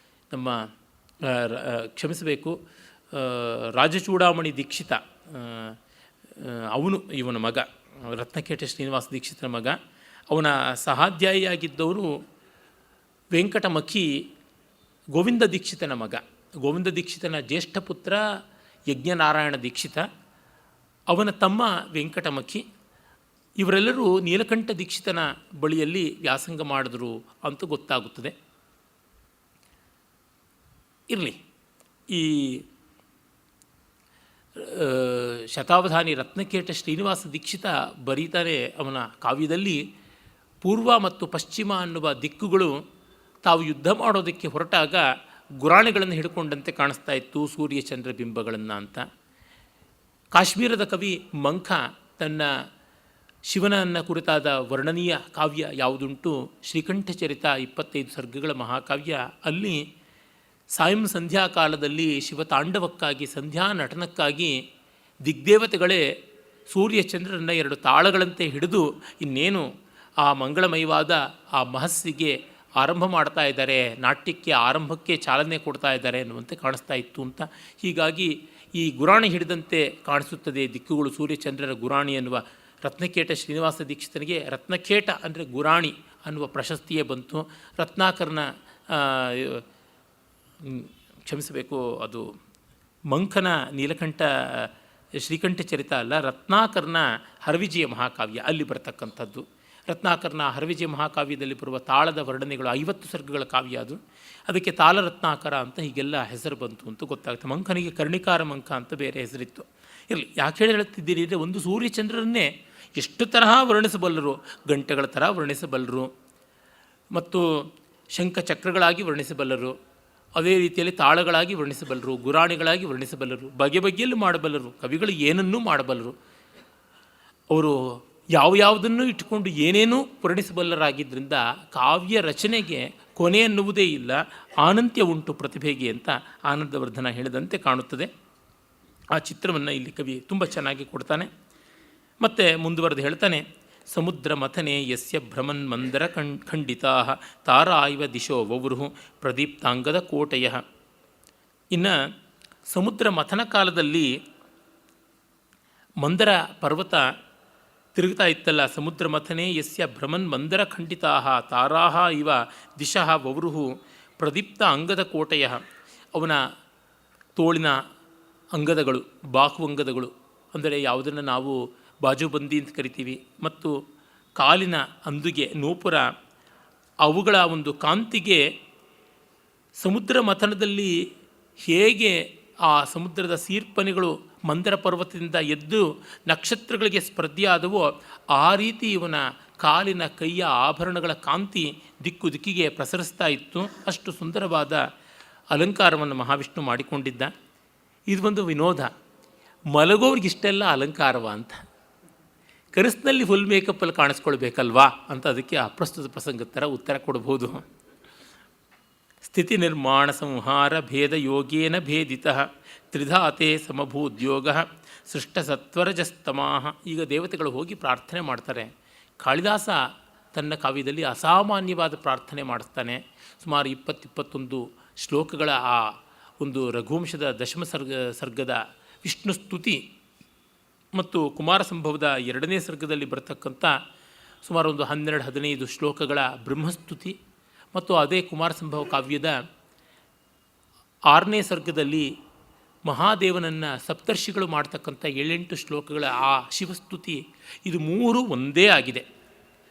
ನಮ್ಮ ಕ್ಷಮಿಸಬೇಕು, ರಾಜಚೂಡಾಮಣಿ ದೀಕ್ಷಿತ ಅವನು ಇವನ ಮಗ, ರತ್ನಕೇಟ ಶ್ರೀನಿವಾಸ ದೀಕ್ಷಿತರ ಮಗ. ಅವನ ಸಹಾಧ್ಯಾಯಿಯಾಗಿದ್ದವರು ವೆಂಕಟಮಖಿ ಗೋವಿಂದ ದೀಕ್ಷಿತನ ಮಗ. ಗೋವಿಂದ ದೀಕ್ಷಿತನ ಜ್ಯೇಷ್ಠ ಪುತ್ರ ಯಜ್ಞನಾರಾಯಣ ದೀಕ್ಷಿತ, ಅವನ ತಮ್ಮ ವೆಂಕಟಮಖಿ. ಇವರೆಲ್ಲರೂ ನೀಲಕಂಠ ದೀಕ್ಷಿತನ ಬಳಿಯಲ್ಲಿ ವ್ಯಾಸಂಗ ಮಾಡಿದ್ರು ಅಂತ ಗೊತ್ತಾಗುತ್ತದೆ. ಇರಲಿ, ಈ ಶತಾವಧಾನಿ ರತ್ನಕೇಟ ಶ್ರೀನಿವಾಸ ದೀಕ್ಷಿತ ಬರೀತಾರೆ ಅವನ ಕಾವ್ಯದಲ್ಲಿ, ಪೂರ್ವ ಮತ್ತು ಪಶ್ಚಿಮ ಅನ್ನುವ ದಿಕ್ಕುಗಳು ತಾವು ಯುದ್ಧ ಮಾಡೋದಕ್ಕೆ ಹೊರಟಾಗ ಗುರಾಣಿಗಳನ್ನು ಹಿಡ್ಕೊಂಡಂತೆ ಕಾಣಿಸ್ತಾ ಇತ್ತು, ಸೂರ್ಯಚಂದ್ರ ಬಿಂಬಗಳನ್ನು ಅಂತ. ಕಾಶ್ಮೀರದ ಕವಿ ಮಂಖ ತನ್ನ ಶಿವನನ್ನು ಕುರಿತಾದ ವರ್ಣನೀಯ ಕಾವ್ಯ ಯಾವುದುಂಟು, ಶ್ರೀಕಂಠ ಚರಿತ 25 ಸರ್ಗಗಳ ಮಹಾಕಾವ್ಯ, ಅಲ್ಲಿ ಸಾಯಂ ಸಂಧ್ಯಾಕಾಲದಲ್ಲಿ ಶಿವತಾಂಡವಕ್ಕಾಗಿ, ಸಂಧ್ಯಾ ನಟನಕ್ಕಾಗಿ ದಿಗ್ದೇವತೆಗಳೇ ಸೂರ್ಯಚಂದ್ರನ 2 ತಾಳಗಳಂತೆ ಹಿಡಿದು ಇನ್ನೇನು ಆ ಮಂಗಳಮಯವಾದ ಆ ಮಹಸ್ಸಿಗೆ ಆರಂಭ ಮಾಡ್ತಾ ಇದ್ದಾರೆ, ನಾಟ್ಯಕ್ಕೆ ಆರಂಭಕ್ಕೆ ಚಾಲನೆ ಕೊಡ್ತಾ ಇದ್ದಾರೆ ಅನ್ನುವಂತೆ ಕಾಣಿಸ್ತಾ ಇತ್ತು ಅಂತ. ಹೀಗಾಗಿ ಈ ಗುರಾಣಿ ಹಿಡಿದಂತೆ ಕಾಣಿಸುತ್ತದೆ ದಿಕ್ಕುಗಳು, ಸೂರ್ಯಚಂದ್ರರ ಗುರಾಣಿ ಅನ್ನುವ ರತ್ನಕೇಟ ಶ್ರೀನಿವಾಸ ದೀಕ್ಷಿತನಿಗೆ ರತ್ನಕೇಟ ಅಂದರೆ ಗುರಾಣಿ ಅನ್ನುವ ಪ್ರಶಸ್ತಿಯೇ ಬಂತು. ರತ್ನಾಕರನ ಕ್ಷಮಿಸಬೇಕು, ಅದು ಮಂಖನ ನೀಲಕಂಠ ಶ್ರೀಕಂಠ ಚರಿತ ಅಲ್ಲ, ರತ್ನಾಕರನ ಹರವಿಜಯ ಮಹಾಕಾವ್ಯ ಅಲ್ಲಿ ಬರತಕ್ಕಂಥದ್ದು. ರತ್ನಾಕರನ ಹರವಿಜಯ ಮಹಾಕಾವ್ಯದಲ್ಲಿ ಬರುವ ತಾಳದ ವರ್ಣನೆಗಳು 50 ಸರ್ಗಗಳ ಕಾವ್ಯ ಅದು. ಅದಕ್ಕೆ ತಾಳರತ್ನಾಕರ ಅಂತ ಹೀಗೆಲ್ಲ ಹೆಸರು ಬಂತು ಅಂತ ಗೊತ್ತಾಗುತ್ತೆ. ಮಂಖನಿಗೆ ಕರ್ಣಿಕಾರ ಮಂಖ ಅಂತ ಬೇರೆ ಹೆಸರಿತ್ತು. ಇರಲಿ, ಯಾಕೆ ಹೇಳುತ್ತಿದ್ದೀರಿ ಅಂದರೆ, ಒಂದು ಸೂರ್ಯಚಂದ್ರನ್ನೇ ಎಷ್ಟು ತರಹ ವರ್ಣಿಸಬಲ್ಲರು, ಗಂಟೆಗಳ ಥರ ವರ್ಣಿಸಬಲ್ಲರು, ಮತ್ತು ಶಂಖಚಕ್ರಗಳಾಗಿ ವರ್ಣಿಸಬಲ್ಲರು, ಅದೇ ರೀತಿಯಲ್ಲಿ ತಾಳಗಳಾಗಿ ವರ್ಣಿಸಬಲ್ಲರು, ಗುರಾಣಿಗಳಾಗಿ ವರ್ಣಿಸಬಲ್ಲರು, ಬಗೆ ಬಗೆಯಲ್ಲಿ ಮಾಡಬಲ್ಲರು. ಕವಿಗಳು ಏನನ್ನೂ ಮಾಡಬಲ್ಲರು. ಅವರು ಯಾವುದನ್ನು ಇಟ್ಟುಕೊಂಡು ಏನೇನೂ ವರ್ಣಿಸಬಲ್ಲರಾಗಿದ್ದರಿಂದ ಕಾವ್ಯ ರಚನೆಗೆ ಕೊನೆ ಅನ್ನುವುದೇ ಇಲ್ಲ, ಆನಂತ್ಯ ಉಂಟು ಪ್ರತಿಭೆಗೆ ಅಂತ ಆನಂದವರ್ಧನ ಹೇಳಿದಂತೆ ಕಾಣುತ್ತದೆ. ಆ ಚಿತ್ರವನ್ನು ಇಲ್ಲಿ ಕವಿ ತುಂಬ ಚೆನ್ನಾಗಿ ಕೊಡ್ತಾನೆ. ಮತ್ತು ಮುಂದುವರೆದು ಹೇಳ್ತಾನೆ, ಸಮುದ್ರ ಮಥನೆ ಯಸ್ಯ ಭ್ರಮನ್ ಮಂದರ ಖಂಡಿತಾ ತಾರಾ ಇವ ದಿಶೋ ವವೃಹು ಪ್ರದೀಪ್ತಾಂಗದ ಕೋಟೆಯ. ಇನ್ನು ಸಮುದ್ರ ಮಥನ ಕಾಲದಲ್ಲಿ ಮಂದರ ಪರ್ವತ ತಿರುಗ್ತಾ ಇತ್ತಲ್ಲ, ಸಮುದ್ರ ಮಥನೆ ಯಸ್ಯ ಭ್ರಮನ್ ಮಂದರ ಖಂಡಿತಾ ತಾರಾ ಇವ ದಿಶಃ ವವೃಹು ಪ್ರದೀಪ್ತ ಅಂಗದ ಕೋಟೆಯ. ಅವನ ತೋಳಿನ ಅಂಗದಗಳು, ಬಾಹು ಅಂಗದಗಳು ಅಂದರೆ ಯಾವುದನ್ನು ನಾವು ಬಾಜುಬಂದಿ ಅಂತ ಕರಿತೀವಿ, ಮತ್ತು ಕಾಲಿನ ಅಂದುಗೆ ನೂಪುರ, ಅವುಗಳ ಒಂದು ಕಾಂತಿಗೆ ಸಮುದ್ರ ಮಥನದಲ್ಲಿ ಹೇಗೆ ಆ ಸಮುದ್ರದ ಸೀರ್ಪನೆಗಳು ಮಂದರ ಪರ್ವತದಿಂದ ಎದ್ದು ನಕ್ಷತ್ರಗಳಿಗೆ ಸ್ಪರ್ಧೆಯಾದವೋ ಆ ರೀತಿ ಇವನ ಕಾಲಿನ ಕೈಯ ಆಭರಣಗಳ ಕಾಂತಿ ದಿಕ್ಕು ದಿಕ್ಕಿಗೆ ಪ್ರಸರಿಸ್ತಾ ಇತ್ತು. ಅಷ್ಟು ಸುಂದರವಾದ ಅಲಂಕಾರವನ್ನು ಮಹಾವಿಷ್ಣು ಮಾಡಿಕೊಂಡಿದ್ದ. ಇದು ಒಂದು ವಿನೋದ, ಮಲಗೋರಿಗಿಷ್ಟೆಲ್ಲ ಅಲಂಕಾರವ ಅಂತ. ಕನಸಿನಲ್ಲಿ ಫುಲ್ ಮೇಕಪ್ಪಲ್ಲಿ ಕಾಣಿಸ್ಕೊಳ್ಬೇಕಲ್ವಾ ಅಂತ ಅದಕ್ಕೆ ಅಪ್ರಸ್ತುತ ಪ್ರಸಂಗದ ಥರ ಉತ್ತರ ಕೊಡ್ಬೋದು. ಸ್ಥಿತಿ ನಿರ್ಮಾಣ ಸಂಹಾರ ಭೇದ ಯೋಗೇನ ಭೇದಿತ ತ್ರಿಧಾತೆ ಸಮಭೂದ್ಯೋಗ ಸೃಷ್ಟ ಸತ್ವರಜಸ್ತಮಾಹ. ಈಗ ದೇವತೆಗಳು ಹೋಗಿ ಪ್ರಾರ್ಥನೆ ಮಾಡ್ತಾರೆ. ಕಾಳಿದಾಸ ತನ್ನ ಕಾವ್ಯದಲ್ಲಿ ಅಸಾಮಾನ್ಯವಾದ ಪ್ರಾರ್ಥನೆ ಮಾಡಿಸ್ತಾನೆ. ಸುಮಾರು 20-21 ಶ್ಲೋಕಗಳ ಆ ಒಂದು ರಘುವಂಶದ ದಶಮ ಸರ್ಗದ ವಿಷ್ಣು ಸ್ತುತಿ ಮತ್ತು ಕುಮಾರ ಸಂಭವದ 2ನೇ ಸರ್ಗದಲ್ಲಿ ಬರತಕ್ಕಂಥ ಸುಮಾರು ಒಂದು 12-15 ಶ್ಲೋಕಗಳ ಬ್ರಹ್ಮಸ್ತುತಿ, ಮತ್ತು ಅದೇ ಕುಮಾರ ಸಂಭವ ಕಾವ್ಯದ 6ನೇ ಸರ್ಗದಲ್ಲಿ ಮಹಾದೇವನನ್ನು ಸಪ್ತರ್ಷಿಗಳು ಮಾಡ್ತಕ್ಕಂಥ 7-8 ಶ್ಲೋಕಗಳ ಆ ಶಿವಸ್ತುತಿ, ಇದು 3 ಒಂದೇ ಆಗಿದೆ.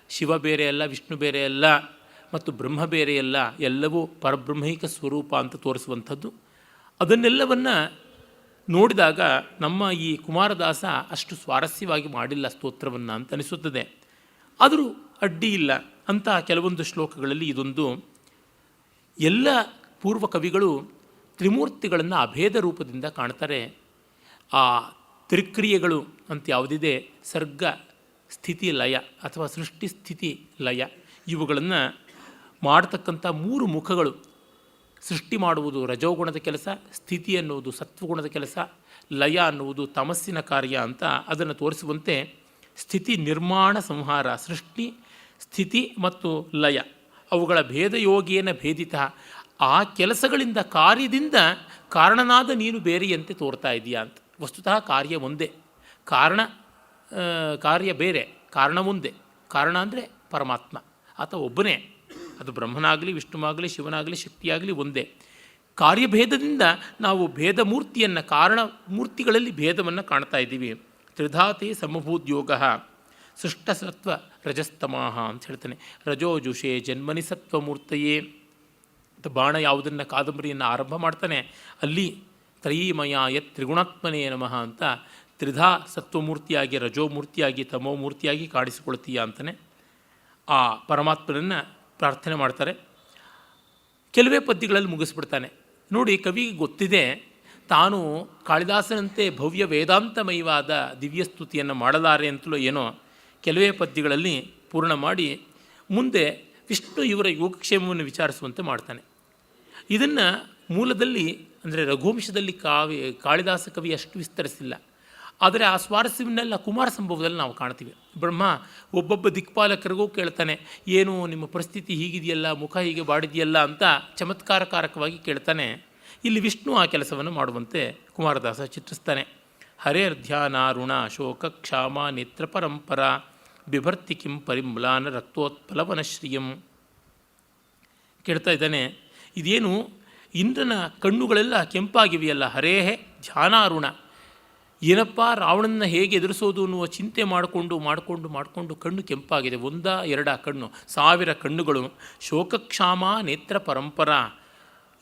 ಶಿವ ಬೇರೆ ಅಲ್ಲ, ವಿಷ್ಣು ಬೇರೆ ಅಲ್ಲ, ಮತ್ತು ಬ್ರಹ್ಮ ಬೇರೆ ಅಲ್ಲ, ಎಲ್ಲವೂ ಪರಬ್ರಹ್ಮೈಕ ಸ್ವರೂಪ ಅಂತ ತೋರಿಸುವಂಥದ್ದು. ಅದನ್ನೆಲ್ಲವನ್ನು ನೋಡಿದಾಗ ನಮ್ಮ ಈ ಕುಮಾರದಾಸ ಅಷ್ಟು ಸ್ವಾರಸ್ಯವಾಗಿ ಮಾಡಿಲ್ಲ ಸ್ತೋತ್ರವನ್ನು ಅಂತ ಅನಿಸುತ್ತದೆ. ಆದರೂ ಅಡ್ಡಿ ಇಲ್ಲ ಅಂತ ಕೆಲವೊಂದು ಶ್ಲೋಕಗಳಲ್ಲಿ ಇದೊಂದು. ಎಲ್ಲ ಪೂರ್ವ ಕವಿಗಳು ತ್ರಿಮೂರ್ತಿಗಳನ್ನು ಅಭೇದ ರೂಪದಿಂದ ಕಾಣ್ತಾರೆ. ಆ ತ್ರಿಕ್ರಿಯೆಗಳು ಅಂತ ಯಾವುದಿದೆ, ಸರ್ಗ ಸ್ಥಿತಿ ಲಯ ಅಥವಾ ಸೃಷ್ಟಿ ಸ್ಥಿತಿ ಲಯ, ಇವುಗಳನ್ನು ಮಾಡತಕ್ಕಂಥ 3 ಮುಖಗಳು. ಸೃಷ್ಟಿ ಮಾಡುವುದು ರಜೋಗುಣದ ಕೆಲಸ, ಸ್ಥಿತಿ ಅನ್ನುವುದು ಸತ್ವಗುಣದ ಕೆಲಸ, ಲಯ ಅನ್ನುವುದು ತಮಸ್ಸಿನ ಕಾರ್ಯ ಅಂತ ಅದನ್ನು ತೋರಿಸುವಂತೆ ಸ್ಥಿತಿ ನಿರ್ಮಾಣ ಸಂಹಾರ, ಸೃಷ್ಟಿ ಸ್ಥಿತಿ ಮತ್ತು ಲಯ ಅವುಗಳ ಭೇದಯೋಗೇನ ಭೇದಿತ. ಆ ಕೆಲಸಗಳಿಂದ ಕಾರ್ಯದಿಂದ ಕಾರಣನಾದ ನೀನು ಬೇರೆಯಂತೆ ತೋರ್ತಾ ಇದೆಯಾ ಅಂತ. ವಸ್ತುತಃ ಕಾರ್ಯ ಒಂದೇ, ಕಾರ್ಯ ಬೇರೆ, ಕಾರಣ ಒಂದೇ. ಕಾರಣ ಅಂದರೆ ಪರಮಾತ್ಮ, ಆತ ಒಬ್ಬನೇ. ಅದು ಬ್ರಹ್ಮನಾಗಲಿ, ವಿಷ್ಣುವಾಗಲಿ, ಶಿವನಾಗಲಿ, ಶಕ್ತಿಯಾಗಲಿ ಒಂದೇ. ಕಾರ್ಯಭೇದದಿಂದ ನಾವು ಭೇದ ಮೂರ್ತಿಯನ್ನು, ಕಾರಣ ಮೂರ್ತಿಗಳಲ್ಲಿ ಭೇದವನ್ನು ಕಾಣ್ತಾ ಇದ್ದೀವಿ. ತ್ರಿಧಾತೆ ಸಮಭೂದ್ಯೋಗ ಸೃಷ್ಟಸತ್ವ ರಜಸ್ತಮಾಹ ಅಂತ ಹೇಳ್ತಾನೆ. ರಜೋಜುಷೆ ಜನ್ಮನಿ ಸತ್ವಮೂರ್ತಯೇ ಅಂತ ಬಾಣ ಯಾವುದನ್ನು ಕಾದಂಬರಿಯನ್ನು ಆರಂಭ ಮಾಡ್ತಾನೆ ಅಲ್ಲಿ ತ್ರಯೀಮಯ ಯತ್ ತ್ರಿಗುಣಾತ್ಮನೇ ನಮಃ ಅಂತ ತ್ರಿಧಾ ಸತ್ವಮೂರ್ತಿಯಾಗಿ, ರಜೋಮೂರ್ತಿಯಾಗಿ, ತಮೋಮೂರ್ತಿಯಾಗಿ ಕಾಣಿಸಿಕೊಳ್ತೀಯ ಅಂತಲೇ ಆ ಪರಮಾತ್ಮನನ್ನು ಪ್ರಾರ್ಥನೆ ಮಾಡ್ತಾರೆ. ಕೆಲವೇ ಪದ್ಯಗಳಲ್ಲಿ ಮುಗಿಸ್ಬಿಡ್ತಾನೆ. ನೋಡಿ, ಕವಿಗೆ ಗೊತ್ತಿದೆ ತಾನು ಕಾಳಿದಾಸನಂತೆ ಭವ್ಯ ವೇದಾಂತಮಯವಾದ ದಿವ್ಯಸ್ತುತಿಯನ್ನು ಮಾಡಲಾರೆ ಅಂತಲೂ ಏನೋ ಕೆಲವೇ ಪದ್ಯಗಳಲ್ಲಿ ಪೂರ್ಣ ಮಾಡಿ ಮುಂದೆ ವಿಷ್ಣು ಇವರ ಯೋಗಕ್ಷೇಮವನ್ನು ವಿಚಾರಿಸುವಂತೆ ಮಾಡ್ತಾನೆ. ಇದನ್ನು ಮೂಲದಲ್ಲಿ ಅಂದರೆ ರಘುವಂಶದಲ್ಲಿ ಕಾಳಿದಾಸ ಕವಿ ಅಷ್ಟು ವಿಸ್ತರಿಸಿಲ್ಲ. ಆದರೆ ಆ ಸ್ವಾರಸ್ಯವನ್ನೆಲ್ಲ ಕುಮಾರ ಸಂಭವದಲ್ಲಿ ನಾವು ಕಾಣ್ತೀವಿ. ಬ್ರಹ್ಮ ಒಬ್ಬೊಬ್ಬ ದಿಕ್ಪಾಲಕರಿಗೂ ಕೇಳ್ತಾನೆ, ಏನು ನಿಮ್ಮ ಪರಿಸ್ಥಿತಿ ಹೀಗಿದೆಯಲ್ಲ, ಮುಖ ಹೀಗೆ ಬಾಡಿದೆಯಲ್ಲ ಅಂತ ಚಮತ್ಕಾರಕಾರಕವಾಗಿ ಕೇಳ್ತಾನೆ. ಇಲ್ಲಿ ವಿಷ್ಣು ಆ ಕೆಲಸವನ್ನು ಮಾಡುವಂತೆ ಕುಮಾರದಾಸ ಚಿತ್ರಿಸ್ತಾನೆ. ಹರೇರ್ಧ್ಯಾನಾರುಣ ಶೋಕ ಕ್ಷಾಮ ನೇತ್ರ ಪರಂಪರ ಬಿಭರ್ತಿ ಕಿಂ ಪರಿಮ್ಲಾನ ರಕ್ತೋತ್ಪಲವನಶ್ರಿಯಂ ಕೇಳ್ತಾ ಇದ್ದಾನೆ. ಇದೇನು ಇಂದ್ರನ ಕಣ್ಣುಗಳೆಲ್ಲ ಕೆಂಪಾಗಿವೆಯಲ್ಲ, ಹರೇಹೆ ಧ್ಯಾನಾರುಣ, ಏನಪ್ಪ ರಾವಣನ ಹೇಗೆ ಎದುರಿಸೋದು ಅನ್ನುವ ಚಿಂತೆ ಮಾಡಿಕೊಂಡು ಕಣ್ಣು ಕೆಂಪಾಗಿದೆ. ಒಂದ ಎರಡ ಕಣ್ಣು, 1000 ಕಣ್ಣುಗಳು. ಶೋಕಕ್ಷಾಮ ನೇತ್ರ ಪರಂಪರ,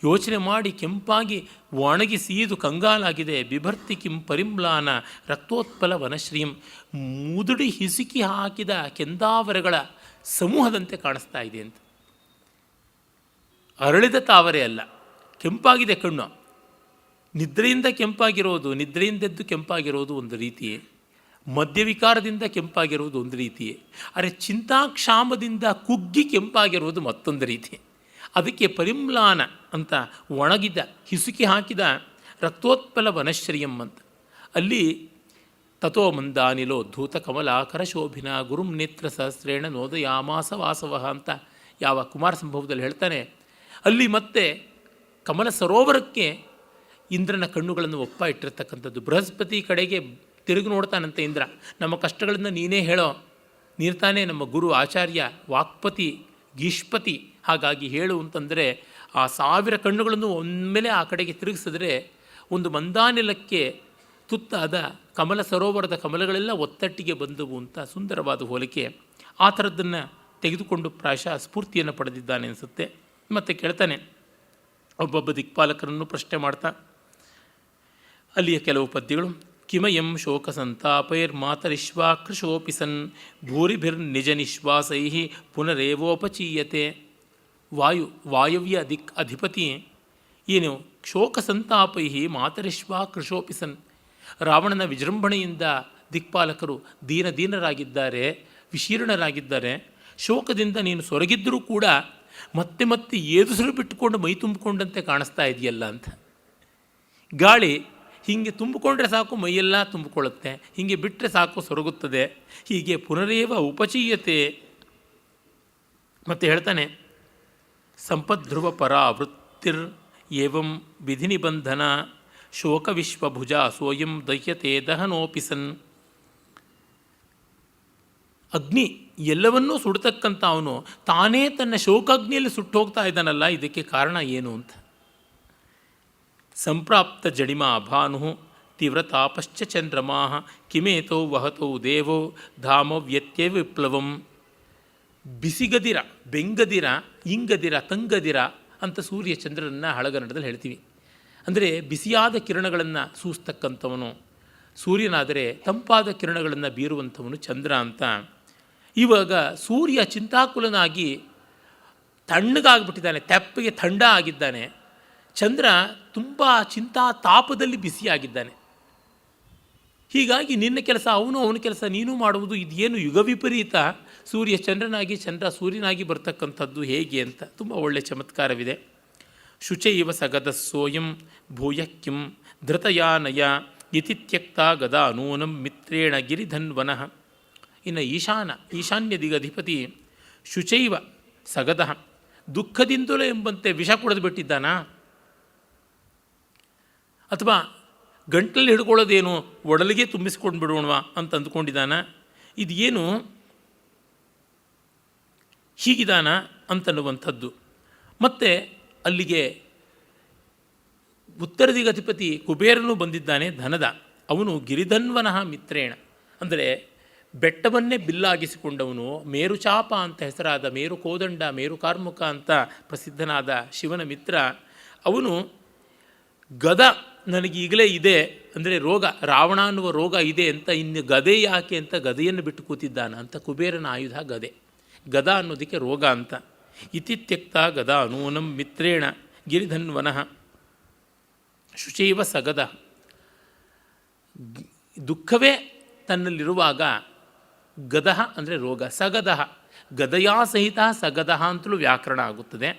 ಯೋಚನೆ ಮಾಡಿ ಕೆಂಪಾಗಿ ಒಣಗಿ ಸೀದು ಕಂಗಾಲಾಗಿದೆ. ಬಿಭರ್ತಿ ಕಿಂ ಪರಿಮ್ಲಾನ ರಕ್ತೋತ್ಪಲ ವನಶ್ರೀಂ, ಮುದುಡಿ ಹಿಸುಕಿ ಹಾಕಿದ ಕೆಂದಾವರೆಗಳ ಸಮೂಹದಂತೆ ಕಾಣಿಸ್ತಾ ಇದೆ ಅಂತ. ಅರಳಿದ ತಾವರೆ ಅಲ್ಲ, ಕೆಂಪಾಗಿದೆ ಕಣ್ಣು. ನಿದ್ರೆಯಿಂದ ಕೆಂಪಾಗಿರೋದು, ನಿದ್ರೆಯಿಂದೆದ್ದು ಕೆಂಪಾಗಿರೋದು ಒಂದು ರೀತಿ, ಮದ್ಯವಿಕಾರದಿಂದ ಕೆಂಪಾಗಿರೋದು ಒಂದು ರೀತಿ, ಆದರೆ ಚಿಂತಾಕ್ಷಾಮದಿಂದ ಕುಗ್ಗಿ ಕೆಂಪಾಗಿರೋದು ಮತ್ತೊಂದು ರೀತಿ. ಅದಕ್ಕೆ ಪರಿಮ್ಲಾನ ಅಂತ ಒಣಗಿದ, ಹಿಸುಕಿ ಹಾಕಿದ ರಕ್ತೋತ್ಪಲ ವನಶ್ರಿಯಂ ಅಂತ. ಅಲ್ಲಿ ತಥೋ ಮಂದಾನಿಲೋದ್ಧೂತ ಕಮಲಾಕರ ಶೋಭಿನ ಗುರುಂ ನೇತ್ರ ಸಹಸ್ರೇಣ ನೋದಯಾಮಾಸ ವಾಸವಃ ಅಂತ ಯಾವ ಕುಮಾರ ಸಂಭವದಲ್ಲಿ ಹೇಳ್ತಾನೆ. ಅಲ್ಲಿ ಮತ್ತೆ ಕಮಲ ಸರೋವರಕ್ಕೆ ಇಂದ್ರನ ಕಣ್ಣುಗಳನ್ನು ಒಪ್ಪ ಇಟ್ಟಿರ್ತಕ್ಕಂಥದ್ದು. ಬೃಹಸ್ಪತಿ ಕಡೆಗೆ ತಿರುಗಿ ನೋಡ್ತಾನಂತೆ ಇಂದ್ರ, ನಮ್ಮ ಕಷ್ಟಗಳನ್ನು ನೀನೇ ಹೇಳೋ, ನೀರ್ತಾನೆ ನಮ್ಮ ಗುರು ಆಚಾರ್ಯ ವಾಕ್ಪತಿ ಗೀಷ್ಪತಿ, ಹಾಗಾಗಿ ಹೇಳು ಅಂತಂದರೆ ಆ 1000 ಕಣ್ಣುಗಳನ್ನು ಒಮ್ಮೆಲೆ ಆ ಕಡೆಗೆ ತಿರುಗಿಸಿದ್ರೆ ಒಂದು ಮಂದಾನಿಲಕ್ಕೆ ತುತ್ತಾದ ಕಮಲ ಸರೋವರದ ಕಮಲಗಳೆಲ್ಲ ಒತ್ತಟ್ಟಿಗೆ ಬಂದವು ಅಂತ ಸುಂದರವಾದ ಹೋಲಿಕೆ. ಆ ಥರದ್ದನ್ನು ತೆಗೆದುಕೊಂಡು ಪ್ರಾಯಶಃ ಸ್ಫೂರ್ತಿಯನ್ನು ಪಡೆದಿದ್ದಾನೆ ಅನಿಸುತ್ತೆ. ಮತ್ತು ಕೇಳ್ತಾನೆ, ಒಬ್ಬೊಬ್ಬ ದಿಕ್ಪಾಲಕರನ್ನು ಪ್ರಶ್ನೆ ಮಾಡ್ತಾ ಅಲ್ಲಿಯ ಕೆಲವು ಪದ್ಯಗಳು. ಕಿಮಯಂ ಶೋಕ ಸಂತಾಪೈರ್ ಮಾತರಿಶ್ವಾಕೃಶೋಪಿ ಸನ್ ಭೂರಿಭಿರ್ ನಿಜ ನಿಶ್ವಾಸೈ ಪುನರೇವೋಪಚೀಯತೆ. ವಾಯವ್ಯ ದಿಕ್ ಅಧಿಪತಿ ಏನು ಶೋಕ ಸಂತಾಪೈ ಮಾತರಿಶ್ವಾಕೃಶೋಪಿ ಸನ್, ರಾವಣನ ವಿಜೃಂಭಣೆಯಿಂದ ದಿಕ್ಪಾಲಕರು ದೀನರಾಗಿದ್ದಾರೆ, ವಿಶೀರ್ಣರಾಗಿದ್ದಾರೆ. ಶೋಕದಿಂದ ನೀನು ಸೊರಗಿದ್ದರೂ ಕೂಡ ಮತ್ತೆ ಮತ್ತೆ ಏದುಸಿರು ಬಿಟ್ಟುಕೊಂಡು ಮೈ ತುಂಬಿಕೊಂಡಂತೆ ಕಾಣಿಸ್ತಾ ಇದೆಯಲ್ಲ ಅಂತ. ಗಾಳಿ ಹೀಗೆ ತುಂಬಿಕೊಂಡ್ರೆ ಸಾಕು ಮೈಯೆಲ್ಲ ತುಂಬಿಕೊಳ್ಳುತ್ತೆ, ಹೀಗೆ ಬಿಟ್ಟರೆ ಸಾಕು ಸೊರಗುತ್ತದೆ. ಹೀಗೆ ಪುನರೇವ ಉಪಚೀಯತೆ. ಮತ್ತು ಹೇಳ್ತಾನೆ, ಸಂಪದ್ಧ್ರುವ ಪರಾವೃತ್ತಿರ್ ಏವಂ ವಿಧಿ ನಿಬಂಧನ ಶೋಕ ವಿಶ್ವಭುಜ ಸೋಯಂ ದಹ್ಯತೆ ದಹನೋಪಿ ಸನ್. ಅಗ್ನಿ ಎಲ್ಲವನ್ನೂ ಸುಡ್ತಕ್ಕಂಥ ಅವನು ತಾನೇ ತನ್ನ ಶೋಕಾಗ್ನಿಯಲ್ಲಿ ಸುಟ್ಟು ಹೋಗ್ತಾ ಇದ್ದಾನಲ್ಲ, ಇದಕ್ಕೆ ಕಾರಣ ಏನು ಅಂತ. ಸಂಪ್ರಾಪ್ತ ಜಡಿಮಾ ಭಾನು ತೀವ್ರತಾಪಶ್ಚ ಚಂದ್ರಮಾ ಕಿಮೇತೋ ವಹತೋ ದೇವೋ ಧಾಮ ವ್ಯತ್ಯ ವಿಪ್ಲವಂ. ಬಿಸಿಗದಿರ, ಬೆಂಗದಿರ, ಇಂಗದಿರ, ತಂಗದಿರ ಅಂತ ಸೂರ್ಯ ಚಂದ್ರನನ್ನು ಹಳಗನ್ನಡದಲ್ಲಿ ಹೇಳ್ತೀವಿ. ಅಂದರೆ ಬಿಸಿಯಾದ ಕಿರಣಗಳನ್ನು ಸೂಸ್ತಕ್ಕಂಥವನು ಸೂರ್ಯನಾದರೆ, ತಂಪಾದ ಕಿರಣಗಳನ್ನು ಬೀರುವಂಥವನು ಚಂದ್ರ ಅಂತ. ಇವಾಗ ಸೂರ್ಯ ಚಿಂತಾಕುಲನಾಗಿ ತಣ್ಣಗಾಗ್ಬಿಟ್ಟಿದ್ದಾನೆ, ತೆಪ್ಪಗೆ ಥಂಡ ಆಗಿದ್ದಾನೆ. ಚಂದ್ರ ತುಂಬ ತಾಪದಲ್ಲಿ ಬಿಸಿಯಾಗಿದ್ದಾನೆ. ಹೀಗಾಗಿ ನಿನ್ನ ಕೆಲಸ ಅವನ ಕೆಲಸ ನೀನು ಮಾಡುವುದು, ಇದೇನು ಯುಗ ವಿಪರೀತ. ಸೂರ್ಯ ಚಂದ್ರನಾಗಿ, ಚಂದ್ರ ಸೂರ್ಯನಾಗಿ ಬರ್ತಕ್ಕಂಥದ್ದು ಹೇಗೆ ಅಂತ ತುಂಬ ಒಳ್ಳೆಯ ಚಮತ್ಕಾರವಿದೆ. ಶುಚೈವ ಸಗದ ಸೋಯಂ ಭೂಯ ಕಿಂ ಧೃತಯಾನಯ ಇತಿ ತ್ಯಕ್ತ ಗದಾ ನೂನಂ ಮಿತ್ರೇಣ ಗಿರಿಧನ್ವನಃ. ಇನ್ನು ಈಶಾನ್ಯ ದಿಗಧಿಪತಿ ಶುಚೈವ ಸಗದಃ, ದುಃಖದಿಂದಲೇ ಎಂಬಂತೆ ವಿಷ ಕುಡಿದು ಬಿಟ್ಟಿದ್ದಾನಾ, ಅಥವಾ ಗಂಟಲಲ್ಲಿ ಹಿಡ್ಕೊಳ್ಳೋದೇನು ಒಡಲಿಗೆ ತುಂಬಿಸ್ಕೊಂಡು ಬಿಡೋಣವಾ ಅಂತ ಅಂದ್ಕೊಂಡಿದ್ದಾನ, ಇದು ಏನು ಹೀಗಿದಾನ ಅಂತನ್ನುವಂಥದ್ದು. ಮತ್ತು ಅಲ್ಲಿಗೆ ಉತ್ತರ ದಿಗಧಿಪತಿ ಕುಬೇರನು ಬಂದಿದ್ದಾನೆ ಧನದ. ಅವನು ಗಿರಿಧನ್ವನಃ ಮಿತ್ರೇಣ, ಅಂದರೆ ಬೆಟ್ಟವನ್ನೇ ಬಿಲ್ಲಾಗಿಸಿಕೊಂಡವನು, ಮೇರುಚಾಪ ಅಂತ ಹೆಸರಾದ ಮೇರು ಕೋದಂಡ, ಮೇರು ಕಾರ್ಮುಕ ಅಂತ ಪ್ರಸಿದ್ಧನಾದ ಶಿವನ ಮಿತ್ರ. ಅವನು ಗದ ನನಗೆ ಈಗಲೇ ಇದೆ, ಅಂದರೆ ರೋಗ, ರಾವಣ ಅನ್ನುವ ರೋಗ ಇದೆ ಅಂತ, ಇನ್ನು ಗದೆ ಯಾಕೆ ಅಂತ ಗದೆಯನ್ನು ಬಿಟ್ಟು ಕೂತಿದ್ದಾನ ಅಂತ. ಕುಬೇರನ ಆಯುಧ ಗದೆ, ಗದ ಅನ್ನೋದಕ್ಕೆ ರೋಗ ಅಂತ. ಇತಿ ತ್ಯಕ್ತ ಗದಾ ನೂನಂ ಮಿತ್ರೇಣ ಗಿರಿಧನ್ವನಃ ಶುಚೈವ ಸಗದ. ದುಃಖವೇ ತನ್ನಲ್ಲಿರುವಾಗ ಗದಃ ಅಂದರೆ ರೋಗ, ಸಗದಃ ಗದಯಾ ಸಹಿತ ಸಗದಃ ಅಂತಲೂ ವ್ಯಾಕರಣ ಆಗುತ್ತದೆ,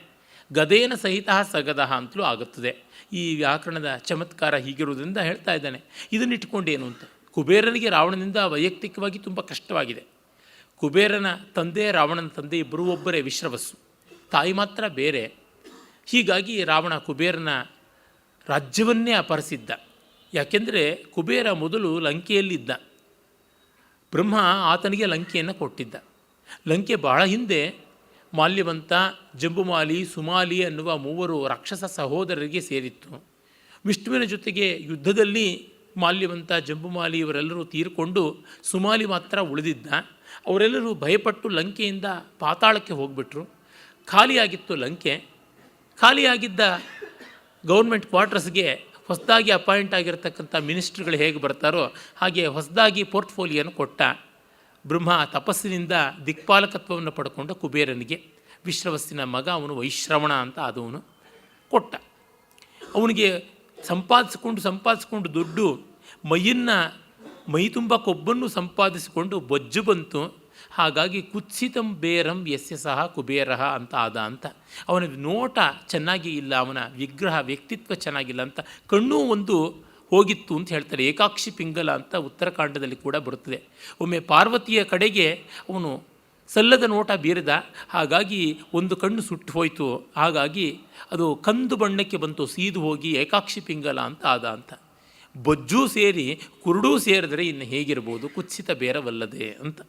ಗದೇನ ಸಹಿತ ಸಗದಃ ಅಂತಲೂ ಆಗುತ್ತದೆ. ಈ ವ್ಯಾಕರಣದ ಚಮತ್ಕಾರ ಹೀಗಿರುವುದರಿಂದ ಹೇಳ್ತಾ ಇದ್ದಾನೆ. ಇದನ್ನಿಟ್ಟುಕೊಂಡೇನು ಅಂತ. ಕುಬೇರನಿಗೆ ರಾವಣನಿಂದ ವೈಯಕ್ತಿಕವಾಗಿ ತುಂಬ ಕಷ್ಟವಾಗಿದೆ. ಕುಬೇರನ ತಂದೆ ರಾವಣನ ತಂದೆ ಇಬ್ಬರೂ ಒಬ್ಬರೇ, ವಿಶ್ರವಸ್ಸು, ತಾಯಿ ಮಾತ್ರ ಬೇರೆ. ಹೀಗಾಗಿ ರಾವಣ ಕುಬೇರನ ರಾಜ್ಯವನ್ನೇ ಅಪಹರಿಸಿದ್ದ. ಯಾಕೆಂದರೆ ಕುಬೇರ ಮೊದಲು ಲಂಕೆಯಲ್ಲಿದ್ದ, ಬ್ರಹ್ಮ ಆತನಿಗೆ ಲಂಕೆಯನ್ನು ಕೊಟ್ಟಿದ್ದ. ಲಂಕೆ ಬಹಳ ಹಿಂದೆ ಮಾಲ್ಯವಂತ, ಜಂಬುಮಾಲಿ, ಸುಮಾಲಿ ಅನ್ನುವ ಮೂವರು ರಾಕ್ಷಸ ಸಹೋದರರಿಗೆ ಸೇರಿತ್ತು. ವಿಷ್ಣುವಿನ ಜೊತೆಗೆ ಯುದ್ಧದಲ್ಲಿ ಮಾಲ್ಯವಂತ, ಜಂಬುಮಾಲಿ ಇವರೆಲ್ಲರೂ ತೀರಿಕೊಂಡು ಸುಮಾಲಿ ಮಾತ್ರ ಉಳಿದಿದ್ದ. ಅವರೆಲ್ಲರೂ ಭಯಪಟ್ಟು ಲಂಕೆಯಿಂದ ಪಾತಾಳಕ್ಕೆ ಹೋಗಿಬಿಟ್ರು. ಖಾಲಿಯಾಗಿತ್ತು ಲಂಕೆ. ಖಾಲಿಯಾಗಿದ್ದ ಗೌರ್ಮೆಂಟ್ ಕ್ವಾರ್ಟರ್ಸ್ಗೆ ಹೊಸದಾಗಿ ಅಪಾಯಿಂಟ್ ಆಗಿರತಕ್ಕಂಥ ಮಿನಿಸ್ಟ್ರುಗಳು ಹೇಗೆ ಬರ್ತಾರೋ ಹಾಗೆ ಹೊಸದಾಗಿ ಪೋರ್ಟ್ಫೋಲಿಯೋನ ಕೊಟ್ಟ. ಬ್ರಹ್ಮ ತಪಸ್ಸಿನಿಂದ ದಿಕ್ಪಾಲಕತ್ವವನ್ನು ಪಡ್ಕೊಂಡ ಕುಬೇರನಿಗೆ. ವಿಶ್ರವಸ್ಸಿನ ಮಗ ಅವನು, ವೈಶ್ರವಣ ಅಂತ ಆದವನು ಕೊಟ್ಟ. ಅವನಿಗೆ ಸಂಪಾದಿಸಿಕೊಂಡು ದುಡ್ಡು, ಮೈ ತುಂಬ ಕೊಬ್ಬನ್ನು ಸಂಪಾದಿಸಿಕೊಂಡು ಬೊಜ್ಜು ಬಂತು. ಹಾಗಾಗಿ ಕುತ್ಸಿತಂ ಬೇರಂ ಯಸ್ಯ ಸಹ ಕುಬೇರಃ ಅಂತ ಆದ ಅಂತ. ಅವನ ನೋಟ ಚೆನ್ನಾಗಿ ಇಲ್ಲ, ಅವನ ವಿಗ್ರಹ ವ್ಯಕ್ತಿತ್ವ ಚೆನ್ನಾಗಿಲ್ಲ ಅಂತ. ಕಣ್ಣು ಒಂದು ಹೋಗಿತ್ತು ಅಂತ ಹೇಳ್ತಾರೆ. ಏಕಾಕ್ಷಿ ಪಿಂಗಲ ಅಂತ ಉತ್ತರಕಾಂಡದಲ್ಲಿ ಕೂಡ ಬರುತ್ತದೆ. ಒಮ್ಮೆ ಪಾರ್ವತಿಯ ಕಡೆಗೆ ಅವನು ಸಲ್ಲದ ನೋಟ ಬೀರಿದ, ಹಾಗಾಗಿ ಒಂದು ಕಣ್ಣು ಸುಟ್ಟು ಹೋಯಿತು. ಹಾಗಾಗಿ ಅದು ಕಂದು ಬಣ್ಣಕ್ಕೆ ಬಂತು, ಸೀದು ಹೋಗಿ ಏಕಾಕ್ಷಿ ಪಿಂಗಲ ಅಂತ ಆದ ಅಂತ. ಬೊಜ್ಜೂ ಸೇರಿ ಕುರುಡೂ ಸೇರಿದರೆ ಇನ್ನು ಹೇಗಿರ್ಬೋದು, ಕುತ್ಸಿತ ಬೇರವಲ್ಲದೆ ಅಂತ.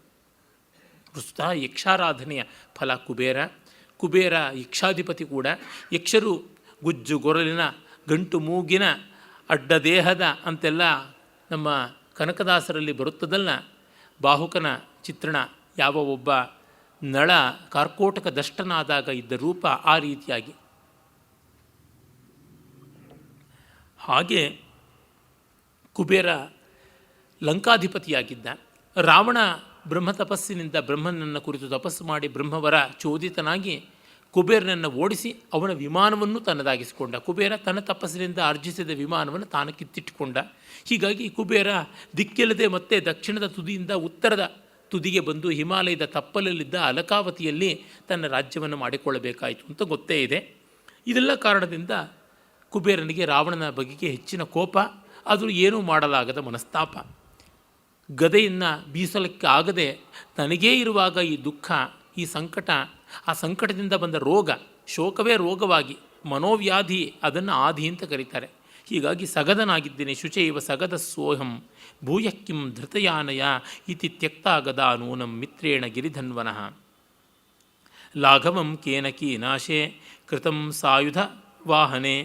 ಪ್ರಸ್ತುತ ಯಕ್ಷಾರಾಧನೆಯ ಫಲ ಕುಬೇರ. ಕುಬೇರ ಯಕ್ಷಾಧಿಪತಿ ಕೂಡ. ಯಕ್ಷರು ಗುಜ್ಜು ಗೊರಲಿನ, ಗಂಟು ಮೂಗಿನ, ಅಡ್ಡ ದೇಹದ ಅಂತೆಲ್ಲ ನಮ್ಮ ಕನಕದಾಸರಲ್ಲಿ ಬರುತ್ತದಲ್ಲ. ಬಾಹುಕನ ಚಿತ್ರಣ, ಯಾವ ಒಬ್ಬ ನಳ ಕಾರ್ಕೋಟಕ ದಷ್ಟನಾದಾಗ ಇದ್ದ ರೂಪ ಆ ರೀತಿಯಾಗಿ. ಹಾಗೆ ಕುಬೇರ ಲಂಕಾಧಿಪತಿಯಾಗಿದ್ದ. ರಾವಣ ಬ್ರಹ್ಮ ತಪಸ್ಸಿನಿಂದ ಬ್ರಹ್ಮನನ್ನು ಕುರಿತು ತಪಸ್ಸು ಮಾಡಿ ಬ್ರಹ್ಮವರ ಚೋದಿತನಾಗಿ ಕುಬೇರನನ್ನು ಓಡಿಸಿ ಅವನ ವಿಮಾನವನ್ನು ತನ್ನದಾಗಿಸಿಕೊಂಡ. ಕುಬೇರ ತನ್ನ ತಪಸ್ಸಿನಿಂದ ಆರ್ಜಿಸಿದ ವಿಮಾನವನ್ನು ತಾನು ಕಿತ್ತಿಟ್ಟುಕೊಂಡ. ಹೀಗಾಗಿ ಕುಬೇರ ದಿಕ್ಕಿಲ್ಲದೆ ಮತ್ತೆ ದಕ್ಷಿಣದ ತುದಿಯಿಂದ ಉತ್ತರದ ತುದಿಗೆ ಬಂದು ಹಿಮಾಲಯದ ತಪ್ಪಲಲ್ಲಿದ್ದ ಅಲಕಾವತಿಯಲ್ಲಿ ತನ್ನ ರಾಜ್ಯವನ್ನು ಮಾಡಿಕೊಳ್ಳಬೇಕಾಯಿತು ಅಂತ ಗೊತ್ತೇ ಇದೆ. ಇದೆಲ್ಲ ಕಾರಣದಿಂದ ಕುಬೇರನಿಗೆ ರಾವಣನ ಬಗೆಗೆ ಹೆಚ್ಚಿನ ಕೋಪ, ಆದರೂ ಏನೂ ಮಾಡಲಾಗದ ಮನಸ್ತಾಪ. ಗದೆಯನ್ನು ಬೀಸಲಿಕ್ಕೆ ಆಗದೆ ತನಗೇ ಇರುವಾಗ ಈ ದುಃಖ, ಈ ಸಂಕಟ, ಆ ಸಂಕಟದಿಂದ ಬಂದ ರೋಗ, ಶೋಕವೇ ರೋಗವಾಗಿ ಮನೋವ್ಯಾಧಿ, ಅದನ್ನು ಆಧಿ ಅಂತ ಕರೀತಾರೆ. ಹೀಗಾಗಿ ಸಗದನಾಗಿದ್ದೇನೆ. ಶುಚೈವ ಸಗದ ಸೋಹಂ ಭೂಯಕ್ಕಿಂ ಧೃತಯಾನಯ ಇತಿ ತ್ಯಕ್ತ ಗದಾ ನೂನಂ ಮಿತ್ರೇಣ ಗಿರಿಧನ್ವನಃ ಲಾಘವಂ ಕೇನಕಿ ನಾಶೇ ಕೃತಂ ಸಾಯುಧ ವಾಹನೆ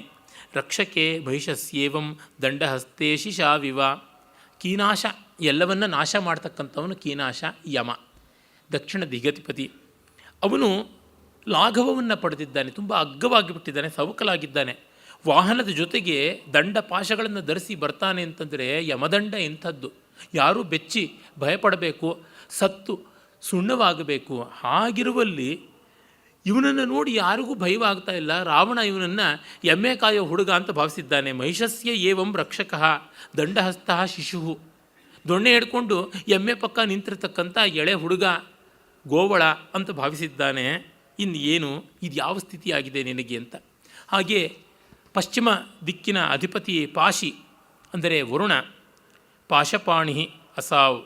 ರಕ್ಷಕೆ ಭೈಷಸ್ಯೇವಂ ದಂಡಹಸ್ತೆ ಶಿಶಾವಿವ. ಕೀನಾಶ, ಎಲ್ಲವನ್ನ ನಾಶ ಮಾಡ್ತಕ್ಕಂಥವನು ಕೀನಾಶ, ಯಮ, ದಕ್ಷಿಣ ದಿಗತಿಪತಿ. ಅವನು ಲಾಘವವನ್ನು ಪಡೆದಿದ್ದಾನೆ, ತುಂಬ ಅಗ್ಗವಾಗಿ ಬಿಟ್ಟಿದ್ದಾನೆ, ಸವಕಲಾಗಿದ್ದಾನೆ. ವಾಹನದ ಜೊತೆಗೆ ದಂಡ ಪಾಶಗಳನ್ನು ಧರಿಸಿ ಬರ್ತಾನೆ ಅಂತಂದರೆ ಯಮದಂಡ ಎಂಥದ್ದು. ಯಾರೂ ಬೆಚ್ಚಿ ಭಯಪಡಬೇಕು, ಸತ್ತು ಸುಣ್ಣವಾಗಬೇಕು. ಹಾಗಿರುವಲ್ಲಿ ಇವನನ್ನು ನೋಡಿ ಯಾರಿಗೂ ಭಯವಾಗ್ತಾ ಇಲ್ಲ. ರಾವಣ ಇವನನ್ನು ಎಮ್ಮೆ ಕಾಯೋ ಹುಡುಗ ಅಂತ ಭಾವಿಸಿದ್ದಾನೆ. ಮಹಿಷಸ್ಯ ಏವಂ ರಕ್ಷಕಃ ದಂಡಹಸ್ತಃ ಶಿಶು. ದೊಣ್ಣೆ ಹಿಡ್ಕೊಂಡು ಎಮ್ಮೆ ಪಕ್ಕ ನಿಂತಿರ್ತಕ್ಕಂಥ ಎಳೆ ಹುಡುಗ ಗೋವಳ ಅಂತ ಭಾವಿಸಿದ್ದಾನೆ. ಇನ್ನು ಏನು, ಇದು ಯಾವ ಸ್ಥಿತಿಯಾಗಿದೆ ನಿನಗೆ ಅಂತ. ಹಾಗೆ ಪಶ್ಚಿಮ ದಿಕ್ಕಿನ ಅಧಿಪತಿ ಪಾಶಿ ಅಂದರೆ ವರುಣ, ಪಾಶಪಾಣಿ ಅಸಾವ್.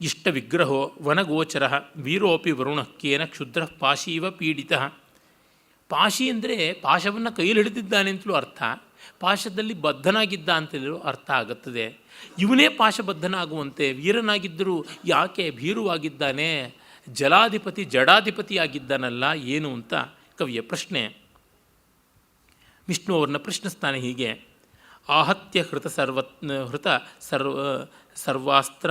ಇಷ್ಟ ವಿಗ್ರಹೋ ವನಗೋಚರ ವೀರೋಪಿ ವರುಣ ಕೇನ ಕ್ಷುದ್ರ ಪಾಶೀವ ಪೀಡಿತ. ಪಾಶಿ ಅಂದರೆ ಪಾಶವನ್ನು ಕೈಯಲ್ಲಿ ಹಿಡಿದಿದ್ದಾನೆ ಅಂತಲೂ ಅರ್ಥ, ಪಾಶದಲ್ಲಿ ಬದ್ಧನಾಗಿದ್ದ ಅಂತಲೂ ಅರ್ಥ ಆಗುತ್ತದೆ. ಇವನೇ ಪಾಶಬದ್ಧನಾಗುವಂತೆ ವೀರನಾಗಿದ್ದರೂ ಯಾಕೆ ಭೀರುವಾಗಿದ್ದಾನೆ, ಜಲಾಧಿಪತಿ ಜಡಾಧಿಪತಿಯಾಗಿದ್ದಾನಲ್ಲ ಏನು ಅಂತ ಕವಿಯ ಪ್ರಶ್ನೆ. ವಿಷ್ಣು ಅವ್ರನ್ನ ಪ್ರಶ್ನಿಸ್ತಾನೆ ಹೀಗೆ: ಆಹತ್ಯ ಸರ್ವಾಸ್ತ್ರ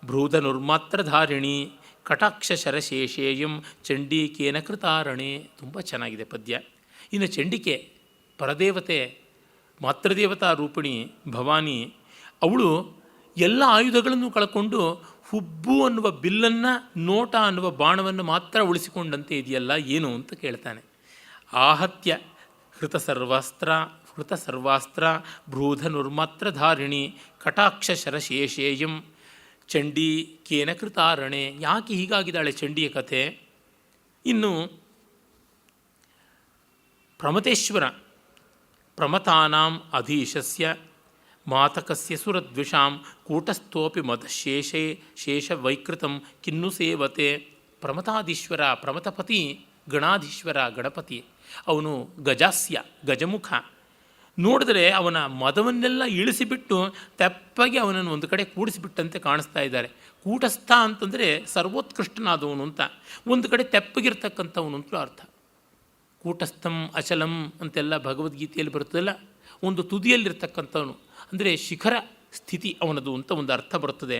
ಭ್ರೂಧನುರ್ಮಾತ್ರಧಾರಿಣಿ ಕಟಾಕ್ಷ ಶರಶೇಷೇಯಂ ಚಂಡೀಕೇನ ಕೃತಾರಣೆ. ತುಂಬ ಚೆನ್ನಾಗಿದೆ ಪದ್ಯ. ಇನ್ನು ಚಂಡಿಕೆ ಪರದೇವತೆ, ಮಾತೃದೇವತಾ ರೂಪಿಣಿ ಭವಾನಿ, ಅವಳು ಎಲ್ಲ ಆಯುಧಗಳನ್ನು ಕಳ್ಕೊಂಡು ಹುಬ್ಬು ಅನ್ನುವ ಬಿಲ್ಲನ್ನು, ನೋಟ ಅನ್ನುವ ಬಾಣವನ್ನು ಮಾತ್ರ ಉಳಿಸಿಕೊಂಡಂತೆ ಇದೆಯಲ್ಲ ಏನು ಅಂತ ಕೇಳ್ತಾನೆ. ಆಹತ್ಯ ಹೃತ ಸರ್ವಾಸ್ತ್ರ ಭ್ರೂಧನುರ್ಮಾತ್ರಧಾರಿಣಿ ಕಟಾಕ್ಷ ಶರಶೇಷೇಯಂ ಚಂಡಿ ಕೇನ ಕೃತಾರಣೆ. ಯಾಕೆ ಹೀಗಾಗಿದ್ದಾಳೆ ಚಂಡಿಯ ಕಥೆ? ಇನ್ನು ಪ್ರಮತೇಶ್ವರ ಪ್ರಮತಾನಾಂ ಅಧೀಶಸ್ಯ ಮಾತಕಸ್ಯ ಸುರದ್ವಿಷಾಂ ಕೂಟಸ್ಥೋಪಿ ಶೇಷ ವೈಕೃತಂ ಕಿನ್ನು ಸೇವತೆ. ಪ್ರಮತಾಧೀಶ್ವರ, ಪ್ರಮತಪತಿ, ಗಣಾಧೀಶ್ವರ ಗಣಪತಿ. ಅವನು ಗಜಾಸ್ಯ, ಗಜಮುಖ. ನೋಡಿದ್ರೆ ಅವನ ಮದವನ್ನೆಲ್ಲ ಇಳಿಸಿಬಿಟ್ಟು ತೆಪ್ಪಗೆ ಅವನನ್ನು ಒಂದು ಕಡೆ ಕೂಡಿಸಿಬಿಟ್ಟಂತೆ ಕಾಣಿಸ್ತಾ ಇದ್ದಾರೆ. ಕೂಟಸ್ಥ ಅಂತಂದರೆ ಸರ್ವೋತ್ಕೃಷ್ಟನಾದವನು ಅಂತ, ಒಂದು ಕಡೆ ತೆಪ್ಪಗಿರ್ತಕ್ಕಂಥವನು ಅಂತಲೂ ಅರ್ಥ. ಕೂಟಸ್ಥಂ ಅಚಲಂ ಅಂತೆಲ್ಲ ಭಗವದ್ಗೀತೆಯಲ್ಲಿ ಬರುತ್ತದಲ್ಲ, ಒಂದು ತುದಿಯಲ್ಲಿರ್ತಕ್ಕಂಥವನು ಅಂದರೆ ಶಿಖರ ಸ್ಥಿತಿ ಅವನದು ಅಂತ ಒಂದು ಅರ್ಥ ಬರುತ್ತದೆ.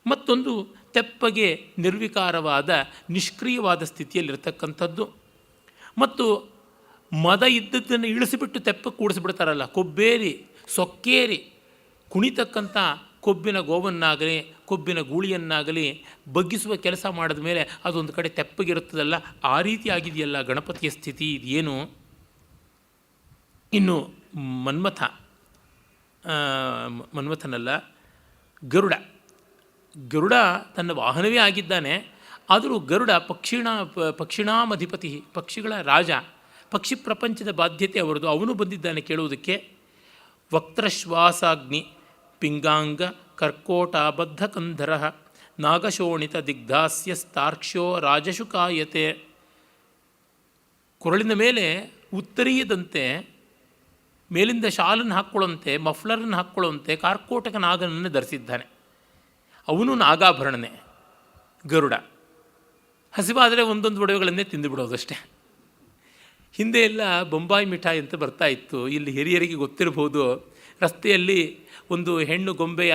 ಮತ್ತೊಂದು ತೆಪ್ಪಗೆ ನಿರ್ವಿಕಾರವಾದ ನಿಷ್ಕ್ರಿಯವಾದ ಸ್ಥಿತಿಯಲ್ಲಿರ್ತಕ್ಕಂಥದ್ದು. ಮತ್ತು ಮದ ಇದ್ದದ್ದನ್ನು ಇಳಿಸಿಬಿಟ್ಟು ತೆಪ್ಪಕ್ಕೆ ಕೂಡಿಸಿಬಿಡ್ತಾರಲ್ಲ, ಕೊಬ್ಬೇರಿ ಸೊಕ್ಕೇರಿ ಕುಣಿತಕ್ಕಂಥ ಕೊಬ್ಬಿನ ಗೋವನ್ನಾಗಲಿ ಕೊಬ್ಬಿನ ಗೂಳಿಯನ್ನಾಗಲಿ ಬಗ್ಗಿಸುವ ಕೆಲಸ ಮಾಡಿದ ಮೇಲೆ ಅದೊಂದು ಕಡೆ ತೆಪ್ಪಗಿರುತ್ತದಲ್ಲ, ಆ ರೀತಿ ಆಗಿದೆಯಲ್ಲ ಗಣಪತಿಯ ಸ್ಥಿತಿ. ಇದೇನು? ಇನ್ನು ಮನ್ಮಥನಲ್ಲ, ಗರುಡ ತನ್ನ ವಾಹನವೇ ಆಗಿದ್ದಾನೆ. ಆದರೂ ಗರುಡ ಪಕ್ಷಿಣಾಮಧಿಪತಿ, ಪಕ್ಷಿಗಳ ರಾಜ, ಪಕ್ಷಿ ಪ್ರಪಂಚದ ಬಾಧ್ಯತೆ ಅವರದು. ಅವನು ಬಂದಿದ್ದಾನೆ ಕೇಳುವುದಕ್ಕೆ. ವಕ್ತ್ರಶ್ವಾಸಾಗ್ನಿ ಪಿಂಗಾಂಗ ಕರ್ಕೋಟಾಬದ್ಧ ಕಂಧರ ನಾಗಶೋಣಿತ ದಿಗ್ಧಾಸ್ಯ ಸ್ತಾರ್ಕ್ಷ್ಯೋ ರಾಜಶುಕಾಯತೆ. ಕೊರಳಿನ ಮೇಲೆ ಉತ್ತರೀಯದಂತೆ ಮೇಲಿಂದ ಶಾಲನ್ನು ಹಾಕ್ಕೊಳ್ಳುವಂತೆ, ಮಫ್ಲರನ್ನು ಹಾಕ್ಕೊಳ್ಳುವಂತೆ ಕಾರ್ಕೋಟಕ ನಾಗನನ್ನು ಧರಿಸಿದ್ದಾನೆ. ಅವನು ನಾಗಾಭರಣನೇ ಗರುಡ. ಹಸಿವಾದರೆ ಒಂದೊಂದು ಒಡವೆಗಳನ್ನೇ ತಿಂದುಬಿಡೋದಷ್ಟೇ. ಹಿಂದೆ ಎಲ್ಲ ಬೊಂಬಾಯಿ ಮಿಠಾಯಿ ಅಂತ ಬರ್ತಾ ಇತ್ತು. ಇಲ್ಲಿ ಹಿರಿಯರಿಗೆ ಗೊತ್ತಿರಬಹುದು. ರಸ್ತೆಯಲ್ಲಿ ಒಂದು ಹೆಣ್ಣು ಗೊಂಬೆಯ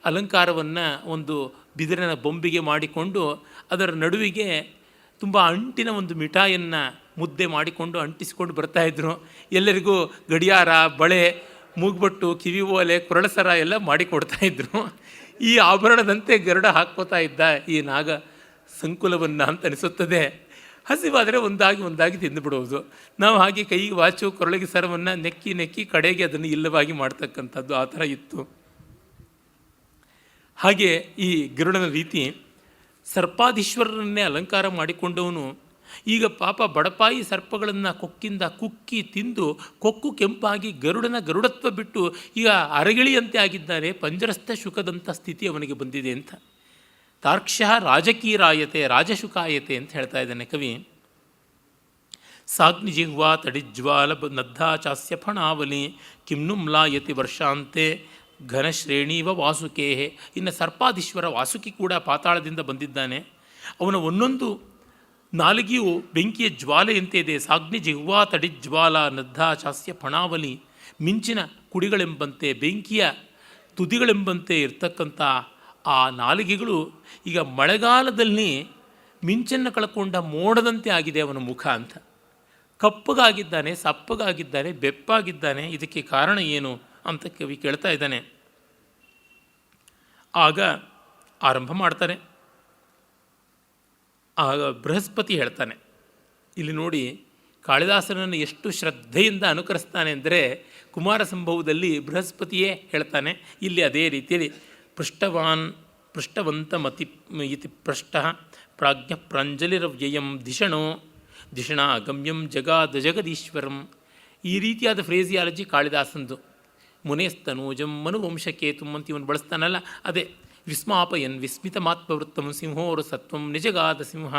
ಅಲಂಕಾರವನ್ನು ಒಂದು ಬಿದಿರಿನ ಬೊಂಬಿಗೆ ಮಾಡಿಕೊಂಡು ಅದರ ನಡುವಿಗೆ ತುಂಬ ಅಂಟಿನ ಒಂದು ಮಿಠಾಯಿಯನ್ನು ಮುದ್ದೆ ಮಾಡಿಕೊಂಡು ಅಂಟಿಸಿಕೊಂಡು ಬರ್ತಾಯಿದ್ರು. ಎಲ್ಲರಿಗೂ ಗಡಿಯಾರ, ಬಳೆ, ಮೂಗ್ಬಟ್ಟು, ಕಿವಿ ಓಲೆ, ಕೊರಳಸರ ಎಲ್ಲ ಮಾಡಿಕೊಡ್ತಾಯಿದ್ರು. ಈ ಆಭರಣದಂತೆ ಗರುಡ ಹಾಕ್ಕೋತಾ ಇದ್ದ ಈ ನಾಗ ಸಂಕುಲವನ್ನು ಅಂತ ಅನಿಸುತ್ತದೆ. ಹಸಿವಾದರೆ ಒಂದಾಗಿ ತಿಂದುಬಿಡುವುದು. ನಾವು ಹಾಗೆ ಕೈಗೆ ವಾಚು, ಕೊರಳಿಗೆ ಸರವನ್ನು ನೆಕ್ಕಿ ಕಡೆಗೆ ಅದನ್ನು ಇಲ್ಲವಾಗಿ ಮಾಡ್ತಕ್ಕಂಥದ್ದು ಆ ಥರ ಇತ್ತು. ಹಾಗೆ ಈ ಗರುಡನ ರೀತಿ ಸರ್ಪಾಧೀಶ್ವರರನ್ನೇ ಅಲಂಕಾರ ಮಾಡಿಕೊಂಡವನು ಈಗ ಪಾಪ ಬಡಪಾಯಿ ಸರ್ಪಗಳನ್ನು ಕೊಕ್ಕಿಂದ ಕುಕ್ಕಿ ತಿಂದು ಕೊಕ್ಕು ಕೆಂಪಾಗಿ ಗರುಡನ ಗರುಡತ್ವ ಬಿಟ್ಟು ಈಗ ಅರಗಿಳಿಯಂತೆ ಆಗಿದ್ದಾನೆ. ಪಂಜರಸ್ಥ ಶುಕದಂಥ ಸ್ಥಿತಿ ಅವನಿಗೆ ಬಂದಿದೆ ಅಂತ. ತಾರ್ಕ್ಷ್ಯ ರಾಜಕೀರಾಯತೆ ರಾಜಶುಕಾಯತೆ ಅಂತ ಹೇಳ್ತಾ ಇದ್ದಾನೆ ಕವಿ. ಸಾಗ್ನಿಜಿಹ್ವಾ ತಡಿಜ್ವಾಲ ನದ್ಧಾಚಾಸ್ಯ ಫಣಾವಲಿ ಕಿಮ್ನು ಮ್ಲಾಯತಿ ವರ್ಷಾಂತೆ ಘನಶ್ರೇಣೀವ ವಾಸುಕೇಹೆ. ಇನ್ನು ಸರ್ಪಾಧೀಶ್ವರ ವಾಸುಕಿ ಕೂಡ ಪಾತಾಳದಿಂದ ಬಂದಿದ್ದಾನೆ. ಅವನ ಒಂದೊಂದು ನಾಲಿಗೆಯು ಬೆಂಕಿಯ ಜ್ವಾಲೆಯಂತೆ ಇದೆ. ಸಾಗ್ನಿ ಜಿಹ್ವಾ ತಡಿಜ್ವಾಲ ನದ್ಧಾಚಾಸ್ಯ ಫಣಾವಲಿ. ಮಿಂಚಿನ ಕುಡಿಗಳೆಂಬಂತೆ, ಬೆಂಕಿಯ ತುದಿಗಳೆಂಬಂತೆ ಇರ್ತಕ್ಕಂಥ ಆ ನಾಲಿಗೆಗಳು ಈಗ ಮಳೆಗಾಲದಲ್ಲಿ ಮಿಂಚನ್ನು ಕಳ್ಕೊಂಡ ಮೋಡದಂತೆ ಆಗಿದೆ ಅವನ ಮುಖ ಅಂತ. ಕಪ್ಪಗಾಗಿದ್ದಾನೆ, ಸಪ್ಪಗಾಗಿದ್ದಾನೆ, ಬೆಪ್ಪಾಗಿದ್ದಾನೆ. ಇದಕ್ಕೆ ಕಾರಣ ಏನು ಅಂತ ಕವಿ ಕೇಳ್ತಾ ಇದ್ದಾನೆ. ಆಗ ಆರಂಭ ಮಾಡ್ತಾನೆ. ಆಗ ಬೃಹಸ್ಪತಿ ಹೇಳ್ತಾನೆ. ಇಲ್ಲಿ ನೋಡಿ ಕಾಳಿದಾಸನನ್ನು ಎಷ್ಟು ಶ್ರದ್ಧೆಯಿಂದ ಅನುಕರಿಸ್ತಾನೆ ಅಂದರೆ ಕುಮಾರ ಸಂಭವದಲ್ಲಿ ಬೃಹಸ್ಪತಿಯೇ ಹೇಳ್ತಾನೆ. ಇಲ್ಲಿ ಅದೇ ರೀತಿಯಲ್ಲಿ ಪೃಷ್ಟವಂತಮತಿ ಇತಿ ಪೃಷ್ಟ ಪ್ರಾಜ್ಞ ಪ್ರಾಂಜಲಿರವ್ಯಯಂ ದಿಷಣ ಗಮ್ಯಂ ಜಗದೀಶ್ವರಂ. ಈ ರೀತಿಯಾದ ಫ್ರೇಸಿಯಾಲಜಿ ಕಾಳಿದಾಸಂದು. ಮುನೇಸ್ತನೂಜಂ ಮನುವಂಶಕೇತುಂ ಅಂತ ಇವನು ಬಳಸ್ತಾನಲ್ಲ, ಅದೇ ವಿಸ್ಮಾಪಯನ್ ವಿಸ್ಮಿತಮಾತ್ಮವೃತ್ತಂ ಸಿಂಹೋರು ಸತ್ವಂ ನಿಜಗಾದ ಸಿಂಹ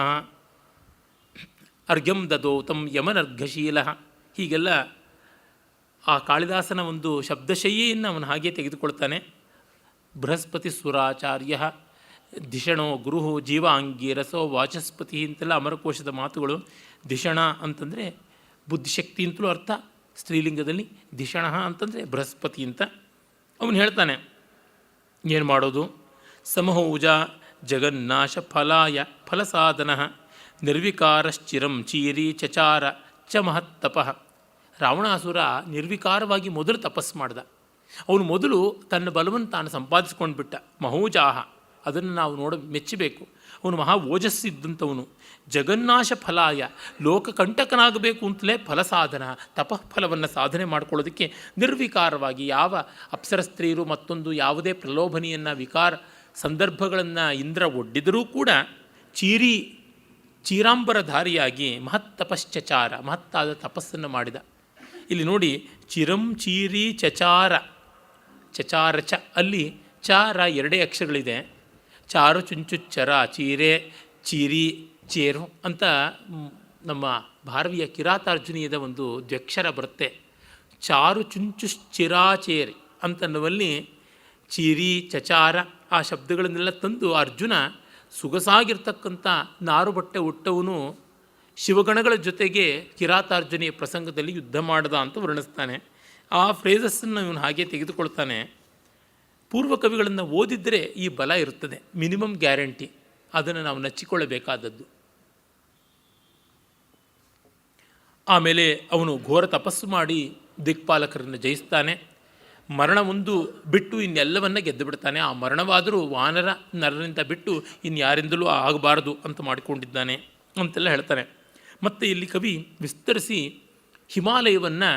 ಅರ್ಘ್ಯಂ ದದೋತಂ ಯಮನರ್ಘಶೀಲ. ಹೀಗೆಲ್ಲ ಆ ಕಾಳಿದಾಸನ ಒಂದು ಶಬ್ದಶಯ್ಯೆಯನ್ನು ಅವನು ಹಾಗೆ ತೆಗೆದುಕೊಳ್ತಾನೆ. ಬೃಹಸ್ಪತಿ ಸುರಾಚಾರ್ಯ ಧಿಷಣೋ ಗುರು ಜೀವಾಂಗೀರಸೋ ವಾಚಸ್ಪತಿ ಅಂತೆಲ್ಲ ಅಮರಕೋಶದ ಮಾತುಗಳು. ಧಿಷಣ ಅಂತಂದರೆ ಬುದ್ಧಿಶಕ್ತಿ ಅಂತಲೂ ಅರ್ಥ, ಸ್ತ್ರೀಲಿಂಗದಲ್ಲಿ ಧಿಷಣ ಅಂತಂದರೆ ಬೃಹಸ್ಪತಿ ಅಂತ. ಅವನು ಹೇಳ್ತಾನೆ ಏನು ಮಾಡೋದು. ಸಮಹೌಜ ಜಗನ್ನಾಶ ಫಲಾಯ ಫಲಸಾಧನ ನಿರ್ವಿಕಾರಶ್ಚಿರಂ ಚೀರಿ ಚಚಾರ ಚ ಮಹತ್ತಪಃ. ರಾವಣಾಸುರ ನಿರ್ವಿಕಾರವಾಗಿ ಮೊದಲು ತಪಸ್ಸು ಮಾಡ್ದ. ಅವನು ಮೊದಲು ತನ್ನ ಬಲವನ್ನು ತಾನು ಸಂಪಾದಿಸ್ಕೊಂಡು ಬಿಟ್ಟ. ಮಹೌಜಾಹ, ಅದನ್ನು ನಾವು ಮೆಚ್ಚಬೇಕು. ಅವನು ಮಹಾ ಓಜಸ್ಸಿದ್ದಂಥವನು. ಜಗನ್ನಾಶ ಫಲಾಯ, ಲೋಕಕಂಟಕನಾಗಬೇಕು ಅಂತಲೇ ಫಲಸಾಧನ, ತಪಃಫಲವನ್ನು ಸಾಧನೆ ಮಾಡ್ಕೊಳ್ಳೋದಕ್ಕೆ ನಿರ್ವಿಕಾರವಾಗಿ ಯಾವ ಅಪ್ಸರ ಸ್ತ್ರೀಯರು ಮತ್ತೊಂದು ಯಾವುದೇ ಪ್ರಲೋಭನೆಯನ್ನು ವಿಕಾರ ಸಂದರ್ಭಗಳನ್ನು ಇಂದ್ರ ಒಡ್ಡಿದರೂ ಕೂಡ ಚೀರಾಂಬರಧಾರಿಯಾಗಿ ಮಹತ್ತಪಶ್ಚಚಾರ, ಮಹತ್ತಾದ ತಪಸ್ಸನ್ನು ಮಾಡಿದ. ಇಲ್ಲಿ ನೋಡಿ, ಚಿರಂ ಚೀರಿ ಚಚಾರ, ಚಚಾರ ಚ, ಅಲ್ಲಿ ಚಾರ ಎರಡೇ ಅಕ್ಷರಗಳಿದೆ. ಚಾರು ಚುಂಚುಚ್ಚರ, ಚೀರೆ ಚೀರಿ ಚೇರು ಅಂತ ನಮ್ಮ ಭಾರವಿಯ ಕಿರಾತಾರ್ಜುನೀಯದ ಒಂದು ದ್ವ್ಯಕ್ಷರ ಬರುತ್ತೆ. ಚಾರು ಚುಂಚುಶ್ಚಿರಾಚೇರಿ ಅಂತನ್ನುವಲ್ಲಿ ಚೀರಿ ಚಚಾರ ಆ ಶಬ್ದಗಳನ್ನೆಲ್ಲ ತಂದು ಅರ್ಜುನ ಸೊಗಸಾಗಿರ್ತಕ್ಕಂಥ ನಾರುಬಟ್ಟೆ ಉಟ್ಟವನು ಶಿವಗಣಗಳ ಜೊತೆಗೆ ಕಿರಾತಾರ್ಜುನಿಯ ಪ್ರಸಂಗದಲ್ಲಿ ಯುದ್ಧ ಮಾಡ್ದ ಅಂತ ವರ್ಣಿಸ್ತಾನೆ. ಆ ಫ್ರೇಸಸ್ಸನ್ನು ಇವನು ಹಾಗೆ ತೆಗೆದುಕೊಳ್ತಾನೆ. ಪೂರ್ವಕವಿಗಳನ್ನು ಓದಿದರೆ ಈ ಬಲ ಇರುತ್ತದೆ, ಮಿನಿಮಮ್ ಗ್ಯಾರಂಟಿ. ಅದನ್ನು ನಾವು ನಚ್ಚಿಕೊಳ್ಳಬೇಕಾದದ್ದು. ಆಮೇಲೆ ಅವನು ಘೋರ ತಪಸ್ಸು ಮಾಡಿ ದಿಕ್ಪಾಲಕರನ್ನು ಜಯಿಸ್ತಾನೆ. ಮರಣ ಒಂದು ಬಿಟ್ಟು ಇನ್ನೆಲ್ಲವನ್ನ ಗೆದ್ದು ಬಿಡ್ತಾನೆ. ಆ ಮರಣವಾದರೂ ವಾನರ ನರರಿಂದ ಬಿಟ್ಟು ಇನ್ಯಾರಿಂದಲೂ ಆಗಬಾರದು ಅಂತ ಮಾಡಿಕೊಂಡಿದ್ದಾನೆ ಅಂತೆಲ್ಲ ಹೇಳ್ತಾನೆ. ಮತ್ತು ಇಲ್ಲಿ ಕವಿ ವಿಸ್ತರಿಸಿ ಹಿಮಾಲಯವನ್ನು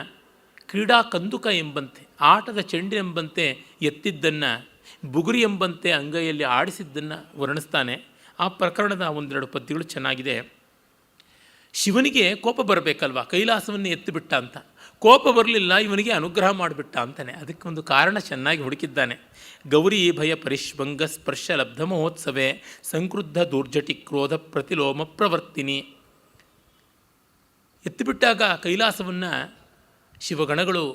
ಕ್ರೀಡಾ ಕಂದುಕ ಎಂಬಂತೆ, ಆಟದ ಚೆಂಡೆಂಬಂತೆ ಎತ್ತಿದ್ದನ್ನು, ಬುಗುರಿ ಎಂಬಂತೆ ಅಂಗೈಯಲ್ಲಿ ಆಡಿಸಿದ್ದನ್ನು ವರ್ಣಿಸ್ತಾನೆ. ಆ ಪ್ರಕರಣದ ಒಂದೆರಡು ಪದ್ಯಗಳು ಚೆನ್ನಾಗಿದೆ. ಶಿವನಿಗೆ ಕೋಪ ಬರಬೇಕಲ್ವ, ಕೈಲಾಸವನ್ನು ಎತ್ತಿಬಿಟ್ಟ ಅಂತ. ಕೋಪ ಬರಲಿಲ್ಲ, ಇವನಿಗೆ ಅನುಗ್ರಹ ಮಾಡಿಬಿಟ್ಟ ಅಂತಾನೆ. ಅದಕ್ಕೊಂದು ಕಾರಣ ಚೆನ್ನಾಗಿ ಹುಡುಕಿದ್ದಾನೆ. ಗೌರಿ ಭಯ ಪರಿಶ್ವಂಗ ಸ್ಪರ್ಶ ಲಬ್ಧ ಮಹೋತ್ಸವೇ ಸಂಕ್ರುದ್ಧ ದುರ್ಜಟಿ ಕ್ರೋಧ ಪ್ರತಿಲೋಮ ಪ್ರವರ್ತಿನಿ. ಎತ್ತಿಬಿಟ್ಟಾಗ ಕೈಲಾಸವನ್ನು ಶಿವಗಣಗಳು,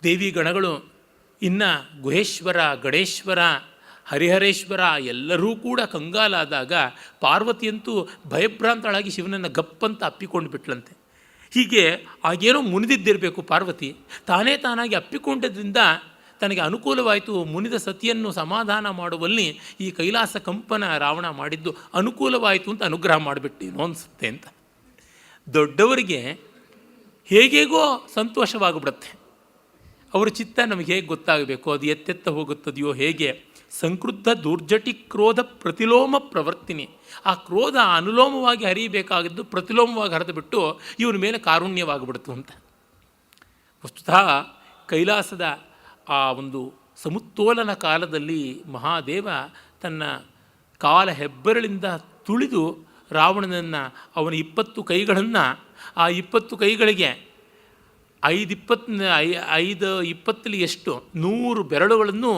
ದೇವಿ ಗಣಗಳು, ಇನ್ನು ಗುಹೇಶ್ವರ, ಗಣೇಶ್ವರ, ಹರಿಹರೇಶ್ವರ ಎಲ್ಲರೂ ಕೂಡ ಕಂಗಾಲಾದಾಗ ಪಾರ್ವತಿಯಂತೂ ಭಯಭ್ರಾಂತಳಾಗಿ ಶಿವನನ್ನು ಗಪ್ಪಂತ ಅಪ್ಪಿಕೊಂಡು ಬಿಟ್ಲಂತೆ. ಹೀಗೆ ಆಗೇನೋ ಮುನಿದಿದ್ದಿರಬೇಕು ಪಾರ್ವತಿ, ತಾನೇ ತಾನಾಗಿ ಅಪ್ಪಿಕೊಂಡದ್ರಿಂದ ತನಗೆ ಅನುಕೂಲವಾಯಿತು. ಮುನಿದ ಸತಿಯನ್ನು ಸಮಾಧಾನ ಮಾಡುವಲ್ಲಿ ಈ ಕೈಲಾಸ ಕಂಪನ ರಾವಣ ಮಾಡಿದ್ದು ಅನುಕೂಲವಾಯಿತು ಅಂತ ಅನುಗ್ರಹ ಮಾಡಿಬಿಟ್ಟೇನೋ ಅನಿಸುತ್ತೆ ಅಂತ. ದೊಡ್ಡವರಿಗೆ ಹೇಗೇಗೋ ಸಂತೋಷವಾಗಿಬಿಡುತ್ತೆ. ಅವರ ಚಿತ್ತ ನಮಗೆ ಹೇಗೆ ಗೊತ್ತಾಗಬೇಕು, ಅದು ಎತ್ತೆತ್ತ ಹೋಗುತ್ತದೆಯೋ ಹೇಗೆ. ಸಂಕ್ರುದ್ಧ ದುರ್ಜಟಿ ಕ್ರೋಧ ಪ್ರತಿಲೋಮ ಪ್ರವರ್ತಿನಿ. ಆ ಕ್ರೋಧ ಅನುಲೋಮವಾಗಿ ಹರಿಯಬೇಕಾಗಿದ್ದು ಪ್ರತಿಲೋಮವಾಗಿ ಹರಿದು ಬಿಟ್ಟು ಇವನ ಮೇಲೆ ಕಾರುಣ್ಯವಾಗಿಬಿಡ್ತು ಅಂತ. ವಸ್ತುತಃ ಕೈಲಾಸದ ಆ ಒಂದು ಸಮುತ್ತೋಲನ ಕಾಲದಲ್ಲಿ ಮಹಾದೇವ ತನ್ನ ಕಾಲ ಹೆಬ್ಬೆರಳಿಂದ ತುಳಿದು ರಾವಣನನ್ನು, ಅವನ 20 ಕೈಗಳನ್ನು, ಆ 20 ಕೈಗಳಿಗೆ 5 ಎಷ್ಟು 100 ಬೆರಳುಗಳನ್ನು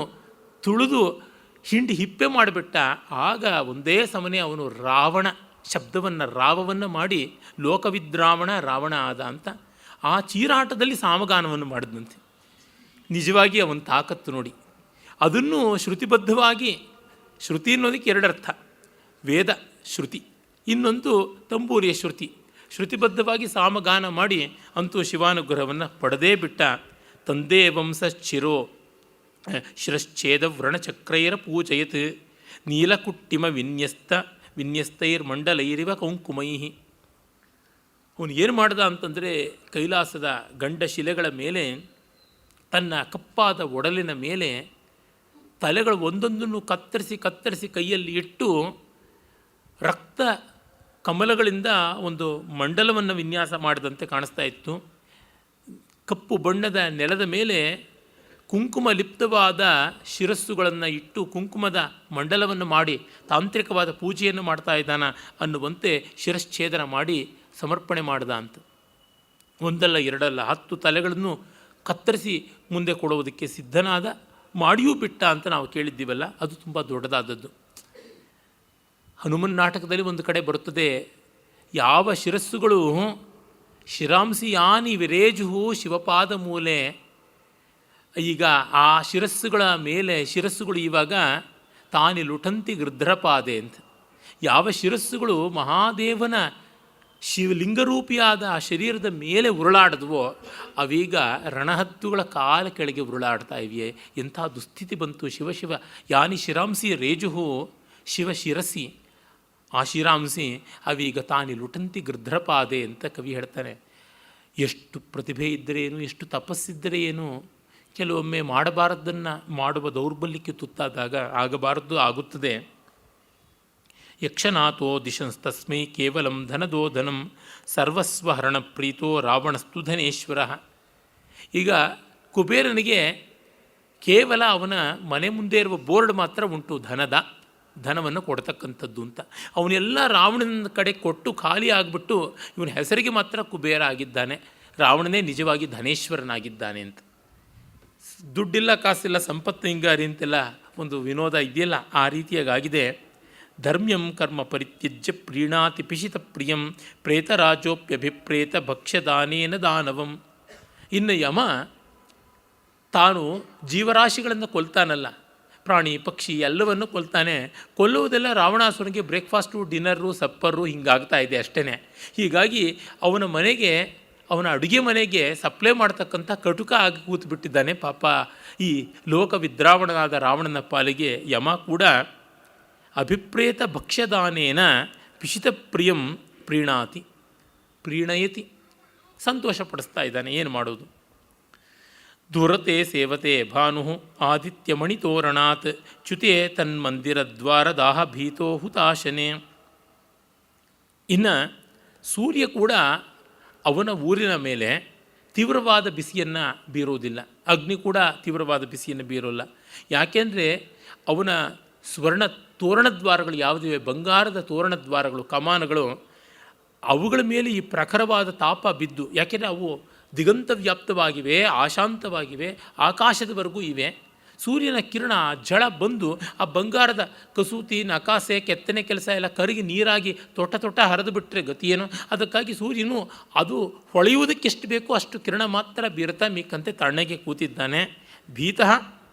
ತುಳಿದು ಹಿಂಡಿ ಹಿಪ್ಪೆ ಮಾಡಿಬಿಟ್ಟ. ಆಗ ಒಂದೇ ಸಮನೆ ಅವನು ರಾವಣ ಶಬ್ದವನ್ನು, ರಾವವನ್ನು ಮಾಡಿ ಲೋಕವಿದ್ರಾವಣ ರಾವಣ ಆದ ಅಂತ. ಆ ಚೀರಾಟದಲ್ಲಿ ಸಾಮಗಾನವನ್ನು ಮಾಡಿದಂತೆ. ನಿಜವಾಗಿ ಅವನ ತಾಕತ್ತು ನೋಡಿ. ಅದನ್ನು ಶ್ರುತಿಬದ್ಧವಾಗಿ, ಶ್ರುತಿ ಅನ್ನೋದಕ್ಕೆ 2 ಅರ್ಥ, ವೇದ ಶ್ರುತಿ, ಇನ್ನೊಂದು ತಂಬೂರಿಯ ಶ್ರುತಿ. ಶ್ರುತಿಬದ್ಧವಾಗಿ ಸಾಮಗಾನ ಮಾಡಿ ಅಂತೂ ಶಿವಾನುಗ್ರಹವನ್ನು ಪಡೆದೇ ಬಿಟ್ಟ. ತಂದೇ ವಂಶಿರೋ ಶಿರಶ್ಛೇದ ವ್ರಣಚಕ್ರೈರ ಪೂಜಯತ್ ನೀಲಕುಟ್ಟಿಮ ವಿನ್ಯಸ್ತೈರ್ಮಂಡಲೈರಿವ ಕೌಂಕುಮೈ. ಅವನು ಏನು ಮಾಡ್ದ ಅಂತಂದರೆ, ಕೈಲಾಸದ ಗಂಡ ಶಿಲೆಗಳ ಮೇಲೆ, ತನ್ನ ಕಪ್ಪಾದ ಒಡಲಿನ ಮೇಲೆ ತಲೆಗಳು ಒಂದೊಂದನ್ನು ಕತ್ತರಿಸಿ ಕೈಯಲ್ಲಿ ಇಟ್ಟು ರಕ್ತ ಕಮಲಗಳಿಂದ ಒಂದು ಮಂಡಲವನ್ನು ವಿನ್ಯಾಸ ಮಾಡಿದಂತೆ ಕಾಣಿಸ್ತಾ ಇತ್ತು. ಕಪ್ಪು ಬಣ್ಣದ ನೆಲದ ಮೇಲೆ ಕುಂಕುಮ ಲಿಪ್ತವಾದ ಶಿರಸ್ಸುಗಳನ್ನು ಇಟ್ಟು ಕುಂಕುಮದ ಮಂಡಲವನ್ನು ಮಾಡಿ ತಾಂತ್ರಿಕವಾದ ಪೂಜೆಯನ್ನು ಮಾಡ್ತಾ ಇದ್ದಾನ ಅನ್ನುವಂತೆ ಶಿರಶ್ಛೇದನ ಮಾಡಿ ಸಮರ್ಪಣೆ ಮಾಡ್ದ ಅಂತ. ಒಂದಲ್ಲ ಎರಡಲ್ಲ 10 ತಲೆಗಳನ್ನು ಕತ್ತರಿಸಿ ಮುಂದೆ ಕೊಡುವುದಕ್ಕೆ ಸಿದ್ಧನಾದ ಮಾಡಿಯೂ ಬಿಟ್ಟ ಅಂತ ನಾವು ಕೇಳಿದ್ದೀವಲ್ಲ, ಅದು ತುಂಬ ದೊಡ್ಡದಾದದ್ದು. ಹನುಮನ್ ನಾಟಕದಲ್ಲಿ ಒಂದು ಕಡೆ ಬರುತ್ತದೆ, ಯಾವ ಶಿರಸ್ಸುಗಳು ಶಿರಾಂಸಿ ಯಾನಿ ವಿರೇಜು ಶಿವಪಾದ ಮೂಲೆ. ಈಗ ಆ ಶಿರಸ್ಸುಗಳ ಮೇಲೆ ಶಿರಸ್ಸುಗಳು ಇವಾಗ ತಾನಿ ಲುಟಂತಿ ಗೃಧ್ರಪಾದೆ ಅಂತ. ಯಾವ ಶಿರಸ್ಸುಗಳು ಮಹಾದೇವನ ಶಿವಲಿಂಗರೂಪಿಯಾದ ಆ ಶರೀರದ ಮೇಲೆ ಉರುಳಾಡಿದ್ವೋ ಅವೀಗ ರಣಹತ್ತುಗಳ ಕಾಲ ಕೆಳಗೆ ಉರುಳಾಡ್ತಾ ಇವೆ. ಎಂಥ ದುಸ್ಥಿತಿ ಬಂತು. ಶಿವ ಯಾನಿ ಶಿರಾಂಸಿ ರೇಜುಹು ಶಿವ ಶಿರಸಿ, ಆ ಶಿರಾಂಸಿ ಅವೀಗ ತಾನಿ ಲುಟಂತಿ ಗೃಧ್ರಪಾದೆ ಅಂತ ಕವಿ ಹೇಳ್ತಾನೆ. ಎಷ್ಟು ಪ್ರತಿಭೆ ಇದ್ದರೆ ಏನು, ಎಷ್ಟು ತಪಸ್ಸಿದ್ದರೆ ಏನು, ಕೆಲವೊಮ್ಮೆ ಮಾಡಬಾರದನ್ನು ಮಾಡುವ ದೌರ್ಬಲ್ಯಕ್ಕೆ ತುತ್ತಾದಾಗ ಆಗಬಾರದು ಆಗುತ್ತದೆ. ಯಕ್ಷನಾಥೋ ದಿಶಂಸ್ತಸ್ಮೈ ಕೇವಲಂ ಧನದೋ ಧನಂ ಸರ್ವಸ್ವಹರಣ ಪ್ರೀತೋ ರಾವಣಸ್ತು ಧನೇಶ್ವರ. ಈಗ ಕುಬೇರನಿಗೆ ಕೇವಲ ಅವನ ಮನೆ ಮುಂದೆ ಇರುವ ಬೋರ್ಡ್ ಮಾತ್ರ ಉಂಟು, ಧನವನ್ನು ಕೊಡ್ತಕ್ಕಂಥದ್ದು ಅಂತ. ಅವನೆಲ್ಲ ರಾವಣನ ಕಡೆ ಕೊಟ್ಟು ಖಾಲಿ ಆಗಿಬಿಟ್ಟು ಇವನ ಹೆಸರಿಗೆ ಮಾತ್ರ ಕುಬೇರ ಆಗಿದ್ದಾನೆ, ರಾವಣನೇ ನಿಜವಾಗಿ ಧನೇಶ್ವರನಾಗಿದ್ದಾನೆ ಅಂತ. ದುಡ್ಡಿಲ್ಲ ಕಾಸಿಲ್ಲ ಸಂಪತ್ತು ಹಿಂಗಾರಿ ಅಂತೆಲ್ಲ ಒಂದು ವಿನೋದ ಇದೆಯಲ್ಲ, ಆ ರೀತಿಯಾಗಿದೆ. ಧರ್ಮ್ಯಂ ಕರ್ಮ ಪರಿತ್ಯಜ್ಯ ಪ್ರೀಣಾತಿ ಪಿಶಿತ ಪ್ರಿಯಂ ಪ್ರೇತರಾಜೋಪ್ಯಭಿಪ್ರೇತ ಭಕ್ಷ್ಯದಾನೇನ ದಾನವಂ. ಇನ್ನು ಯಮ ತಾನು ಜೀವರಾಶಿಗಳನ್ನು ಕೊಲ್ತಾನಲ್ಲ, ಪ್ರಾಣಿ ಪಕ್ಷಿ ಎಲ್ಲವನ್ನು ಕೊಲ್ತಾನೆ. ಕೊಲ್ಲುವುದೆಲ್ಲ ರಾವಣಾಸುರನಿಗೆ ಬ್ರೇಕ್ಫಾಸ್ಟು ಡಿನ್ನರು ಸಪ್ಪರು ಹಿಂಗಾಗ್ತಾ ಇದೆ ಅಷ್ಟೇ. ಹೀಗಾಗಿ ಅವನ ಮನೆಗೆ, ಅವನ ಅಡುಗೆ ಮನೆಗೆ ಸಪ್ಲೈ ಮಾಡ್ತಕ್ಕಂಥ ಕಟುಕ ಆಗಿ ಕೂತ್ಬಿಟ್ಟಿದ್ದಾನೆ ಪಾಪ ಈ ಲೋಕ ವಿದ್ರಾವಣನಾದ ರಾವಣನ ಪಾಲಿಗೆ. ಯಮ ಕೂಡ ಅಭಿಪ್ರೇತ ಭಕ್ಷ್ಯದಾನೇನ ಪಿಶಿತ ಪ್ರಿಯಂ ಪ್ರೀಣಯತಿ, ಸಂತೋಷಪಡಿಸ್ತಾ ಇದ್ದಾನೆ. ಏನು ಮಾಡೋದು. ದುರತೆ ಸೇವತೆ ಭಾನು ಆದಿತ್ಯಮಣಿತೋರಣಾತ್ ಚ್ಯುತೆ ತನ್ಮಂದಿರದ್ವಾರದಾಹ ಭೀತೋ ಹುತಾಶನೆ. ಇನ್ನು ಸೂರ್ಯ ಕೂಡ ಅವನ ಊರಿನ ಮೇಲೆ ತೀವ್ರವಾದ ಬಿಸಿಯನ್ನು ಬೀರೋದಿಲ್ಲ, ಅಗ್ನಿ ಕೂಡ ತೀವ್ರವಾದ ಬಿಸಿಯನ್ನು ಬೀರೋಲ್ಲ. ಯಾಕೆಂದರೆ ಅವನ ಸ್ವರ್ಣ ತೋರಣದ್ವಾರಗಳು ಯಾವುದಿವೆ, ಬಂಗಾರದ ತೋರಣದ್ವಾರಗಳು, ಕಮಾನಗಳು, ಅವುಗಳ ಮೇಲೆ ಈ ಪ್ರಖರವಾದ ತಾಪ ಬಿದ್ದು, ಯಾಕೆಂದರೆ ಅವು ದಿಗಂತ ವ್ಯಾಪ್ತವಾಗಿವೆ, ಆಶಾಂತವಾಗಿವೆ, ಆಕಾಶದವರೆಗೂ ಇವೆ. ಸೂರ್ಯನ ಕಿರಣ ಝಳ ಬಂದು ಆ ಬಂಗಾರದ ಕಸೂತಿ ನಕಾಸೆ ಕೆತ್ತನೆ ಕೆಲಸ ಎಲ್ಲ ಕರಗಿ ನೀರಾಗಿ ತೊಟ್ಟ ಹರಿದು ಬಿಟ್ಟರೆ ಗತಿಯೇನು. ಅದಕ್ಕಾಗಿ ಸೂರ್ಯನು ಅದು ಹೊಳೆಯುವುದಕ್ಕೆ ಎಷ್ಟು ಬೇಕೋ ಅಷ್ಟು ಕಿರಣ ಮಾತ್ರ ಬೀರ್ತಾ ಮಿಕ್ಕಂತೆ ತಣ್ಣಗೆ ಕೂತಿದ್ದಾನೆ. ಭೀತಃ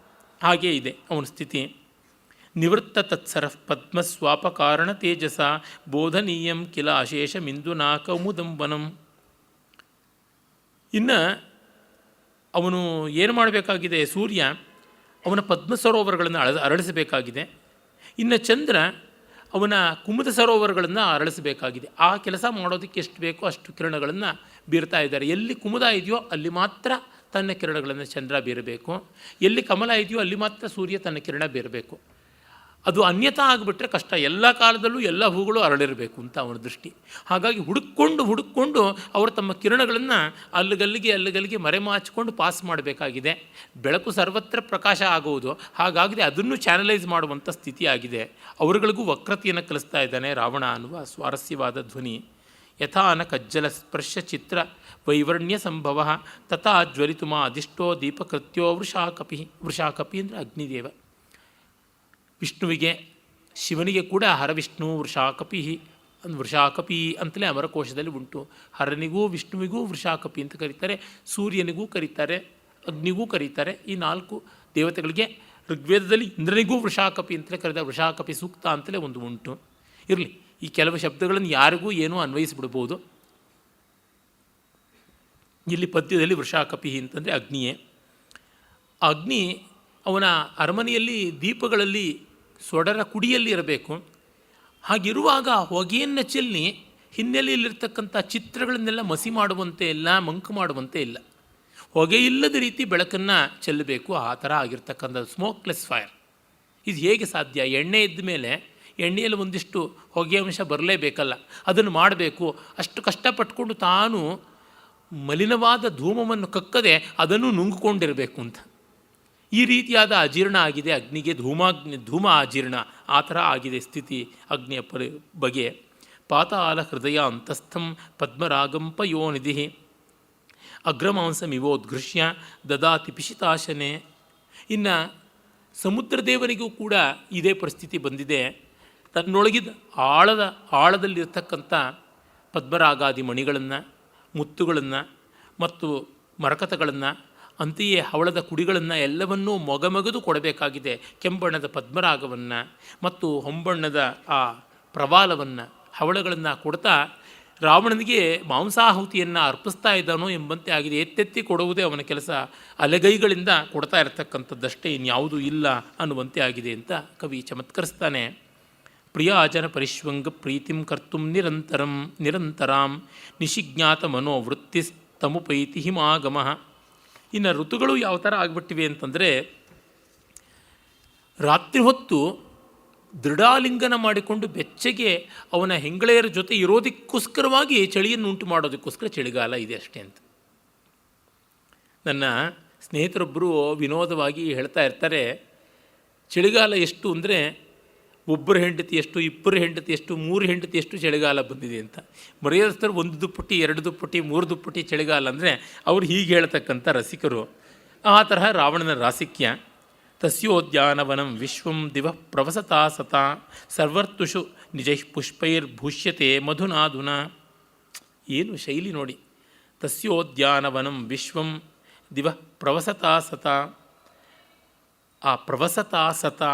ಹಾಗೇ ಇದೆ ಅವನ ಸ್ಥಿತಿ. ನಿವೃತ್ತ ತತ್ಸರಃ ಪದ್ಮಸ್ವಾಪ ಕಾರಣ ತೇಜಸ ಬೋಧನೀಯಂ ಕಿಲ ಅಶೇಷ ಮಿಂದುನಾ ಕೌಮುದಂಬನಂ. ಇನ್ನು ಅವನು ಏನು ಮಾಡಬೇಕಾಗಿದೆ, ಸೂರ್ಯ ಅವನ ಪದ್ಮ ಸರೋವರಗಳನ್ನು ಅರಳಿಸಬೇಕಾಗಿದೆ. ಇನ್ನು ಚಂದ್ರ ಅವನ ಕುಮುದ ಸರೋವರಗಳನ್ನು ಅರಳಿಸಬೇಕಾಗಿದೆ. ಆ ಕೆಲಸ ಮಾಡೋದಕ್ಕೆ ಎಷ್ಟು ಬೇಕೋ ಅಷ್ಟು ಕಿರಣಗಳನ್ನು ಬೀರ್ತಾ ಇದ್ದಾರೆ. ಎಲ್ಲಿ ಕುಮುದ ಇದೆಯೋ ಅಲ್ಲಿ ಮಾತ್ರ ತನ್ನ ಕಿರಣಗಳನ್ನು ಚಂದ್ರ ಬೀರಬೇಕು, ಎಲ್ಲಿ ಕಮಲ ಇದೆಯೋ ಅಲ್ಲಿ ಮಾತ್ರ ಸೂರ್ಯ ತನ್ನ ಕಿರಣ ಬೀರಬೇಕು. ಅದು ಅನ್ಯತಾ ಆಗಿಬಿಟ್ರೆ ಕಷ್ಟ. ಎಲ್ಲ ಕಾಲದಲ್ಲೂ ಎಲ್ಲ ಹೂಗಳು ಅರಳಿರಬೇಕು ಅಂತ ಅವನ ದೃಷ್ಟಿ. ಹಾಗಾಗಿ ಹುಡುಕೊಂಡು ಅವರು ತಮ್ಮ ಕಿರಣಗಳನ್ನು ಅಲ್ಲಿಗಲ್ಲಿಗೆ ಮರೆಮಾಚಿಕೊಂಡು ಪಾಸ್ ಮಾಡಬೇಕಾಗಿದೆ. ಬೆಳಕು ಸರ್ವತ್ರ ಪ್ರಕಾಶ ಆಗುವುದು, ಹಾಗಾಗಿದೆ ಅದನ್ನು ಚಾನಲೈಸ್ ಮಾಡುವಂಥ ಸ್ಥಿತಿ ಆಗಿದೆ. ಅವರುಗಳಿಗೂ ವಕ್ರತೆಯನ್ನು ಕಲಿಸ್ತಾ ಇದ್ದಾನೆ ರಾವಣ ಅನ್ನುವ ಸ್ವಾರಸ್ಯವಾದ ಧ್ವನಿ. ಯಥಾನ ಕಜ್ಜಲ ಸ್ಪರ್ಶ ಚಿತ್ರ ವೈವರ್ಣ್ಯ ಸಂಭವ ತಥಾ ಜ್ವಲಿತುಮ ಅಧಿಷ್ಠೋ ದೀಪಕೃತ್ಯೋ ವೃಷಾಕಪಿ ಅಂದರೆ ಅಗ್ನಿದೇವ. ವಿಷ್ಣುವಿಗೆ ಶಿವನಿಗೆ ಕೂಡ ಹರವಿಷ್ಣು ವೃಷಾಕಪಿ ಅಂತಲೇ ಅಮರಕೋಶದಲ್ಲಿ ಉಂಟು. ಹರನಿಗೂ ವಿಷ್ಣುವಿಗೂ ವೃಷಾಕಪಿ ಅಂತ ಕರೀತಾರೆ, ಸೂರ್ಯನಿಗೂ ಕರೀತಾರೆ, ಅಗ್ನಿಗೂ ಕರೀತಾರೆ. ಈ 4 ದೇವತೆಗಳಿಗೆ ಋಗ್ವೇದದಲ್ಲಿ ಇಂದ್ರನಿಗೂ ವೃಷಾಕಪಿ ಅಂತಲೇ ಕರೀತಾರೆ. ವೃಷಾಕಪಿ ಸೂಕ್ತ ಅಂತಲೇ ಒಂದು ಉಂಟು. ಇರಲಿ, ಈ ಕೆಲವು ಶಬ್ದಗಳನ್ನು ಯಾರಿಗೂ ಏನೂ ಅನ್ವಯಿಸಿಬಿಡ್ಬೋದು. ಇಲ್ಲಿ ಪದ್ಯದಲ್ಲಿ ವೃಷಾಕಪಿ ಅಂತಂದರೆ ಅಗ್ನಿಯೇ. ಅಗ್ನಿ ಅವನ ಅರಮನೆಯಲ್ಲಿ ದೀಪಗಳಲ್ಲಿ ಸೊಡರ ಕುಡಿಯಲ್ಲಿ ಇರಬೇಕು. ಹಾಗಿರುವಾಗ ಹೊಗೆಯನ್ನು ಚೆಲ್ಲಿ ಹಿನ್ನೆಲೆಯಲ್ಲಿರ್ತಕ್ಕಂಥ ಚಿತ್ರಗಳನ್ನೆಲ್ಲ ಮಸಿ ಮಾಡುವಂತೆ ಇಲ್ಲ, ಮಂಕು ಮಾಡುವಂತೆ ಇಲ್ಲ. ಹೊಗೆ ಇಲ್ಲದ ರೀತಿ ಬೆಳಕನ್ನು ಚೆಲ್ಲಬೇಕು. ಆ ಥರ ಆಗಿರ್ತಕ್ಕಂಥ ಸ್ಮೋಕ್ಲೆಸ್ ಫೈರ್ ಇದು ಹೇಗೆ ಸಾಧ್ಯ? ಎಣ್ಣೆ ಇದ್ದ ಮೇಲೆ ಎಣ್ಣೆಯಲ್ಲಿ ಒಂದಿಷ್ಟು ಹೊಗೆ ಅಂಶ ಬರಲೇಬೇಕಲ್ಲ, ಅದನ್ನು ಮಾಡಬೇಕು. ಅಷ್ಟು ಕಷ್ಟಪಟ್ಟುಕೊಂಡು ತಾನು ಮಲಿನವಾದ ಧೂಮವನ್ನು ಕಕ್ಕದೆ ಅದನ್ನು ನುಂಗಿಕೊಂಡಿರಬೇಕು ಅಂತ. ಈ ರೀತಿಯಾದ ಅಜೀರ್ಣ ಆಗಿದೆ ಅಗ್ನಿಗೆ, ಧೂಮ ಅಜೀರ್ಣ ಆ ಥರ ಆಗಿದೆ ಸ್ಥಿತಿ ಅಗ್ನಿಯ ಬಗೆ. ಪಾತಾಳ ಹೃದಯ ಅಂತಸ್ಥಂ ಪದ್ಮರಾಗಂ ಪಯೋನಿಧಿ ಅಗ್ರಮಾಂಸಮಿವೋದ್ಘೃಶ್ಯ ದದಾತಿ ಪಿಶಿತಾಶನೆ. ಇನ್ನು ಸಮುದ್ರ ದೇವನಿಗೂ ಕೂಡ ಇದೇ ಪರಿಸ್ಥಿತಿ ಬಂದಿದೆ. ತನ್ನೊಳಗಿದ ಆಳದಲ್ಲಿರ್ತಕ್ಕಂಥ ಪದ್ಮರಾಗಾದಿ ಮಣಿಗಳನ್ನು, ಮುತ್ತುಗಳನ್ನು ಮತ್ತು ಮರಕತಗಳನ್ನು, ಅಂತೆಯೇ ಹವಳದ ಕುಡಿಗಳನ್ನು ಎಲ್ಲವನ್ನೂ ಮೊಗಮೊಗೆದು ಕೊಡಬೇಕಾಗಿದೆ. ಕೆಂಬಣ್ಣದ ಪದ್ಮರಾಗವನ್ನು ಮತ್ತು ಹೊಂಬಣ್ಣದ ಆ ಪ್ರವಾಲವನ್ನು, ಹವಳಗಳನ್ನು ಕೊಡ್ತಾ ರಾವಣನಿಗೆ ಮಾಂಸಾಹುತಿಯನ್ನು ಅರ್ಪಿಸ್ತಾ ಇದ್ದಾನೋ ಎಂಬಂತೆ ಆಗಿದೆ. ಎತ್ತೆತ್ತಿ ಕೊಡುವುದೇ ಅವನ ಕೆಲಸ, ಅಲೆಗೈಗಳಿಂದ ಕೊಡ್ತಾ ಇರತಕ್ಕಂಥದ್ದಷ್ಟೇ, ಇನ್ಯಾವುದೂ ಇಲ್ಲ ಅನ್ನುವಂತೆ ಆಗಿದೆ ಅಂತ ಕವಿ ಚಮತ್ಕರಿಸ್ತಾನೆ. ಪ್ರಿಯಾಜನ ಪರಿಶ್ವಂಗ ಪ್ರೀತಿಂ ಕರ್ತುಂ ನಿರಂತರಾಂ ನಿಶಿಜ್ಞಾತ ಮನೋವೃತ್ತಿಸ್ತಮುಪೈತಿ ಹಿಮಾಗಮಃ. ಇನ್ನು ಋತುಗಳು ಯಾವ ಥರ ಆಗಿಬಿಟ್ಟಿವೆ ಅಂತಂದರೆ, ರಾತ್ರಿ ಹೊತ್ತು ದೃಢಾಲಿಂಗನ ಮಾಡಿಕೊಂಡು ಬೆಚ್ಚಗೆ ಅವನ ಹೆಂಗಳೆಯರ ಜೊತೆ ಇರೋದಕ್ಕೋಸ್ಕರವಾಗಿ ಚಳಿಯನ್ನು ಉಂಟು ಮಾಡೋದಕ್ಕೋಸ್ಕರ ಚಳಿಗಾಲ ಇದೆ ಅಷ್ಟೇ ಅಂತ. ನನ್ನ ಸ್ನೇಹಿತರೊಬ್ಬರು ವಿನೋದವಾಗಿ ಹೇಳ್ತಾ ಇರ್ತಾರೆ, ಚಳಿಗಾಲ ಎಷ್ಟು ಅಂದರೆ ಒಬ್ಬರು ಹೆಂಡತಿ ಎಷ್ಟು, ಇಬ್ಬರು ಹೆಂಡತಿ ಎಷ್ಟು, ಮೂರು ಹೆಂಡತಿ ಎಷ್ಟು ಚಳಿಗಾಲ ಬಂದಿದೆ ಅಂತ. ಮರ್ಯಾದಸ್ಥರು 1 ದುಪ್ಪಟಿ 2 ದುಪ್ಪಟಿ 3 ದುಪ್ಪಟಿ ಚಳಿಗಾಲ ಅಂದರೆ ಅವ್ರು ಹೀಗೆ ಹೇಳ್ತಕ್ಕಂಥ ರಸಿಕರು. ಆ ತರಹ ರಾವಣನ ರಾಸಿಕ್ಯ. ತಸ್ಯೋದ್ಯಾನವನಂ ವಿಶ್ವಂ ದಿವಃ ಪ್ರವಸತಾ ಸತಾ ಸರ್ವರ್ತುಷು ನಿಜೈಃ ಪುಷ್ಪೈರ್ಭೂಷ್ಯತೆ ಮಧುನಾಧುನಾ. ಏನು ಶೈಲಿ ನೋಡಿ. ತಸ್ಯೋದ್ಯಾನವನಂ ವಿಶ್ವಂ ದಿವಃ ಪ್ರವಸತಾ ಸತಾ. ಆ ಪ್ರವಸತಾ ಸತಾ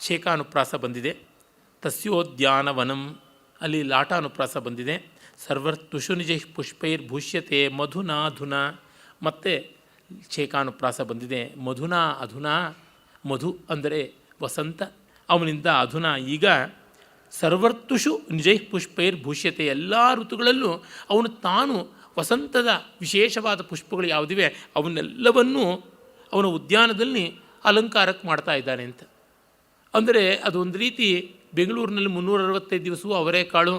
ಛೇಕಾನುಪ್ರಾಸ ಬಂದಿದೆ. ತಸ್ಯೋದ್ಯಾನವನಂ ಅಲ್ಲಿ ಲಾಟಾನುಪ್ರಾಸ ಬಂದಿದೆ. ಸರ್ವರ್ತುಷು ನಿಜೈಃ ಪುಷ್ಪೈರ್ಭೂಷ್ಯತೆ ಮಧುನಾಧುನಾ ಮತ್ತು ಛೇಕಾನುಪ್ರಾಸ ಬಂದಿದೆ. ಮಧುನಾ ಅಧುನಾ, ಮಧು ಅಂದರೆ ವಸಂತ, ಅವನಿಂದ ಅಧುನಾ ಈಗ ಸರ್ವರ್ತುಷು ನಿಜೈಃ ಪುಷ್ಪೈರ್ಭೂಷ್ಯತೆ, ಎಲ್ಲ ಋತುಗಳಲ್ಲೂ ಅವನು ತಾನು ವಸಂತದ ವಿಶೇಷವಾದ ಪುಷ್ಪಗಳು ಯಾವುದಿವೆ ಅವನ್ನೆಲ್ಲವನ್ನೂ ಅವನ ಉದ್ಯಾನದಲ್ಲಿ ಅಲಂಕಾರಕ್ಕೆ ಮಾಡ್ತಾ ಇದ್ದಾನೆ ಅಂತ. ಅಂದರೆ ಅದೊಂದು ರೀತಿ ಬೆಂಗಳೂರಿನಲ್ಲಿ 365 ದಿವಸವೂ ಅವರೆಕಾಳು,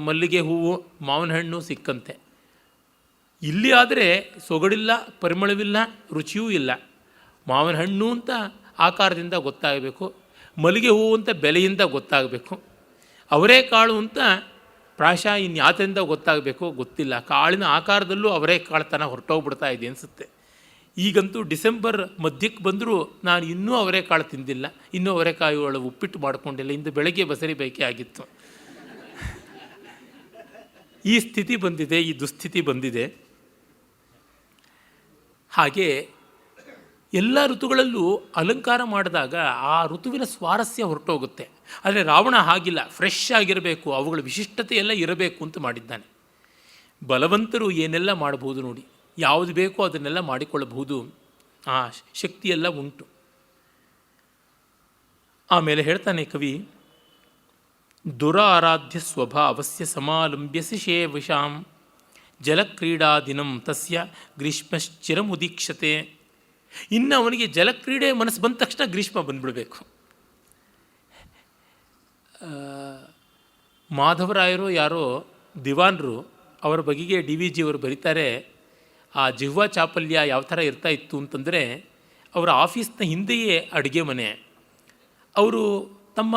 ಮಲ್ಲಿಗೆ ಹೂವು, ಮಾವಿನ ಹಣ್ಣು ಸಿಕ್ಕಂತೆ. ಇಲ್ಲಿ ಆದರೆ ಸೊಗಡಿಲ್ಲ, ಪರಿಮಳವಿಲ್ಲ, ರುಚಿಯೂ ಇಲ್ಲ. ಮಾವಿನ ಹಣ್ಣು ಅಂತ ಆಕಾರದಿಂದ ಗೊತ್ತಾಗಬೇಕು, ಮಲ್ಲಿಗೆ ಹೂವು ಅಂತ ಬೆಲೆಯಿಂದ ಗೊತ್ತಾಗಬೇಕು, ಅವರೆಕಾಳು ಅಂತ ಪ್ರಾಯಶಃ ಇನ್ಯಾತರಿಂದ ಗೊತ್ತಾಗಬೇಕು ಗೊತ್ತಿಲ್ಲ. ಕಾಳಿನ ಆಕಾರದಲ್ಲೂ ಅವರೆಕಾಳ್ತನ ಹೊರಟೋಗ್ಬಿಡ್ತಾ ಇದೆ ಅನಿಸುತ್ತೆ. ಈಗಂತೂ ಡಿಸೆಂಬರ್ ಮಧ್ಯಕ್ಕೆ ಬಂದರೂ ನಾನು ಇನ್ನೂ ಅವರೆಕಾಳು ತಿಂದಿಲ್ಲ, ಇನ್ನೂ ಅವರೆಕಾಯಿ ಒಳಗೆ ಉಪ್ಪಿಟ್ಟು ಮಾಡಿಕೊಂಡಿಲ್ಲ. ಇಂದು ಬೆಳಗ್ಗೆ ಬಸರಿ ಬೈಕೆ ಆಗಿತ್ತು. ಈ ಸ್ಥಿತಿ ಬಂದಿದೆ, ಈ ದುಸ್ಥಿತಿ ಬಂದಿದೆ. ಹಾಗೆ ಎಲ್ಲ ಋತುಗಳಲ್ಲೂ ಅಲಂಕಾರ ಮಾಡಿದಾಗ ಆ ಋತುವಿನ ಸ್ವಾರಸ್ಯ ಹೊರಟೋಗುತ್ತೆ. ಆದರೆ ರಾವಣ ಹಾಗಿಲ್ಲ, ಫ್ರೆಶ್ ಆಗಿರಬೇಕು, ಅವುಗಳ ವಿಶಿಷ್ಟತೆ ಎಲ್ಲ ಇರಬೇಕು ಅಂತ ಮಾಡಿದ್ದಾನೆ. ಬಲವಂತರು ಏನೆಲ್ಲ ಮಾಡಬಹುದು ನೋಡಿ, ಯಾವುದು ಬೇಕೋ ಅದನ್ನೆಲ್ಲ ಮಾಡಿಕೊಳ್ಳಬಹುದು, ಆ ಶಕ್ತಿಯೆಲ್ಲ ಉಂಟು. ಆಮೇಲೆ ಹೇಳ್ತಾನೆ ಕವಿ, ದುರಾರಾಧ್ಯ ಸ್ವಭಾವಸ್ಯ ಸಮಾಲಂಬ್ಯಸಿ ಶೇವಿಷಾಂ ಜಲಕ್ರೀಡಾದಿನಂ ತಸ್ಯ ಗ್ರೀಷ್ಮಶ್ಚಿರಮುದೀಕ್ಷತೆ. ಇನ್ನು ಅವನಿಗೆ ಜಲಕ್ರೀಡೆ ಮನಸ್ಸು ಬಂದ ತಕ್ಷಣ ಗ್ರೀಷ್ಮ ಬಂದ್ಬಿಡಬೇಕು. ಮಾಧವರಾಯರು ಯಾರೋ ದಿವಾನರು, ಅವರ ಬಗೆಗೆ DVG ಅವರು ಬರೀತಾರೆ, ಆ ಜಿಹ್ವಾ ಚಾಪಲ್ಯ ಯಾವ ಥರ ಇರ್ತಾ ಇತ್ತು ಅಂತಂದರೆ, ಅವರ ಆಫೀಸ್ನ ಹಿಂದೆಯೇ ಅಡುಗೆ ಮನೆ, ಅವರು ತಮ್ಮ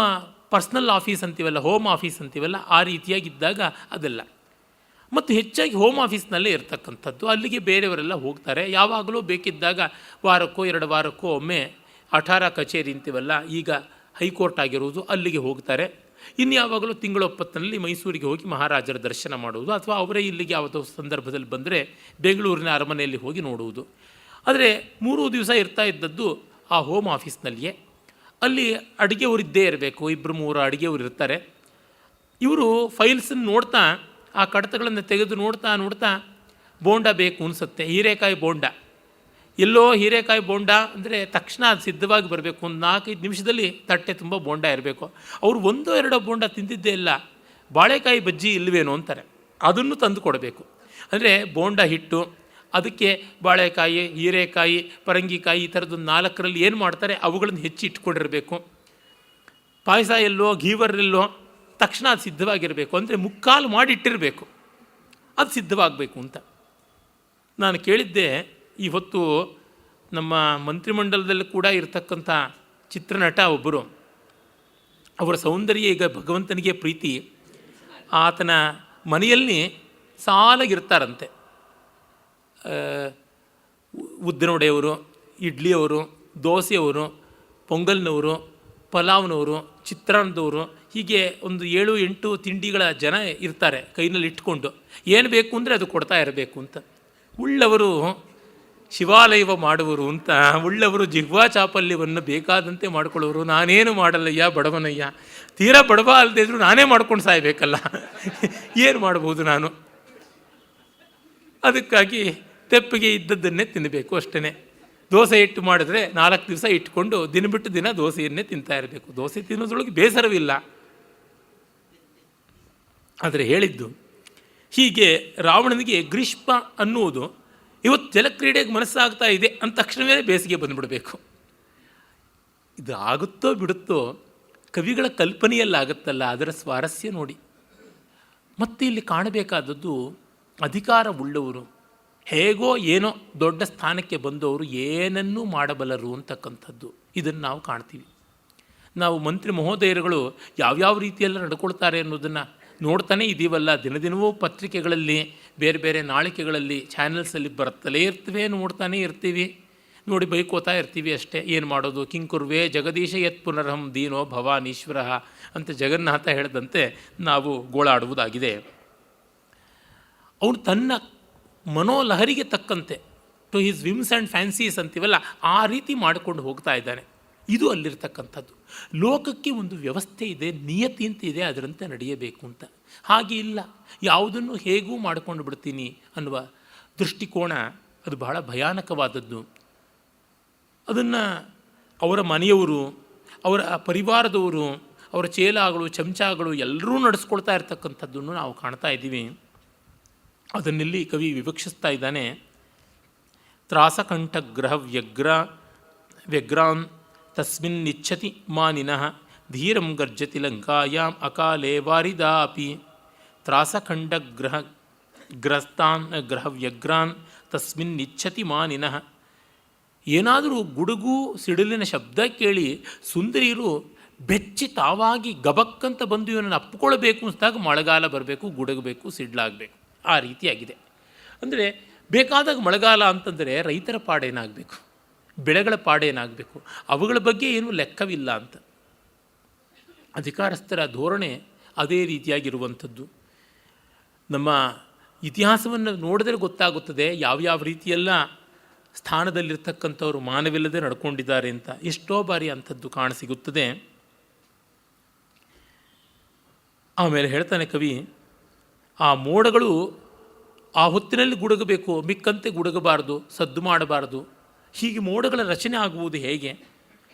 ಪರ್ಸ್ನಲ್ ಆಫೀಸ್ ಅಂತೀವಲ್ಲ, ಹೋಮ್ ಆಫೀಸ್ ಅಂತೀವಲ್ಲ, ಆ ರೀತಿಯಾಗಿದ್ದಾಗ ಅದೆಲ್ಲ. ಮತ್ತು ಹೆಚ್ಚಾಗಿ ಹೋಮ್ ಆಫೀಸ್ನಲ್ಲೇ ಇರ್ತಕ್ಕಂಥದ್ದು. ಅಲ್ಲಿಗೆ ಬೇರೆಯವರೆಲ್ಲ ಹೋಗ್ತಾರೆ. ಯಾವಾಗಲೂ ಬೇಕಿದ್ದಾಗ ವಾರಕ್ಕೋ 2 ವಾರಕ್ಕೋ ಒಮ್ಮೆ ಅಠಾರ ಕಚೇರಿ ಅಂತೀವಲ್ಲ, ಈಗ ಹೈಕೋರ್ಟ್ ಆಗಿರುವುದು, ಅಲ್ಲಿಗೆ ಹೋಗ್ತಾರೆ. ಇನ್ಯಾವಾಗಲೂ ತಿಂಗಳೊಪ್ಪತ್ತಿನಲ್ಲಿ ಮೈಸೂರಿಗೆ ಹೋಗಿ ಮಹಾರಾಜರ ದರ್ಶನ ಮಾಡುವುದು, ಅಥವಾ ಅವರೇ ಇಲ್ಲಿಗೆ ಯಾವುದೋ ಸಂದರ್ಭದಲ್ಲಿ ಬಂದರೆ ಬೆಂಗಳೂರಿನ ಅರಮನೆಯಲ್ಲಿ ಹೋಗಿ ನೋಡುವುದು. ಆದರೆ 3 ದಿವಸ ಇರ್ತಾ ಇದ್ದದ್ದು ಆ ಹೋಮ್ ಆಫೀಸ್ನಲ್ಲಿಯೇ. ಅಲ್ಲಿ ಅಡುಗೆಯವರಿದ್ದೇ ಇರಬೇಕು, 2-3 ಅಡುಗೆಯವರು ಇರ್ತಾರೆ. ಇವರು ಫೈಲ್ಸನ್ನು ನೋಡ್ತಾ, ಆ ಕಡತಗಳನ್ನು ತೆಗೆದು ನೋಡ್ತಾ ನೋಡ್ತಾ ಬೋಂಡ ಬೇಕು ಅನಿಸುತ್ತೆ, ಹೀರೆಕಾಯಿ ಬೋಂಡ. ಎಲ್ಲೋ ಹೀರೆಕಾಯಿ ಬೋಂಡ ಅಂದರೆ ತಕ್ಷಣ ಅದು ಸಿದ್ಧವಾಗಿ ಬರಬೇಕು. ಒಂದು 4-5 ನಿಮಿಷದಲ್ಲಿ ತಟ್ಟೆ ತುಂಬ ಬೋಂಡ ಇರಬೇಕು. ಅವರು 1-2 ಬೋಂಡ ತಿಂದಿದ್ದೇ ಇಲ್ಲ, ಬಾಳೆಕಾಯಿ ಬಜ್ಜಿ ಇಲ್ಲವೇನೋ ಅಂತಾರೆ, ಅದನ್ನು ತಂದು ಕೊಡಬೇಕು. ಅಂದರೆ ಬೋಂಡ ಹಿಟ್ಟು, ಅದಕ್ಕೆ ಬಾಳೆಕಾಯಿ, ಹೀರೆಕಾಯಿ, ಪರಂಗಿಕಾಯಿ, ಈ ಥರದ್ದು 4ರಲ್ಲಿ ಏನು ಮಾಡ್ತಾರೆ ಅವುಗಳನ್ನು ಹೆಚ್ಚಿ ಇಟ್ಕೊಂಡಿರಬೇಕು. ಪಾಯಸ ಎಲ್ಲೋ, ಘೀವರ್ ಎಲ್ಲೋ, ತಕ್ಷಣ ಅದು ಸಿದ್ಧವಾಗಿರಬೇಕು. ಅಂದರೆ ಮುಕ್ಕಾಲು ಮಾಡಿಟ್ಟಿರಬೇಕು, ಅದು ಸಿದ್ಧವಾಗಬೇಕು ಅಂತ. ನಾನು ಕೇಳಿದ್ದೆ, ಈ ಹೊತ್ತು ನಮ್ಮ ಮಂತ್ರಿಮಂಡಲದಲ್ಲಿ ಕೂಡ ಇರತಕ್ಕಂಥ ಚಿತ್ರನಟ ಒಬ್ಬರು, ಅವರ ಸೌಂದರ್ಯ ಈಗ ಭಗವಂತನಿಗೆ ಪ್ರೀತಿ, ಆತನ ಮನೆಯಲ್ಲಿ ಸಾಲಾಗಿರ್ತಾರಂತೆ. ಉದ್ದಿನವಡೆಯವರು, ಇಡ್ಲಿಯವರು, ದೋಸೆಯವರು, ಪೊಂಗಲ್ನವರು, ಪಲಾವ್ನವರು, ಚಿತ್ರಾನ್ನದವರು, ಹೀಗೆ ಒಂದು 7-8 ತಿಂಡಿಗಳ ಜನ ಇರ್ತಾರೆ ಕೈನಲ್ಲಿ ಇಟ್ಕೊಂಡು. ಏನು ಬೇಕು ಅಂದರೆ ಅದು ಕೊಡ್ತಾ ಇರಬೇಕು ಅಂತ. ಉಳ್ಳವರು ಶಿವಾಲಯವ ಮಾಡುವರು ಅಂತ, ಉಳ್ಳವರು ಜಿಹ್ವಾ ಚಾಪಲ್ಯವನ್ನು ಬೇಕಾದಂತೆ ಮಾಡ್ಕೊಳ್ಳೋರು. ನಾನೇನು ಮಾಡಲ್ಲಯ್ಯ ಬಡವನಯ್ಯ, ತೀರಾ ಬಡವ ಅಲ್ಲದೆ ಇದ್ದರೂ ನಾನೇ ಮಾಡ್ಕೊಂಡು ಸಾಯಬೇಕಲ್ಲ, ಏನು ಮಾಡ್ಬೋದು ನಾನು? ಅದಕ್ಕಾಗಿ ತೆಪ್ಪಿಗೆ ಇದ್ದದ್ದನ್ನೇ ತಿನ್ನಬೇಕು ಅಷ್ಟೇ. ದೋಸೆ ಹಿಟ್ಟು ಮಾಡಿದ್ರೆ 4 ದಿವಸ ಇಟ್ಕೊಂಡು ದಿನ ಬಿಟ್ಟು ದಿನ ದೋಸೆಯನ್ನೇ ತಿಂತಾ ಇರಬೇಕು. ದೋಸೆ ತಿನ್ನೋದ್ರೊಳಗೆ ಬೇಸರವಿಲ್ಲ. ಆದರೆ ಹೇಳಿದ್ದು ಹೀಗೆ ರಾವಣನಿಗೆ ಗ್ರೀಷ್ಮ ಅನ್ನುವುದು ಇವತ್ತು ಜಲಕ್ರೀಡೆಗೆ ಮನಸ್ಸಾಗ್ತಾ ಇದೆ ಅಂದ ತಕ್ಷಣವೇ ಬೇಸಿಗೆ ಬಂದುಬಿಡಬೇಕು. ಇದು ಆಗುತ್ತೋ ಬಿಡುತ್ತೋ ಕವಿಗಳ ಕಲ್ಪನೆಯಲ್ಲಾಗುತ್ತಲ್ಲ, ಅದರ ಸ್ವಾರಸ್ಯ ನೋಡಿ. ಮತ್ತು ಇಲ್ಲಿ ಕಾಣಬೇಕಾದದ್ದು ಅಧಿಕಾರ ಉಳ್ಳವರು, ಹೇಗೋ ಏನೋ ದೊಡ್ಡ ಸ್ಥಾನಕ್ಕೆ ಬಂದವರು ಏನನ್ನೂ ಮಾಡಬಲ್ಲರು ಅಂತಕ್ಕಂಥದ್ದು. ಇದನ್ನು ನಾವು ಕಾಣ್ತೀವಿ. ನಾವು ಮಂತ್ರಿ ಮಹೋದಯರುಗಳು ಯಾವ್ಯಾವ ರೀತಿಯೆಲ್ಲ ನಡ್ಕೊಳ್ತಾರೆ ಅನ್ನೋದನ್ನು ನೋಡ್ತಾನೇ ಇದ್ದೀವಲ್ಲ. ದಿನದಿನವೂ ಪತ್ರಿಕೆಗಳಲ್ಲಿ, ಬೇರೆ ಬೇರೆ ನಾಳಿಕೆಗಳಲ್ಲಿ, ಚಾನೆಲ್ಸಲ್ಲಿ ಬರ್ತಲೇ ಇರ್ತವೆ, ನೋಡ್ತಾನೇ ಇರ್ತೀವಿ. ನೋಡಿ ಬೈಕೋತಾ ಇರ್ತೀವಿ ಅಷ್ಟೇ. ಏನು ಮಾಡೋದು? ಕಿಂಕುರ್ವೆ ಜಗದೀಶ ಯತ್ ಪುನರಹಂ ದೀನೋ ಭವಾನೀಶ್ವರ ಅಂತ ಜಗನ್ನಾಥ ಹೇಳಿದಂತೆ ನಾವು ಗೋಳಾಡುವುದಾಗಿದೆ. ಅವನು ತನ್ನ ಮನೋಲಹರಿಗೆ ತಕ್ಕಂತೆ, to his whims and fancies ಅಂತೀವಲ್ಲ, ಆ ರೀತಿ ಮಾಡಿಕೊಂಡು ಹೋಗ್ತಾ ಇದ್ದಾನೆ. ಇದು ಅಲ್ಲಿರ್ತಕ್ಕಂಥದ್ದು. ಲೋಕಕ್ಕೆ ಒಂದು ವ್ಯವಸ್ಥೆ ಇದೆ, ನಿಯತಿ ಅಂತ ಇದೆ, ಅದರಂತೆ ನಡೆಯಬೇಕು ಅಂತ. ಹಾಗೆ ಇಲ್ಲ, ಯಾವುದನ್ನು ಹೇಗೂ ಮಾಡಿಕೊಂಡು ಬಿಡ್ತೀನಿ ಅನ್ನುವ ದೃಷ್ಟಿಕೋನ ಅದು ಬಹಳ ಭಯಾನಕವಾದದ್ದು. ಅದನ್ನು ಅವರ ಮನೆಯವರು, ಅವರ ಪರಿವಾರದವರು, ಅವರ ಚೇಲಾಗಳು, ಚಮಚಾಗಳು ಎಲ್ಲರೂ ನಡೆಸ್ಕೊಳ್ತಾ ಇರ್ತಕ್ಕಂಥದ್ದನ್ನು ನಾವು ಕಾಣ್ತಾ ಇದ್ದೀವಿ. ಅದನ್ನೆಲ್ಲಿ ಕವಿ ವಿವಕ್ಷಿಸ್ತಾ ಇದ್ದಾನೆ. ತ್ರಾಸಕಂಠಗ್ರಹ ವ್ಯಗ್ರಾನ್ ತಸ್ಮಿನ್ನಿಚ್ಛತಿ ಮಾನಿನಃ ಧೀರಂ ಗರ್ಜತಿ ಲಂಕಾಯಾಂ ಅಕಾಲೇ ವಾರಿದಾಪಿ. ಗ್ರಹ ವ್ಯಗ್ರಾನ್ ತಸ್ಮಿನ್ನಿಚ್ಛತಿ ಮಾನಿನಃ. ಏನಾದರೂ ಗುಡುಗು ಸಿಡಿಲಿನ ಶಬ್ದ ಕೇಳಿ ಸುಂದರಿಯರು ಬೆಚ್ಚಿ ತಾವಾಗಿ ಗಬಕ್ಕಂತ ಬಂದು ಇವನನ್ನು ಅಪ್ಪಿಕೊಳ್ಬೇಕು ಅನಿಸಿದಾಗ ಮಳೆಗಾಲ ಬರಬೇಕು, ಗುಡುಗಬೇಕು, ಸಿಡ್ಲಾಗಬೇಕು. ಆ ರೀತಿಯಾಗಿದೆ. ಅಂದರೆ ಬೇಕಾದಾಗ ಮಳೆಗಾಲ ಅಂತಂದರೆ ರೈತರ ಪಾಡೇನಾಗಬೇಕು, ಬೆಳೆಗಳ ಪಾಡೇನಾಗಬೇಕು, ಅವುಗಳ ಬಗ್ಗೆ ಏನೂ ಲೆಕ್ಕವಿಲ್ಲ ಅಂತ. ಅಧಿಕಾರಸ್ಥರ ಧೋರಣೆ ಅದೇ ರೀತಿಯಾಗಿರುವಂಥದ್ದು. ನಮ್ಮ ಇತಿಹಾಸವನ್ನು ನೋಡಿದರೆ ಗೊತ್ತಾಗುತ್ತದೆ ಯಾವ್ಯಾವ ರೀತಿಯೆಲ್ಲ ಸ್ಥಾನದಲ್ಲಿರ್ತಕ್ಕಂಥವ್ರು ಮಾನವಿಲ್ಲದೆ ನಡ್ಕೊಂಡಿದ್ದಾರೆ ಅಂತ. ಎಷ್ಟೋ ಬಾರಿ ಅಂಥದ್ದು ಕಾಣಸಿಗುತ್ತದೆ. ಆಮೇಲೆ ಹೇಳ್ತಾನೆ ಕವಿ, ಆ ಮೋಡಗಳು ಆ ಹೊತ್ತಿನಲ್ಲಿ ಗುಡುಗಬೇಕು, ಮಿಕ್ಕಂತೆ ಗುಡುಗಬಾರದು, ಸದ್ದು ಮಾಡಬಾರದು. ಹೀಗೆ ಮೋಡಗಳ ರಚನೆ ಆಗುವುದು ಹೇಗೆ?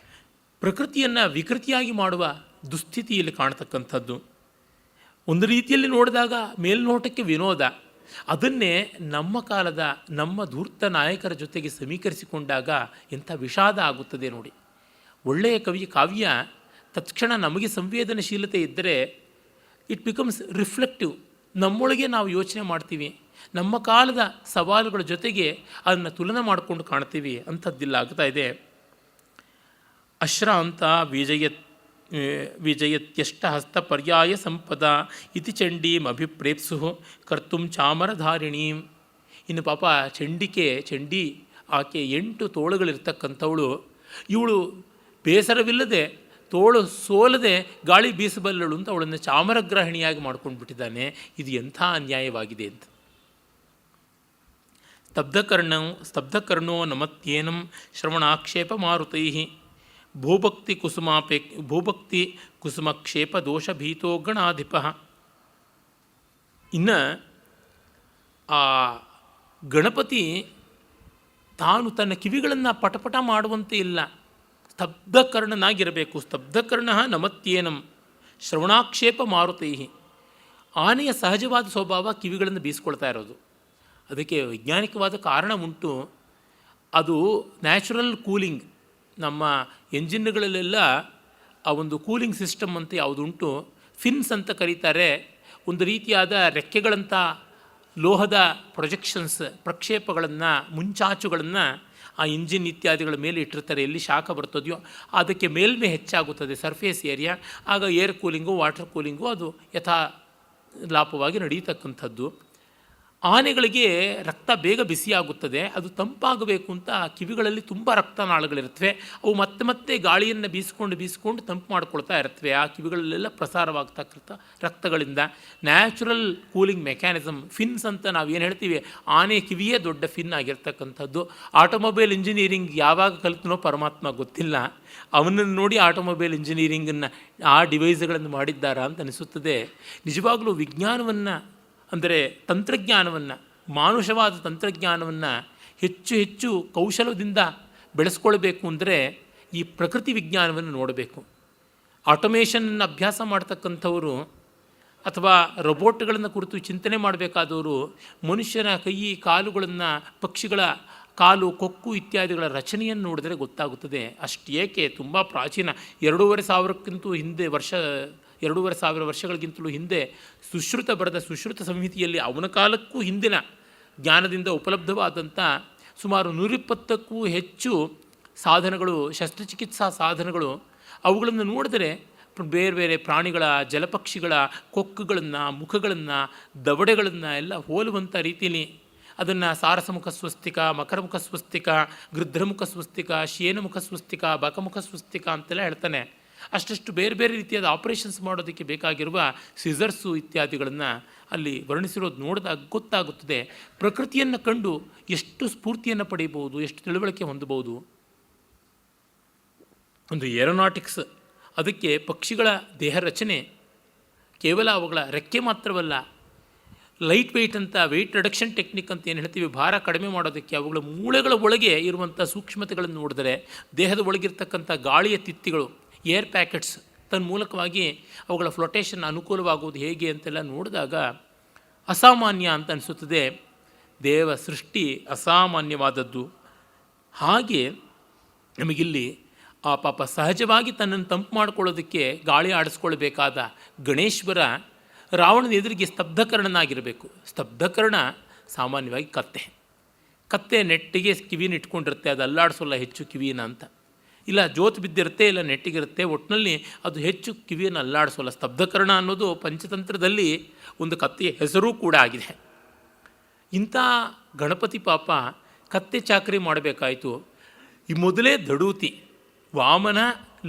ಪ್ರಕೃತಿಯನ್ನು ವಿಕೃತಿಯಾಗಿ ಮಾಡುವ ದುಸ್ಥಿತಿಯಲ್ಲಿ ಕಾಣತಕ್ಕಂಥದ್ದು. ಒಂದು ರೀತಿಯಲ್ಲಿ ನೋಡಿದಾಗ ಮೇಲ್ನೋಟಕ್ಕೆ ವಿನೋದ. ಅದನ್ನೇ ನಮ್ಮ ಕಾಲದ ನಮ್ಮ ಧೂರ್ತ ನಾಯಕರ ಜೊತೆಗೆ ಸಮೀಕರಿಸಿಕೊಂಡಾಗ ಎಂಥ ವಿಷಾದ ಆಗುತ್ತದೆ ನೋಡಿ. ಒಳ್ಳೆಯ ಕವಿಯ ಕಾವ್ಯ ತತ್ಕ್ಷಣ ನಮಗೆ ಸಂವೇದನಶೀಲತೆ ಇದ್ದರೆ ಇಟ್ ಬಿಕಮ್ಸ್ ರಿಫ್ಲೆಕ್ಟಿವ್. ನಮ್ಮೊಳಗೆ ನಾವು ಯೋಚನೆ ಮಾಡ್ತೀವಿ, ನಮ್ಮ ಕಾಲದ ಸವಾಲುಗಳ ಜೊತೆಗೆ ಅದನ್ನು ತುಲನೆ ಮಾಡಿಕೊಂಡು ಕಾಣ್ತೀವಿ. ಅಂಥದ್ದಿಲ್ಲ ಆಗ್ತಾ ಇದೆ. ಅಶ್ರಾಂತ ವಿಜಯತ್ಯಷ್ಟ ಹಸ್ತ ಪರ್ಯಾಯ ಸಂಪದ ಇತಿ ಚಂಡೀಂ ಅಭಿಪ್ರೇಪ್ಸು ಕರ್ತುಂ ಚಾಮರಧಾರಿಣೀಂ. ಇನ್ನು ಪಾಪ ಚಂಡಿ ಆಕೆ 8 ತೋಳುಗಳಿರ್ತಕ್ಕಂಥವಳು. ಇವಳು ಬೇಸರವಿಲ್ಲದೆ, ತೋಳು ಸೋಲದೆ ಗಾಳಿ ಬೀಸಬಲ್ಲಳು ಅಂತ ಅವಳನ್ನು ಚಾಮರಗ್ರಹಿಣಿಯಾಗಿ ಮಾಡ್ಕೊಂಡು ಬಿಟ್ಟಿದ್ದಾನೆ. ಇದು ಎಂಥ ಅನ್ಯಾಯವಾಗಿದೆ ಅಂತ. ಸ್ತಬ್ಧಕರ್ಣೋ ನಮತ್ಯೇನಂ ಶ್ರವಣಾಕ್ಷೇಪ ಮಾರುತೈ ಭೂಭಕ್ತಿ ಕುಸುಮಕ್ಷೇಪ ದೋಷಭೀತೋ ಗಣಾಧಿಪ. ಇನ್ನು ಆ ಗಣಪತಿ ತಾನು ತನ್ನ ಕಿವಿಗಳನ್ನು ಪಟಪಟ ಮಾಡುವಂತೆ ಇಲ್ಲ, ಸ್ತಬ್ಧಕರ್ಣನಾಗಿರಬೇಕು. ಸ್ತಬ್ಧಕರ್ಣ ನಮತ್ಯೇನಂ ಶ್ರವಣಾಕ್ಷೇಪ ಮಾರುತೈ. ಆನೆಯ ಸಹಜವಾದ ಸ್ವಭಾವ ಕಿವಿಗಳನ್ನು ಬೀಸ್ಕೊಳ್ತಾ ಇರೋದು. ಅದಕ್ಕೆ ವೈಜ್ಞಾನಿಕವಾದ ಕಾರಣ ಉಂಟು. ಅದು ನ್ಯಾಚುರಲ್ ಕೂಲಿಂಗ್. ನಮ್ಮ ಎಂಜಿನ್ಗಳಲ್ಲೆಲ್ಲ ಆ ಒಂದು ಕೂಲಿಂಗ್ ಸಿಸ್ಟಮ್ ಅಂತ ಯಾವುದುಂಟು, ಫಿನ್ಸ್ ಅಂತ ಕರೀತಾರೆ. ಒಂದು ರೀತಿಯಾದ ರೆಕ್ಕೆಗಳಂಥ ಲೋಹದ ಪ್ರಕ್ಷೇಪಗಳನ್ನು, ಮುಂಚಾಚುಗಳನ್ನು ಆ ಇಂಜಿನ್ ಇತ್ಯಾದಿಗಳ ಮೇಲೆ ಇಟ್ಟಿರ್ತಾರೆ. ಎಲ್ಲಿ ಶಾಖ ಬರ್ತದೆಯೋ ಅದಕ್ಕೆ ಮೇಲ್ಮೆ ಹೆಚ್ಚಾಗುತ್ತದೆ, ಸರ್ಫೇಸ್ ಏರಿಯಾ. ಆಗ ಏರ್ ಕೂಲಿಂಗು, ವಾಟರ್ ಕೂಲಿಂಗು ಅದು ಯಥಾ ಲಾಪವಾಗಿ ನಡೀತಕ್ಕಂಥದ್ದು. ಆನೆಗಳಿಗೆ ರಕ್ತ ಬೇಗ ಬಿಸಿಯಾಗುತ್ತದೆ, ಅದು ತಂಪಾಗಬೇಕು ಅಂತ ಕಿವಿಗಳಲ್ಲಿ ತುಂಬ ರಕ್ತನಾಳಗಳಿರುತ್ತವೆ. ಅವು ಮತ್ತೆ ಮತ್ತೆ ಗಾಳಿಯನ್ನು ಬೀಸ್ಕೊಂಡು ತಂಪು ಮಾಡ್ಕೊಳ್ತಾ ಇರ್ತವೆ. ಆ ಕಿವಿಗಳಲ್ಲೆಲ್ಲ ಪ್ರಸಾರವಾಗ್ತಕ್ಕಂಥ ರಕ್ತಗಳಿಂದ ನ್ಯಾಚುರಲ್ ಕೂಲಿಂಗ್ ಮೆಕ್ಯಾನಿಸಮ್. ಫಿನ್ಸ್ ಅಂತ ನಾವು ಏನು ಹೇಳ್ತೀವಿ, ಆನೆ ಕಿವಿಯೇ ದೊಡ್ಡ ಫಿನ್ ಆಗಿರ್ತಕ್ಕಂಥದ್ದು. ಆಟೋಮೊಬೈಲ್ ಇಂಜಿನಿಯರಿಂಗ್ ಯಾವಾಗ ಕಲಿತನೋ ಪರಮಾತ್ಮ ಗೊತ್ತಿಲ್ಲ, ಅವನನ್ನು ನೋಡಿ ಆಟೋಮೊಬೈಲ್ ಇಂಜಿನಿಯರಿಂಗನ್ನು ಆ ಡಿವೈಸ್ಗಳನ್ನು ಮಾಡಿದ್ದಾರಾ ಅಂತ ಅನಿಸುತ್ತದೆ. ನಿಜವಾಗಲೂ ವಿಜ್ಞಾನವನ್ನು, ಅಂದರೆ ತಂತ್ರಜ್ಞಾನವನ್ನು, ಮಾನುಷವಾದ ತಂತ್ರಜ್ಞಾನವನ್ನು ಹೆಚ್ಚು ಹೆಚ್ಚು ಕೌಶಲದಿಂದ ಬೆಳೆಸ್ಕೊಳ್ಬೇಕು ಅಂದರೆ ಈ ಪ್ರಕೃತಿ ವಿಜ್ಞಾನವನ್ನು ನೋಡಬೇಕು. ಆಟೋಮೇಷನನ್ನು ಅಭ್ಯಾಸ ಮಾಡ್ತಕ್ಕಂಥವರು ಅಥವಾ ರೋಬೋಟ್ಗಳನ್ನು ಕುರಿತು ಚಿಂತನೆ ಮಾಡಬೇಕಾದವರು ಮನುಷ್ಯನ ಕೈ ಕಾಲುಗಳನ್ನು, ಪಕ್ಷಿಗಳ ಕಾಲು, ಕೊಕ್ಕು ಇತ್ಯಾದಿಗಳ ರಚನೆಯನ್ನು ನೋಡಿದರೆ ಗೊತ್ತಾಗುತ್ತದೆ. ಅಷ್ಟು ಏಕೆ ತುಂಬ ಪ್ರಾಚೀನ 2,500 ವರ್ಷಗಳಿಗಿಂತಲೂ ಹಿಂದೆ ಸುಶ್ರುತ ಬರೆದ ಸುಶ್ರುತ ಸಂಹಿತೆಯಲ್ಲಿ ಅವನ ಕಾಲಕ್ಕೂ ಹಿಂದಿನ ಜ್ಞಾನದಿಂದ ಉಪಲಬ್ಧವಾದಂಥ ಸುಮಾರು 120ಕ್ಕೂ ಹೆಚ್ಚು ಸಾಧನಗಳು, ಶಸ್ತ್ರಚಿಕಿತ್ಸಾ ಸಾಧನಗಳು, ಅವುಗಳನ್ನು ನೋಡಿದರೆ ಬೇರೆ ಬೇರೆ ಪ್ರಾಣಿಗಳ, ಜಲಪಕ್ಷಿಗಳ ಕೊಕ್ಕುಗಳನ್ನು, ಮುಖಗಳನ್ನು, ದವಡೆಗಳನ್ನು ಎಲ್ಲ ಹೋಲುವಂಥ ರೀತಿಯಲ್ಲಿ ಅದನ್ನು ಸಾರಸಮುಖ ಸ್ವಸ್ತಿಕ, ಮಕರಮುಖ ಸ್ವಸ್ತಿಕ, ಗೃಧ್ರಮುಖ ಸ್ವಸ್ತಿಕ, ಶೇನಮುಖ ಸ್ವಸ್ತಿಕ, ಬಕಮುಖ ಸ್ವಸ್ತಿಕ ಅಂತೆಲ್ಲ ಹೇಳ್ತಾನೆ. ಅಷ್ಟಷ್ಟು ಬೇರೆ ಬೇರೆ ರೀತಿಯಾದ ಆಪರೇಷನ್ಸ್ ಮಾಡೋದಕ್ಕೆ ಬೇಕಾಗಿರುವ ಸಿಸರ್ಸು ಇತ್ಯಾದಿಗಳನ್ನು ಅಲ್ಲಿ ವರ್ಣಿಸಿರೋದು ನೋಡಿದಾಗ ಗೊತ್ತಾಗುತ್ತದೆ. ಪ್ರಕೃತಿಯನ್ನು ಕಂಡು ಎಷ್ಟು ಸ್ಫೂರ್ತಿಯನ್ನು ಪಡೆಯಬಹುದು, ಎಷ್ಟು ತಿಳುವಳಿಕೆ ಹೊಂದಬಹುದು. ಒಂದು ಏರೋನಾಟಿಕ್ಸ್, ಅದಕ್ಕೆ ಪಕ್ಷಿಗಳ ದೇಹ ರಚನೆ ಕೇವಲ ಅವುಗಳ ರೆಕ್ಕೆ ಮಾತ್ರವಲ್ಲ, ಲೈಟ್ ವೆಯ್ಟ್ ಅಂತ, ವೆಯ್ಟ್ ರಿಡಕ್ಷನ್ ಟೆಕ್ನಿಕ್ ಅಂತ ಏನು ಹೇಳ್ತೀವಿ, ಭಾರ ಕಡಿಮೆ ಮಾಡೋದಕ್ಕೆ ಅವುಗಳ ಮೂಳೆಗಳ ಒಳಗೆ ಇರುವಂಥ ಸೂಕ್ಷ್ಮತೆಗಳನ್ನು ನೋಡಿದರೆ ದೇಹದ ಒಳಗಿರ್ತಕ್ಕಂಥ ಗಾಳಿಯ ತಿತ್ತಿಗಳು, ಏರ್ ಪ್ಯಾಕೆಟ್ಸ್ ತನ್ಮೂಲಕವಾಗಿ ಅವುಗಳ ಫ್ಲೊಟೇಷನ್ ಅನುಕೂಲವಾಗುವುದು ಹೇಗೆ ಅಂತೆಲ್ಲ ನೋಡಿದಾಗ ಅಸಾಮಾನ್ಯ ಅಂತ ಅನಿಸುತ್ತದೆ. ದೇವ ಸೃಷ್ಟಿ ಅಸಾಮಾನ್ಯವಾದದ್ದು. ಹಾಗೆ ನಮಗಿಲ್ಲಿ ಆ ಪಾಪ ಸಹಜವಾಗಿ ತನ್ನನ್ನು ತಂಪು ಮಾಡಿಕೊಳ್ಳೋದಕ್ಕೆ ಗಾಳಿ ಆಡಿಸ್ಕೊಳ್ಬೇಕಾದ ಗಣೇಶ್ವರ ರಾವಣನ ಎದುರಿಗೆ ಸ್ತಬ್ಧಕರ್ಣನಾಗಿರಬೇಕು. ಸ್ತಬ್ಧಕರ್ಣ ಸಾಮಾನ್ಯವಾಗಿ ಕತ್ತೆ ನೆಟ್ಟಿಗೆ ಕಿವಿನ ಇಟ್ಕೊಂಡಿರುತ್ತೆ, ಅದು ಅಲ್ಲಾಡಿಸೋಲ್ಲ ಹೆಚ್ಚು ಕಿವಿನ ಅಂತ. ಇಲ್ಲ ಜೋತು ಬಿದ್ದಿರುತ್ತೆ, ಇಲ್ಲ ನೆಟ್ಟಿಗಿರುತ್ತೆ, ಒಟ್ಟಿನಲ್ಲಿ ಅದು ಹೆಚ್ಚು ಕಿವಿಯನ್ನು ಅಲ್ಲಾಡಿಸೋಲ್ಲ. ಸ್ತಬ್ಧಕರ್ಣ ಅನ್ನೋದು ಪಂಚತಂತ್ರದಲ್ಲಿ ಒಂದು ಕತ್ತೆಯ ಹೆಸರೂ ಕೂಡ ಆಗಿದೆ. ಇಂಥ ಗಣಪತಿ ಪಾಪ ಕತ್ತೆ ಚಾಕರಿ ಮಾಡಬೇಕಾಯಿತು. ಈ ಮೊದಲೇ ದಡೂತಿ, ವಾಮನ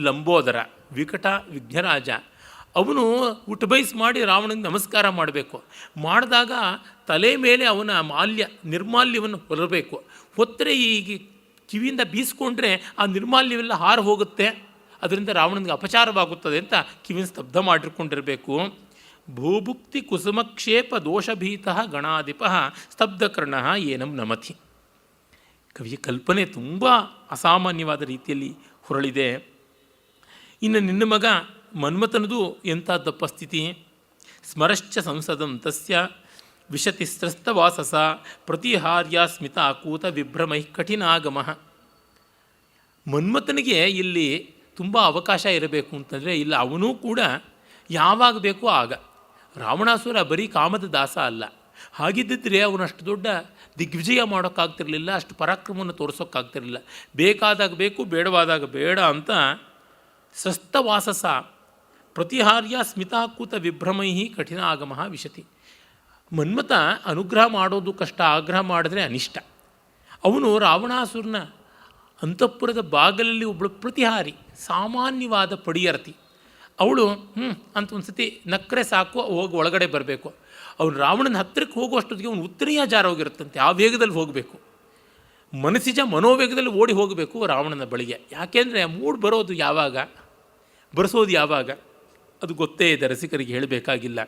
ಲಂಬೋದರ, ವಿಕಟ ವಿಘ್ನರಾಜ, ಅವನು ಉಟಬೈಸ್ ಮಾಡಿ ರಾವಣನಿಗೆ ನಮಸ್ಕಾರ ಮಾಡಬೇಕು. ಮಾಡಿದಾಗ ತಲೆ ಮೇಲೆ ಅವನ ನಿರ್ಮಾಲ್ಯವನ್ನು ಹೊರಬೇಕು. ಹೊತ್ತರೆ ಈ ಕಿವಿಯಿಂದ ಬೀಸ್ಕೊಂಡ್ರೆ ಆ ನಿರ್ಮಾಲ್ಯವೆಲ್ಲ ಹಾರು ಹೋಗುತ್ತೆ, ಅದರಿಂದ ರಾವಣನಿಗೆ ಅಪಚಾರವಾಗುತ್ತದೆ ಅಂತ ಕಿವಿನ ಸ್ತಬ್ಧ ಮಾಡಿಕೊಂಡಿರಬೇಕು. ಭೂಭುಕ್ತಿ ಕುಸುಮಕ್ಷೇಪ ದೋಷಭೀತ ಗಣಾಧಿಪ ಸ್ತಬ್ಧಕರ್ಣ ಏನಂ ನಮತಿ. ಕವಿಯ ಕಲ್ಪನೆ ತುಂಬ ಅಸಾಮಾನ್ಯವಾದ ರೀತಿಯಲ್ಲಿ ಹೊರಳಿದೆ. ಇನ್ನು ನಿನ್ನ ಮಗ ಮನ್ಮಥನದು ಎಂಥದ್ದಪ್ಪ ಸ್ಥಿತಿ. ಸ್ಮರಶ್ಚ ಸಂಸದಂ ತಸ್ಯ ವಿಶತಿಸ್ತ್ರಸ್ತವಾಸಸ ಪ್ರತಿಹಾರ್ಯ ಸ್ಮಿತ ಕೂತ ವಿಭ್ರಮೈ ಕಠಿಣಾಗಮಃ. ಮನ್ಮಥನಿಗೆ ಇಲ್ಲಿ ತುಂಬ ಅವಕಾಶ ಇರಬೇಕು ಅಂತಂದರೆ ಇಲ್ಲ, ಅವನೂ ಕೂಡ ಯಾವಾಗ ಬೇಕೋ ಆಗ. ರಾವಣಾಸುರ ಬರೀ ಕಾಮದ ದಾಸ ಅಲ್ಲ. ಹಾಗಿದ್ದಿದ್ರೆ ಅವನು ಅಷ್ಟು ದೊಡ್ಡ ದಿಗ್ವಿಜಯ ಮಾಡೋಕ್ಕಾಗ್ತಿರಲಿಲ್ಲ, ಅಷ್ಟು ಪರಾಕ್ರಮವನ್ನು ತೋರಿಸೋಕ್ಕಾಗ್ತಿರಲಿಲ್ಲ. ಬೇಕಾದಾಗ ಬೇಕು, ಬೇಡವಾದಾಗ ಬೇಡ ಅಂತ ಸ್ರಸ್ತವಾಸಸ ಪ್ರತಿಹಾರ್ಯ ಸ್ಮಿತಾಕೂತ ವಿಭ್ರಮೈ ಕಠಿಣ ಆಗಮಃ ವಿಶತಿ. ಮನ್ಮಥ ಅನುಗ್ರಹ ಮಾಡೋದು ಕಷ್ಟ, ಆಗ್ರಹ ಮಾಡಿದ್ರೆ ಅನಿಷ್ಟ. ಅವನು ರಾವಣಾಸುರನ ಅಂತಃಪುರದ ಬಾಗಲಲ್ಲಿ ಒಬ್ಬಳು ಪ್ರತಿಹಾರಿ, ಸಾಮಾನ್ಯವಾದ ಪಡಿಯರ್ತಿ. ಅವಳು ಅಂತ ಒಂದು ಸತಿ ನಕ್ಕರೆ ಸಾಕು, ಹೋಗಿ ಒಳಗಡೆ ಬರಬೇಕು. ಅವನು ರಾವಣನ ಹತ್ತಿರಕ್ಕೆ ಹೋಗುವಷ್ಟೊತ್ತಿಗೆ ಅವನು ಉತ್ತರೀಯ ಜಾರ ಹೋಗಿರುತ್ತಂತೆ, ಆ ವೇಗದಲ್ಲಿ ಹೋಗಬೇಕು. ಮನಸ್ಸಿಜ ಮನೋವೇಗದಲ್ಲಿ ಓಡಿ ಹೋಗಬೇಕು ರಾವಣನ ಬಳಿಗೆ. ಯಾಕೆಂದರೆ ಮೂಡ್ ಬರೋದು ಯಾವಾಗ, ಬರೆಸೋದು ಯಾವಾಗ ಅದು ಗೊತ್ತೇ ಇದೆ, ರಸಿಕರಿಗೆ ಹೇಳಬೇಕಾಗಿಲ್ಲ.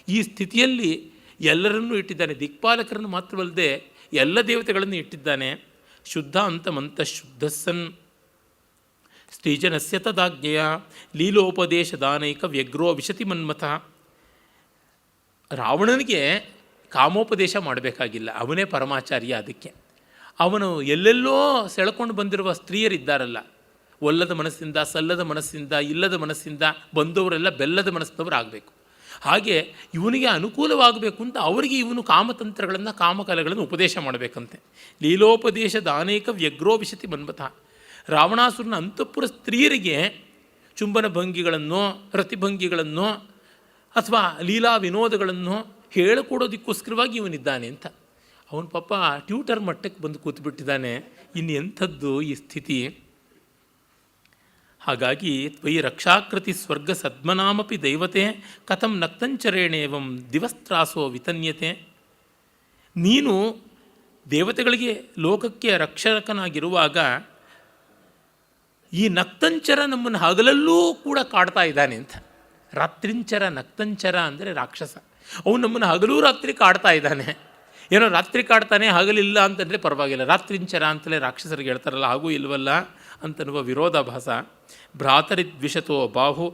ಈ ಸ್ಥಿತಿಯಲ್ಲಿ ಎಲ್ಲರನ್ನೂ ಇಟ್ಟಿದ್ದಾನೆ. ದಿಕ್ಪಾಲಕರನ್ನು ಮಾತ್ರವಲ್ಲದೆ ಎಲ್ಲ ದೇವತೆಗಳನ್ನು ಇಟ್ಟಿದ್ದಾನೆ. ಶುದ್ಧ ಅಂತಮಂತ ಶುದ್ಧಸ್ಸನ್ ಸ್ತ್ರೀಜನಸ್ಯ ತದಾಜ್ಞೆಯ ಲೀಲೋಪದೇಶ ದಾನೈಕ ವ್ಯಗ್ರೋ ವಿಶತಿ ಮನ್ಮಥ. ರಾವಣನಿಗೆ ಕಾಮೋಪದೇಶ ಮಾಡಬೇಕಾಗಿಲ್ಲ, ಅವನೇ ಪರಮಾಚಾರ್ಯ. ಅದಕ್ಕೆ ಅವನು ಎಲ್ಲೆಲ್ಲೋ ಸೆಳ್ಕೊಂಡು ಬಂದಿರುವ ಸ್ತ್ರೀಯರಿದ್ದಾರಲ್ಲ, ಒಲ್ಲದ ಮನಸ್ಸಿಂದ, ಸಲ್ಲದ ಮನಸ್ಸಿಂದ, ಇಲ್ಲದ ಮನಸ್ಸಿಂದ ಬಂದವರೆಲ್ಲ ಬೆಲ್ಲದ ಮನಸ್ಸಿನವರು ಆಗಬೇಕು. ಹಾಗೆ ಇವನಿಗೆ ಅನುಕೂಲವಾಗಬೇಕು ಅಂತ ಅವರಿಗೆ ಇವನು ಕಾಮತಂತ್ರಗಳನ್ನು, ಕಾಮಕಲೆಗಳನ್ನು ಉಪದೇಶ ಮಾಡಬೇಕಂತೆ. ಲೀಲೋಪದೇಶದ ಅನೇಕ ವ್ಯಗ್ರೋ ವಿಶತಿ ಮನ್ಮಥ. ರಾವಣಾಸುರನ ಅಂತಃಪುರ ಸ್ತ್ರೀಯರಿಗೆ ಚುಂಬನ ಭಂಗಿಗಳನ್ನು, ರತಿಭಂಗಿಗಳನ್ನು ಅಥವಾ ಲೀಲಾ ವಿನೋದಗಳನ್ನು ಹೇಳಿಕೊಡೋದಕ್ಕೋಸ್ಕರವಾಗಿ ಇವನಿದ್ದಾನೆ ಅಂತ. ಅವನ ಪಾಪ ಟ್ಯೂಟರ್ ಮಟ್ಟಕ್ಕೆ ಬಂದು ಕೂತ್ಬಿಟ್ಟಿದ್ದಾನೆ. ಇನ್ನು ಎಂಥದ್ದು ಈ ಸ್ಥಿತಿ. ಹಾಗಾಗಿ ತ್ವಯಿ ರಕ್ಷಾಕೃತಿ ಸ್ವರ್ಗ ಸದ್ಮನಾಮಪಿ ದೈವತೆ ಕಥಂ ನಕ್ತಂಚರೇಣೇವಂ ದಿವಸ್ತ್ರಾಸೋ ವಿತನ್ಯತೆ. ನೀನು ದೇವತೆಗಳಿಗೆ ಲೋಕಕ್ಕೆ ರಕ್ಷಕನಾಗಿರುವಾಗ ಈ ನಕ್ತಂಚರ ನಮ್ಮನ್ನು ಹಗಲಲ್ಲೂ ಕೂಡ ಕಾಡ್ತಾ ಇದ್ದಾನೆ ಅಂತ. ರಾತ್ರಿಂಚರ ನಕ್ತಂಚರ ಅಂದರೆ ರಾಕ್ಷಸ. ಅವನು ನಮ್ಮನ್ನು ಹಗಲೂ ರಾತ್ರಿ ಕಾಡ್ತಾ ಇದ್ದಾನೆ. ಏನೋ ರಾತ್ರಿ ಕಾಡ್ತಾನೆ ಹಗಲಿಲ್ಲ ಅಂತಂದರೆ ಪರವಾಗಿಲ್ಲ, ರಾತ್ರಿಂಚರ ಅಂತಲೇ ರಾಕ್ಷಸರಿಗೆ ಹೇಳ್ತಾರಲ್ಲ, ಹಾಗೂ ಇಲ್ವಲ್ಲ ಅಂತನ್ನುವ ವಿರೋಧಾಭಾಸ. ಭ್ರಾತರಿದ್ವಿಷತೋ ಬಾಹು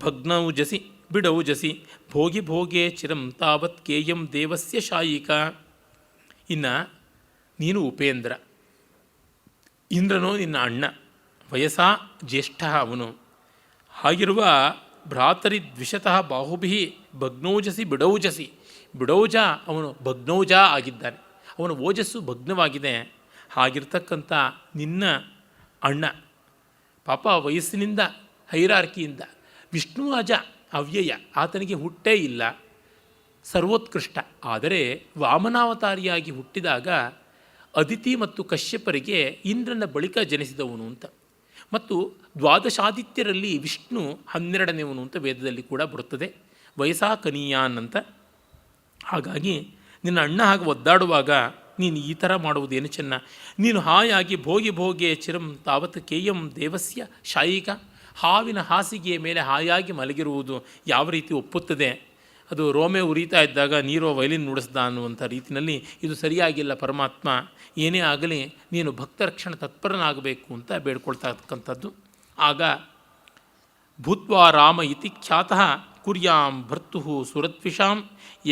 ಭಗ್ನೌಜಸಿ ಬಿಡೌಜಸಿ ಭೋಗಿ ಭೋಗೇ ಚಿರಂ ತಾವತ್ ಕೇಯಂ ದೇವಸ್ಯ ಶಾಯಿಕ. ಇನ್ನು ನೀನು ಉಪೇಂದ್ರ, ಇಂದ್ರನೋ ನಿನ್ನ ಅಣ್ಣ, ವಯಸ್ಸಾ ಜ್ಯೇಷ್ಠ ಅವನು. ಹಾಗಿರುವ ಭ್ರಾತರಿದ್ವಿಷತಃ ಬಾಹುಭಿ ಭಗ್ನೌಜಸಿ ಬಿಡೌಜಸಿ, ಬಿಡೌಜ ಅವನು ಭಗ್ನೌಜ ಆಗಿದ್ದಾನೆ, ಅವನ ಓಜಸ್ಸು ಭಗ್ನವಾಗಿದೆ. ಹಾಗಿರ್ತಕ್ಕಂಥ ನಿನ್ನ ಅಣ್ಣ ಪಾಪ ವಯಸ್ಸಿನಿಂದ ಹೈರಾರ್ಕಿಯಿಂದ ವಿಷ್ಣು ಅಜ ಅವ್ಯಯ, ಆತನಿಗೆ ಹುಟ್ಟೇ ಇಲ್ಲ, ಸರ್ವೋತ್ಕೃಷ್ಟ. ಆದರೆ ವಾಮನಾವತಾರಿಯಾಗಿ ಹುಟ್ಟಿದಾಗ ಅದಿತಿ ಮತ್ತು ಕಶ್ಯಪರಿಗೆ ಇಂದ್ರನ ಬಳಿಕ ಜನಿಸಿದವನು ಅಂತ. ಮತ್ತು ದ್ವಾದಶಾದಿತ್ಯರಲ್ಲಿ ವಿಷ್ಣು 12ನೇವನು ಅಂತ ವೇದದಲ್ಲಿ ಕೂಡ ಬರುತ್ತದೆ, ವಯಸ್ಸಾ ಕನೀಯಾನ್ ಅಂತ. ಹಾಗಾಗಿ ನಿನ್ನ ಅಣ್ಣ ಹಾಗೆ ಒದ್ದಾಡುವಾಗ ನೀನು ಈ ಥರ ಮಾಡುವುದೇನು ಚೆನ್ನ. ನೀನು ಹಾಯಾಗಿ ಭೋಗಿ ಭೋಗೆ ಚಿರಂ ತಾವತ್ ಕೇಯಂ ದೇವಸ್ಯ ಶಾಯಿಕ. ಹಾವಿನ ಹಾಸಿಗೆಯ ಮೇಲೆ ಹಾಯಾಗಿ ಮಲಗಿರುವುದು ಯಾವ ರೀತಿ ಒಪ್ಪುತ್ತದೆ? ಅದು ರೋಮೆ ಉರಿತಾ ಇದ್ದಾಗ ನೀರೋ ವೈಲಿನ್ ನುಡಿಸ್ದ ಅನ್ನುವಂಥ ರೀತಿಯಲ್ಲಿ ಇದು ಸರಿಯಾಗಿಲ್ಲ. ಪರಮಾತ್ಮ ಏನೇ ಆಗಲಿ ನೀನು ಭಕ್ತರಕ್ಷಣ ತತ್ಪರನಾಗಬೇಕು ಅಂತ ಬೇಡ್ಕೊಳ್ತಾ ಇರ್ತಕ್ಕಂಥದ್ದು. ಆಗ ಭೂತ್ವಾ ರಾಮ ಇತಿ ಖ್ಯಾತಃ ಕುರ್ಯಾಂ ಭರ್ತು ಸುರದ್ವಿಷಾಂ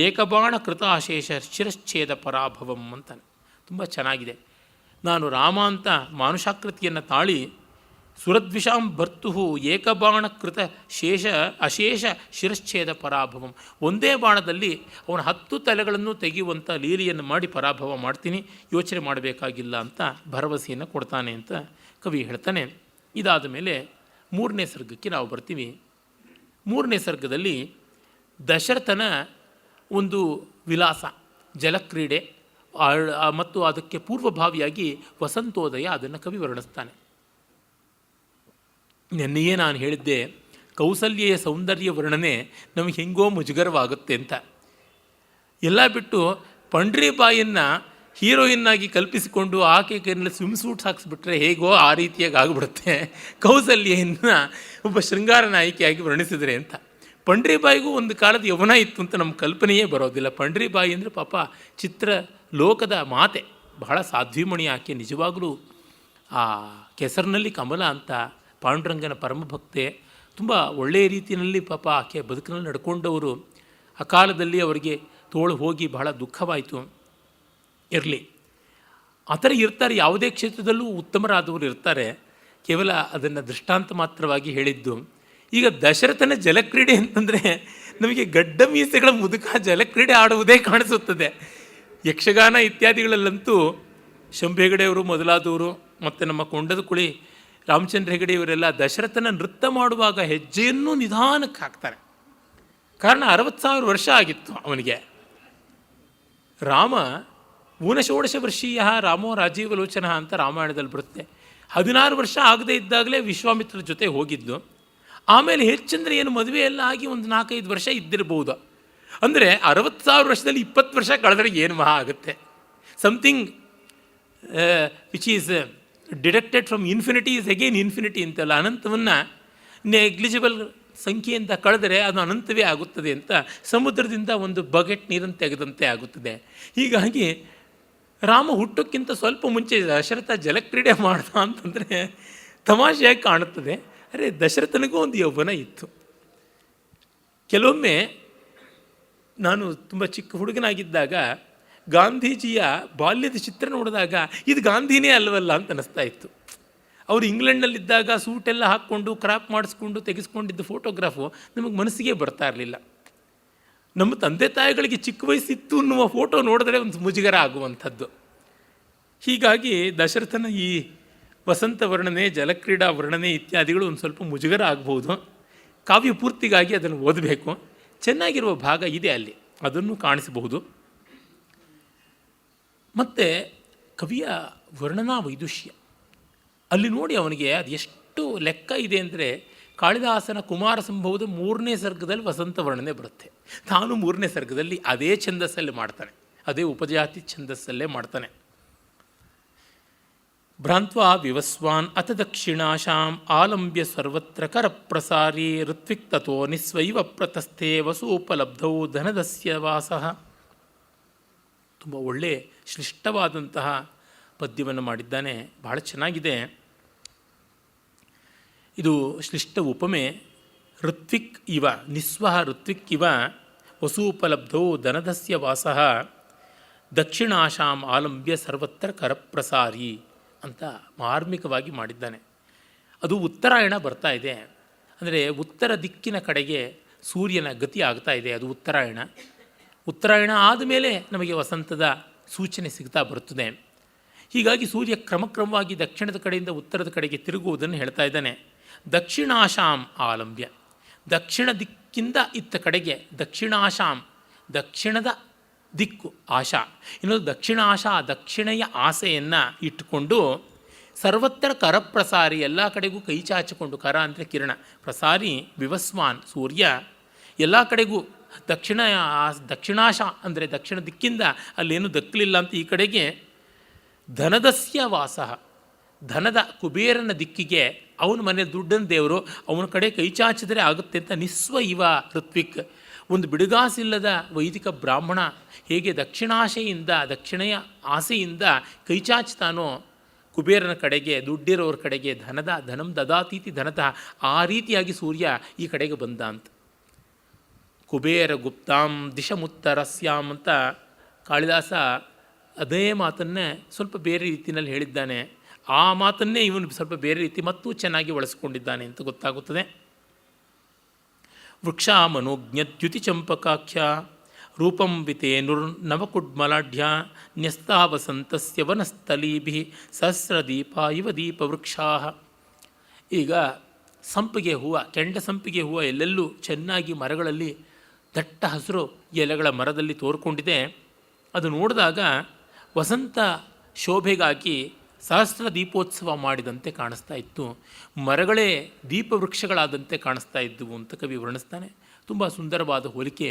ಏಕಬಾಣ ಕೃತಾಶೇಷ ಶಿರಶ್ಛೇದ ಪರಾಭವಂ ಅಂತಾನೆ. ತುಂಬ ಚೆನ್ನಾಗಿದೆ. ನಾನು ರಾಮ ಅಂತ ಮಾನುಷಾಕೃತಿಯನ್ನು ತಾಳಿ ಸುರದ್ವಿಷಾಂ ಭರ್ತು ಏಕಬಾಣ ಕೃತ ಅಶೇಷ ಶಿರಶ್ಛೇದ ಪರಾಭವಂ, ಒಂದೇ ಬಾಣದಲ್ಲಿ ಅವನ 10 ತಲೆಗಳನ್ನು ತೆಗೆಯುವಂಥ ಲೀಲೆಯನ್ನು ಮಾಡಿ ಪರಾಭವ ಮಾಡ್ತೀನಿ, ಯೋಚನೆ ಮಾಡಬೇಕಾಗಿಲ್ಲ ಅಂತ ಭರವಸೆಯನ್ನು ಕೊಡ್ತಾನೆ ಅಂತ ಕವಿ ಹೇಳ್ತಾನೆ. ಇದಾದ ಮೇಲೆ 3ನೇ ಸರ್ಗಕ್ಕೆ ನಾವು ಬರ್ತೀವಿ. 3ನೇ ಸರ್ಗದಲ್ಲಿ ದಶರಥನ ಒಂದು ವಿಲಾಸ, ಜಲಕ್ರೀಡೆ ಮತ್ತು ಅದಕ್ಕೆ ಪೂರ್ವಭಾವಿಯಾಗಿ ವಸಂತೋದಯ, ಅದನ್ನು ಕವಿ ವರ್ಣಿಸ್ತಾನೆ. ನೆನ್ನೆಯೇ ನಾನು ಹೇಳಿದ್ದೆ, ಕೌಸಲ್ಯೆಯ ಸೌಂದರ್ಯ ವರ್ಣನೆ ನಮಗೆ ಹೆಂಗೋ ಮುಜುಗರವಾಗುತ್ತೆ ಅಂತ. ಎಲ್ಲ ಬಿಟ್ಟು ಪಂಡ್ರಿಬಾಯಿಯನ್ನು ಹೀರೋಯಿನ್ನಾಗಿ ಕಲ್ಪಿಸಿಕೊಂಡು ಆಕೆ ಕೈಯಲ್ಲಿ ಸ್ವಿಮ್ ಸೂಟ್ಸ್ ಹಾಕಿಸ್ಬಿಟ್ರೆ ಹೇಗೋ ಆ ರೀತಿಯಾಗಿ ಆಗಿಬಿಡುತ್ತೆ ಕೌಸಲ್ಯೆಯನ್ನು ಒಬ್ಬ ಶೃಂಗಾರ ನಾಯಕಿಯಾಗಿ ವರ್ಣಿಸಿದರೆ ಅಂತ. ಪಂಡ್ರಿಬಾಯಿಗೂ ಒಂದು ಕಾಲದ ಯೌವನ ಇತ್ತು ಅಂತ ನಮ್ಮ ಕಲ್ಪನೆಯೇ ಬರೋದಿಲ್ಲ. ಪಂಡ್ರಿಬಾಯಿ ಅಂದರೆ ಪಾಪ ಚಿತ್ರ ಲೋಕದ ಮಾತೆ, ಬಹಳ ಸಾಧ್ವಿಮಣಿ ಆಕೆ. ನಿಜವಾಗಲೂ ಆ ಕೆಸರಿನಲ್ಲಿ ಕಮಲ ಅಂತ ಪಾಂಡುರಂಗನ ಪರಮಭಕ್ತೆ. ತುಂಬ ಒಳ್ಳೆಯ ರೀತಿಯಲ್ಲಿ ಪಾಪ ಆಕೆ ಬದುಕಿನಲ್ಲಿ ನಡ್ಕೊಂಡವರು. ಆ ಕಾಲದಲ್ಲಿ ಅವರಿಗೆ ತೋಳು ಹೋಗಿ ಬಹಳ ದುಃಖವಾಯಿತು. ಇರಲಿ, ಆ ಥರ ಇರ್ತಾರೆ, ಯಾವುದೇ ಕ್ಷೇತ್ರದಲ್ಲೂ ಉತ್ತಮರಾದವರು ಇರ್ತಾರೆ. ಕೇವಲ ಅದನ್ನು ದೃಷ್ಟಾಂತ ಮಾತ್ರವಾಗಿ ಹೇಳಿದ್ದು. ಈಗ ದಶರಥನ ಜಲಕ್ರೀಡೆ ಅಂತಂದರೆ ನಮಗೆ ಗಡ್ಡ ಮೀಸೆಗಳ ಮುದುಕ ಜಲಕ್ರೀಡೆ ಆಡುವುದೇ ಕಾಣಿಸುತ್ತದೆ. ಯಕ್ಷಗಾನ ಇತ್ಯಾದಿಗಳಲ್ಲಂತೂ ಶಂಭು ಹೆಗಡೆಯವರು ಮೊದಲಾದವರು ಮತ್ತು ನಮ್ಮ ಕೊಂಡದ ಕುಳಿ ರಾಮಚಂದ್ರ ಹೆಗಡೆ ಇವರೆಲ್ಲ ದಶರಥನ ನೃತ್ಯ ಮಾಡುವಾಗ ಹೆಜ್ಜೆಯನ್ನು ನಿಧಾನಕ್ಕೆ ಹಾಕ್ತಾರೆ. ಕಾರಣ 60,000 ವರ್ಷ ಆಗಿತ್ತು ಅವನಿಗೆ. ರಾಮ ಊನಷೋಡಶ ವರ್ಷೀಯ ರಾಮೋ ರಾಜೀವಲೋಚನ ಅಂತ ರಾಮಾಯಣದಲ್ಲಿ ಬರುತ್ತೆ. 16 ವರ್ಷ ಆಗದೇ ಇದ್ದಾಗಲೇ ವಿಶ್ವಾಮಿತ್ರರ ಜೊತೆ ಹೋಗಿದ್ದು. ಆಮೇಲೆ ಹೆಚ್ಚಂದರೆ ಏನು ಮದುವೆ ಎಲ್ಲ ಆಗಿ ಒಂದು 4-5 ವರ್ಷ ಇದ್ದಿರ್ಬೋದು. ಅಂದರೆ 60,000 ವರ್ಷದಲ್ಲಿ 20 ವರ್ಷ ಕಳೆದ್ರೆ ಏನು ಮಹಾ ಆಗುತ್ತೆ. Something which is deducted from infinity is again infinity ಅಂತಲ್ಲ. ಅನಂತವನ್ನು ನೆಗ್ಲಿಜಿಬಲ್ ಸಂಖ್ಯೆಯಿಂದ ಕಳೆದರೆ ಅದು ಅನಂತವೇ ಆಗುತ್ತದೆ ಅಂತ ಸಮುದ್ರದಿಂದ ಒಂದು ಬಕೆಟ್ ನೀರನ್ನು ತೆಗೆದಂತೆ ಆಗುತ್ತದೆ. ಹೀಗಾಗಿ ರಾಮ ಹುಟ್ಟೋಕ್ಕಿಂತ ಸ್ವಲ್ಪ ಮುಂಚೆ ದಶರಥ ಜಲಕ್ರೀಡೆ ಮಾಡ್ದ ಅಂತಂದರೆ ತಮಾಷೆಯಾಗಿ ಕಾಣುತ್ತದೆ. ಅರೆ, ದಶರಥನಿಗೂ ಒಂದು ಯೌವನ ಇತ್ತು. ಕೆಲವೊಮ್ಮೆ ನಾನು ತುಂಬ ಚಿಕ್ಕ ಹುಡುಗನಾಗಿದ್ದಾಗ ಗಾಂಧೀಜಿಯ ಬಾಲ್ಯದ ಚಿತ್ರ ನೋಡಿದಾಗ ಇದು ಗಾಂಧಿನೇ ಅಲ್ವಲ್ಲ ಅಂತ ಅನ್ನಿಸ್ತಾ ಇತ್ತು. ಅವರು ಇಂಗ್ಲೆಂಡ್ನಲ್ಲಿದ್ದಾಗ ಸೂಟೆಲ್ಲ ಹಾಕ್ಕೊಂಡು ಕ್ರಾಪ್ ಮಾಡಿಸ್ಕೊಂಡು ತೆಗೆಸ್ಕೊಂಡಿದ್ದ ಫೋಟೋಗ್ರಾಫು ನಮಗೆ ಮನಸ್ಸಿಗೆ ಬರ್ತಾ ಇರಲಿಲ್ಲ. ನಮ್ಮ ತಂದೆ ತಾಯಿಗಳಿಗೆ ಚಿಕ್ಕ ವಯಸ್ಸಿತ್ತು ಅನ್ನುವ ಫೋಟೋ ನೋಡಿದ್ರೆ ಒಂದು ಮುಜುಗರ ಆಗುವಂಥದ್ದು. ಹೀಗಾಗಿ ದಶರಥನ ಈ ವಸಂತ ವರ್ಣನೆ, ಜಲಕ್ರೀಡಾ ವರ್ಣನೆ ಇತ್ಯಾದಿಗಳು ಒಂದು ಸ್ವಲ್ಪ ಮುಜುಗರ ಆಗ್ಬೋದು. ಕಾವ್ಯ ಪೂರ್ತಿಗಾಗಿ ಅದನ್ನು ಓದಬೇಕು. ಚೆನ್ನಾಗಿರುವ ಭಾಗ ಇದೆ ಅಲ್ಲಿ, ಅದನ್ನು ಕಾಣಿಸಬಹುದು. ಮತ್ತು ಕವಿಯ ವರ್ಣನಾ ವೈದುಷ್ಯ ಅಲ್ಲಿ ನೋಡಿ ಅವನಿಗೆ ಅದು ಎಷ್ಟು ಲೆಕ್ಕ ಇದೆ ಅಂದರೆ ಕಾಳಿದಾಸನ ಕುಮಾರ ಸಂಭವದ 3ನೇ ಸರ್ಗದಲ್ಲಿ ವಸಂತ ವರ್ಣನೆ ಬರುತ್ತೆ. ತಾನು 3ನೇ ಸರ್ಗದಲ್ಲಿ ಅದೇ ಛಂದಸ್ಸಲ್ಲಿ ಮಾಡ್ತಾನೆ, ಅದೇ ಉಪಜಾತಿ ಛಂದಸ್ಸಲ್ಲೇ ಮಾಡ್ತಾನೆ. ಭ್ರಾಂತ್ವಾ ವಿವಸ್ವಾನ್ ಅಥ ದಕ್ಷಿಣಾಶಾಂ ಆಲಂಬ್ಯ ಸರ್ವತ್ರ ಕರಪ್ರಸಾರಿ ಋತ್ವಿಕ್ತತೋ ನಿಸ್ವೈವ ಪ್ರತಸ್ಥೆ ವಸೂಪಲಬ್ಧೌ ಧನದಸ್ಯ ವಾಸಃ. ತುಂಬ ಒಳ್ಳೆಯ ಶ್ಲಿಷ್ಟವಾದಂತಹ ಪದ್ಯವನ್ನು ಮಾಡಿದ್ದಾನೆ, ಬಹಳ ಚೆನ್ನಾಗಿದೆ. ಇದು ಶ್ಲಿಷ್ಟ ಉಪಮೆ. ಋತ್ವಿಕ್ ಇವ ನಿಸ್ವಹ ಋತ್ವಿಕ್ ಇವ ವಸೂಪಲಬ್ಧೌ ಧನದಸ್ಯ ವಾಸಃ ದಕ್ಷಿಣಾಶಾಂ ಆಲಂಬ್ಯ ಸರ್ವತ್ರ ಕರಪ್ರಸಾರಿ ಅಂತ ಮಾರ್ಮಿಕವಾಗಿ ಮಾಡಿದ್ದಾನೆ. ಅದು ಉತ್ತರಾಯಣ ಬರ್ತಾ ಇದೆ, ಅಂದರೆ ಉತ್ತರ ದಿಕ್ಕಿನ ಕಡೆಗೆ ಸೂರ್ಯನ ಗತಿ ಆಗ್ತಾ ಇದೆ, ಅದು ಉತ್ತರಾಯಣ. ಉತ್ತರಾಯಣ ಆದಮೇಲೆ ನಮಗೆ ವಸಂತದ ಸೂಚನೆ ಸಿಗ್ತಾ ಬರುತ್ತದೆ. ಹೀಗಾಗಿ ಸೂರ್ಯ ಕ್ರಮಕ್ರಮವಾಗಿ ದಕ್ಷಿಣದ ಕಡೆಯಿಂದ ಉತ್ತರದ ಕಡೆಗೆ ತಿರುಗುವುದನ್ನು ಹೇಳ್ತಾ ಇದ್ದಾನೆ. ದಕ್ಷಿಣಾಶಾಂ ಆಲಂಬ್ಯ, ದಕ್ಷಿಣ ದಿಕ್ಕಿಂದ ಇತ್ತ ಕಡೆಗೆ, ದಕ್ಷಿಣಾಶಾಂ ದಕ್ಷಿಣದ ದಿಕ್ಕು ಆಶಾ, ಇನ್ನೊಂದು ದಕ್ಷಿಣಾಶಾ ದಕ್ಷಿಣೆಯ ಆಸೆಯನ್ನು ಇಟ್ಟುಕೊಂಡು ಸರ್ವತ್ರ ಕರಪ್ರಸಾರಿ ಎಲ್ಲ ಕಡೆಗೂ ಕೈ ಚಾಚಿಕೊಂಡು, ಕರ ಅಂದರೆ ಕಿರಣ, ಪ್ರಸಾರಿ ವಿವಸ್ವಾನ್ ಸೂರ್ಯ ಎಲ್ಲ ಕಡೆಗೂ ದಕ್ಷಿಣಾಶ ಅಂದರೆ ದಕ್ಷಿಣ ದಿಕ್ಕಿಂದ ಅಲ್ಲೇನು ದಕ್ಕಲಿಲ್ಲ ಅಂತ ಈ ಕಡೆಗೆ ಧನದಸ್ಯ ವಾಸಃ, ಧನದ ಕುಬೇರನ ದಿಕ್ಕಿಗೆ, ಅವನ ಮನೆ ದುಡ್ಡನ ದೇವರು, ಅವನ ಕಡೆ ಕೈ ಚಾಚಿದರೆ ಆಗುತ್ತೆ ಅಂತ ನಿಸ್ವ ಇವ ಋತ್ವಿಕ್, ಒಂದು ಬಿಡುಗಾಸಿಲ್ಲದ ವೈದಿಕ ಬ್ರಾಹ್ಮಣ ಹೇಗೆ ದಕ್ಷಿಣಾಶೆಯಿಂದ ದಕ್ಷಿಣೆಯ ಆಸೆಯಿಂದ ಕೈಚಾಚ್ತಾನೋ ಕುಬೇರನ ಕಡೆಗೆ, ದುಡ್ಡಿರೋರ ಕಡೆಗೆ, ಧನಂ ದದಾತೀತಿ ಧನತಃ, ಆ ರೀತಿಯಾಗಿ ಸೂರ್ಯ ಈ ಕಡೆಗೆ ಬಂದ ಅಂತ. ಕುಬೇರ ಗುಪ್ತಾಂ ದಿಶಮುತ್ತರಸ್ಯಾಂ ಅಂತ ಕಾಳಿದಾಸ ಅದೇ ಮಾತನ್ನೇ ಸ್ವಲ್ಪ ಬೇರೆ ರೀತಿಯಲ್ಲಿ ಹೇಳಿದ್ದಾನೆ. ಆ ಮಾತನ್ನೇ ಇವನು ಸ್ವಲ್ಪ ಬೇರೆ ರೀತಿ ಮತ್ತೂ ಚೆನ್ನಾಗಿ ಬಳಸ್ಕೊಂಡಿದ್ದಾನೆ ಅಂತ ಗೊತ್ತಾಗುತ್ತದೆ. ವೃಕ್ಷ ಮನೋಜ್ಞದ್ಯುತಿ ಚಂಪಕಾಖ್ಯ ರೂಪಂ ವಿತೇನುರ್ನವಕುಡ್ಮಲಾಢ್ಯ ನ್ಯಸ್ತಾ ವಸಂತಸ್ಯ ವನಸ್ಥಲೀಭಿ ಸಹಸ್ರದೀಪ ಇವ ದೀಪವೃಕ್ಷಾ. ಈಗ ಸಂಪಿಗೆ ಹೂವು, ಕೆಂಡ ಸಂಪಿಗೆ ಹೂವು ಎಲ್ಲೆಲ್ಲೂ ಚೆನ್ನಾಗಿ ಮರಗಳಲ್ಲಿ ದಟ್ಟ ಹಸಿರು ಎಲೆಗಳ ಮರದಲ್ಲಿ ತೋರ್ಕೊಂಡಿದೆ. ಅದು ನೋಡಿದಾಗ ವಸಂತ ಶೋಭೆಗಾಗಿ ಸಹಸ್ರ ದೀಪೋತ್ಸವ ಮಾಡಿದಂತೆ ಕಾಣಿಸ್ತಾ ಇತ್ತು, ಮರಗಳೇ ದೀಪವೃಕ್ಷಗಳಾದಂತೆ ಕಾಣಿಸ್ತಾ ಇದ್ದವು ಅಂತ ಕವಿ ವರ್ಣಿಸ್ತಾನೆ. ತುಂಬ ಸುಂದರವಾದ ಹೋಲಿಕೆ.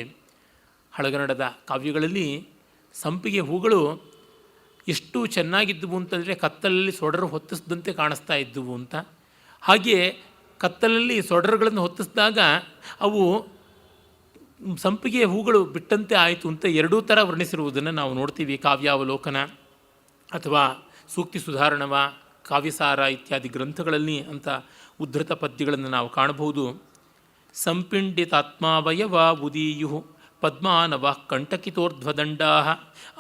ಹಳಗನ್ನಡದ ಕಾವ್ಯಗಳಲ್ಲಿ ಸಂಪಿಗೆ ಹೂಗಳು ಎಷ್ಟು ಚೆನ್ನಾಗಿದ್ದವು ಅಂತಂದರೆ ಕತ್ತಲಲ್ಲಿ ಸೊಡರು ಹೊತ್ತಿಸಿದಂತೆ ಕಾಣಿಸ್ತಾ ಇದ್ದವು ಅಂತ. ಹಾಗೆಯೇ ಕತ್ತಲಲ್ಲಿ ಸೊಡರುಗಳನ್ನು ಹೊತ್ತಿಸಿದಾಗ ಅವು ಸಂಪಿಗೆ ಹೂಗಳು ಬಿಟ್ಟಂತೆ ಆಯಿತು ಅಂತ ಎರಡೂ ಥರ ವರ್ಣಿಸಿರುವುದನ್ನು ನಾವು ನೋಡ್ತೀವಿ. ಕಾವ್ಯಾವಲೋಕನ ಅಥವಾ ಸೂಕ್ತಿ ಸುಧಾರಣವ, ಕಾವ್ಯಸಾರ ಇತ್ಯಾದಿ ಗ್ರಂಥಗಳಲ್ಲಿ ಅಂತ ಉದ್ಧೃತ ಪದ್ಯಗಳನ್ನು ನಾವು ಕಾಣಬಹುದು. ಸಂಪಿಂಡಿತಾತ್ಮಾವಯವ ಉದೀಯು ಪದ್ಮಾನವ ಕಂಟಕಿತೋರ್ಧ್ವದಂಡಾ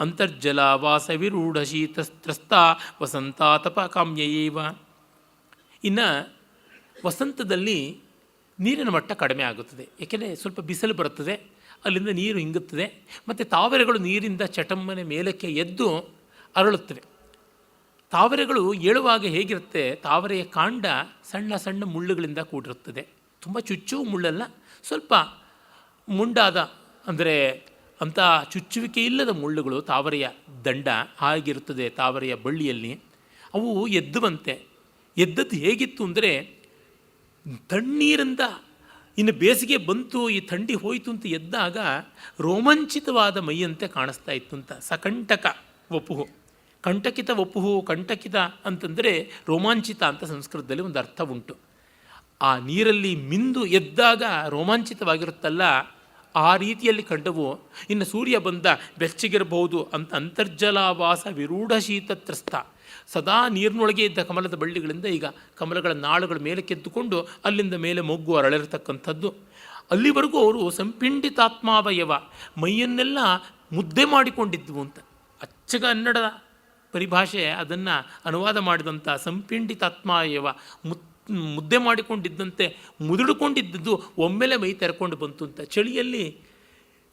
ಅಂತರ್ಜಲಾವಾಸವಿರೂಢಶೀತಸ್ತ್ರಸ್ತಾ ವಸಂತಾತಪ ಕಾಮ್ಯಯೇವ. ಇನ್ನು ವಸಂತದಲ್ಲಿ ನೀರಿನ ಮಟ್ಟ ಕಡಿಮೆ ಆಗುತ್ತದೆ, ಏಕೆಂದರೆ ಸ್ವಲ್ಪ ಬಿಸಿಲು ಬರುತ್ತದೆ, ಅಲ್ಲಿಂದ ನೀರು ಇಂಗುತ್ತದೆ, ಮತ್ತು ತಾವರೆಗಳು ನೀರಿಂದ ಚಟಮ್ಮನೆ ಮೇಲಕ್ಕೆ ಎದ್ದು ಅರಳುತ್ತವೆ. ತಾವರೆಗಳು ಏಳುವಾಗ ಹೇಗಿರುತ್ತೆ, ತಾವರೆಯ ಕಾಂಡ ಸಣ್ಣ ಸಣ್ಣ ಮುಳ್ಳುಗಳಿಂದ ಕೂಡಿರುತ್ತದೆ, ತುಂಬ ಚುಚ್ಚುವ ಮುಳ್ಳಲ್ಲ, ಸ್ವಲ್ಪ ಮುಂಡಾದ ಅಂದರೆ ಅಂಥ ಚುಚ್ಚುವಿಕೆ ಇಲ್ಲದ ಮುಳ್ಳುಗಳು ತಾವರೆಯ ದಂಡ ಆಗಿರುತ್ತದೆ ತಾವರೆಯ ಬಳ್ಳಿಯಲ್ಲಿ. ಅವು ಎದ್ದುವಂತೆ, ಎದ್ದದ್ದು ಹೇಗಿತ್ತು ಅಂದರೆ ತಣ್ಣೀರಿಂದ ಇನ್ನು ಬೇಸಿಗೆ ಬಂತು, ಈ ಥಂಡಿ ಹೋಯಿತು ಅಂತ ಎದ್ದಾಗ ರೋಮಾಂಚಿತವಾದ ಮೈಯಂತೆ ಕಾಣಿಸ್ತಾ ಇತ್ತು ಅಂತ. ಸಕಂಟಕ ವಪುಹು, ಕಂಟಕಿತ ವಪುಹು, ಕಂಟಕಿತ ಅಂತಂದರೆ ರೋಮಾಂಚಿತ ಅಂತ ಸಂಸ್ಕೃತದಲ್ಲಿ ಒಂದು ಅರ್ಥ ಉಂಟು. ಆ ನೀರಲ್ಲಿ ಮಿಂದು ಎದ್ದಾಗ ರೋಮಾಂಚಿತವಾಗಿರುತ್ತಲ್ಲ, ಆ ರೀತಿಯಲ್ಲಿ ಕಂಡವು. ಇನ್ನು ಸೂರ್ಯ ಬಂದ ಬೆಚ್ಚಗಿರಬಹುದು ಅಂತ ಅಂತರ್ಜಲಾವಾಸ ವಿರೂಢ ಶೀತತ್ರಸ್ತ, ಸದಾ ನೀರಿನೊಳಗೆ ಇದ್ದ ಕಮಲದ ಬಳ್ಳಿಗಳಿಂದ ಈಗ ಕಮಲಗಳ ನಾಳುಗಳ ಮೇಲೆ ಕೆದ್ದುಕೊಂಡು ಅಲ್ಲಿಂದ ಮೇಲೆ ಮೊಗ್ಗು ಅರಳಿರತಕ್ಕಂಥದ್ದು. ಅಲ್ಲಿವರೆಗೂ ಅವರು ಸಂಪಿಂಡಿತಾತ್ಮಾವಯವ, ಮೈಯನ್ನೆಲ್ಲ ಮುದ್ದೆ ಮಾಡಿಕೊಂಡಿದ್ವು ಅಂತ. ಅಚ್ಚಗನ್ನಡ ಪರಿಭಾಷೆ ಅದನ್ನು ಅನುವಾದ ಮಾಡಿದಂಥ ಸಂಪಿಂಡಿತಾತ್ಮಾವಯವ, ಮುದ್ದೆ ಮಾಡಿಕೊಂಡಿದ್ದಂತೆ ಮುದುಡಿಕೊಂಡಿದ್ದದ್ದು ಒಮ್ಮೆಲೆ ಮೈ ತೆರ್ಕೊಂಡು ಬಂತು ಅಂತ. ಚಳಿಯಲ್ಲಿ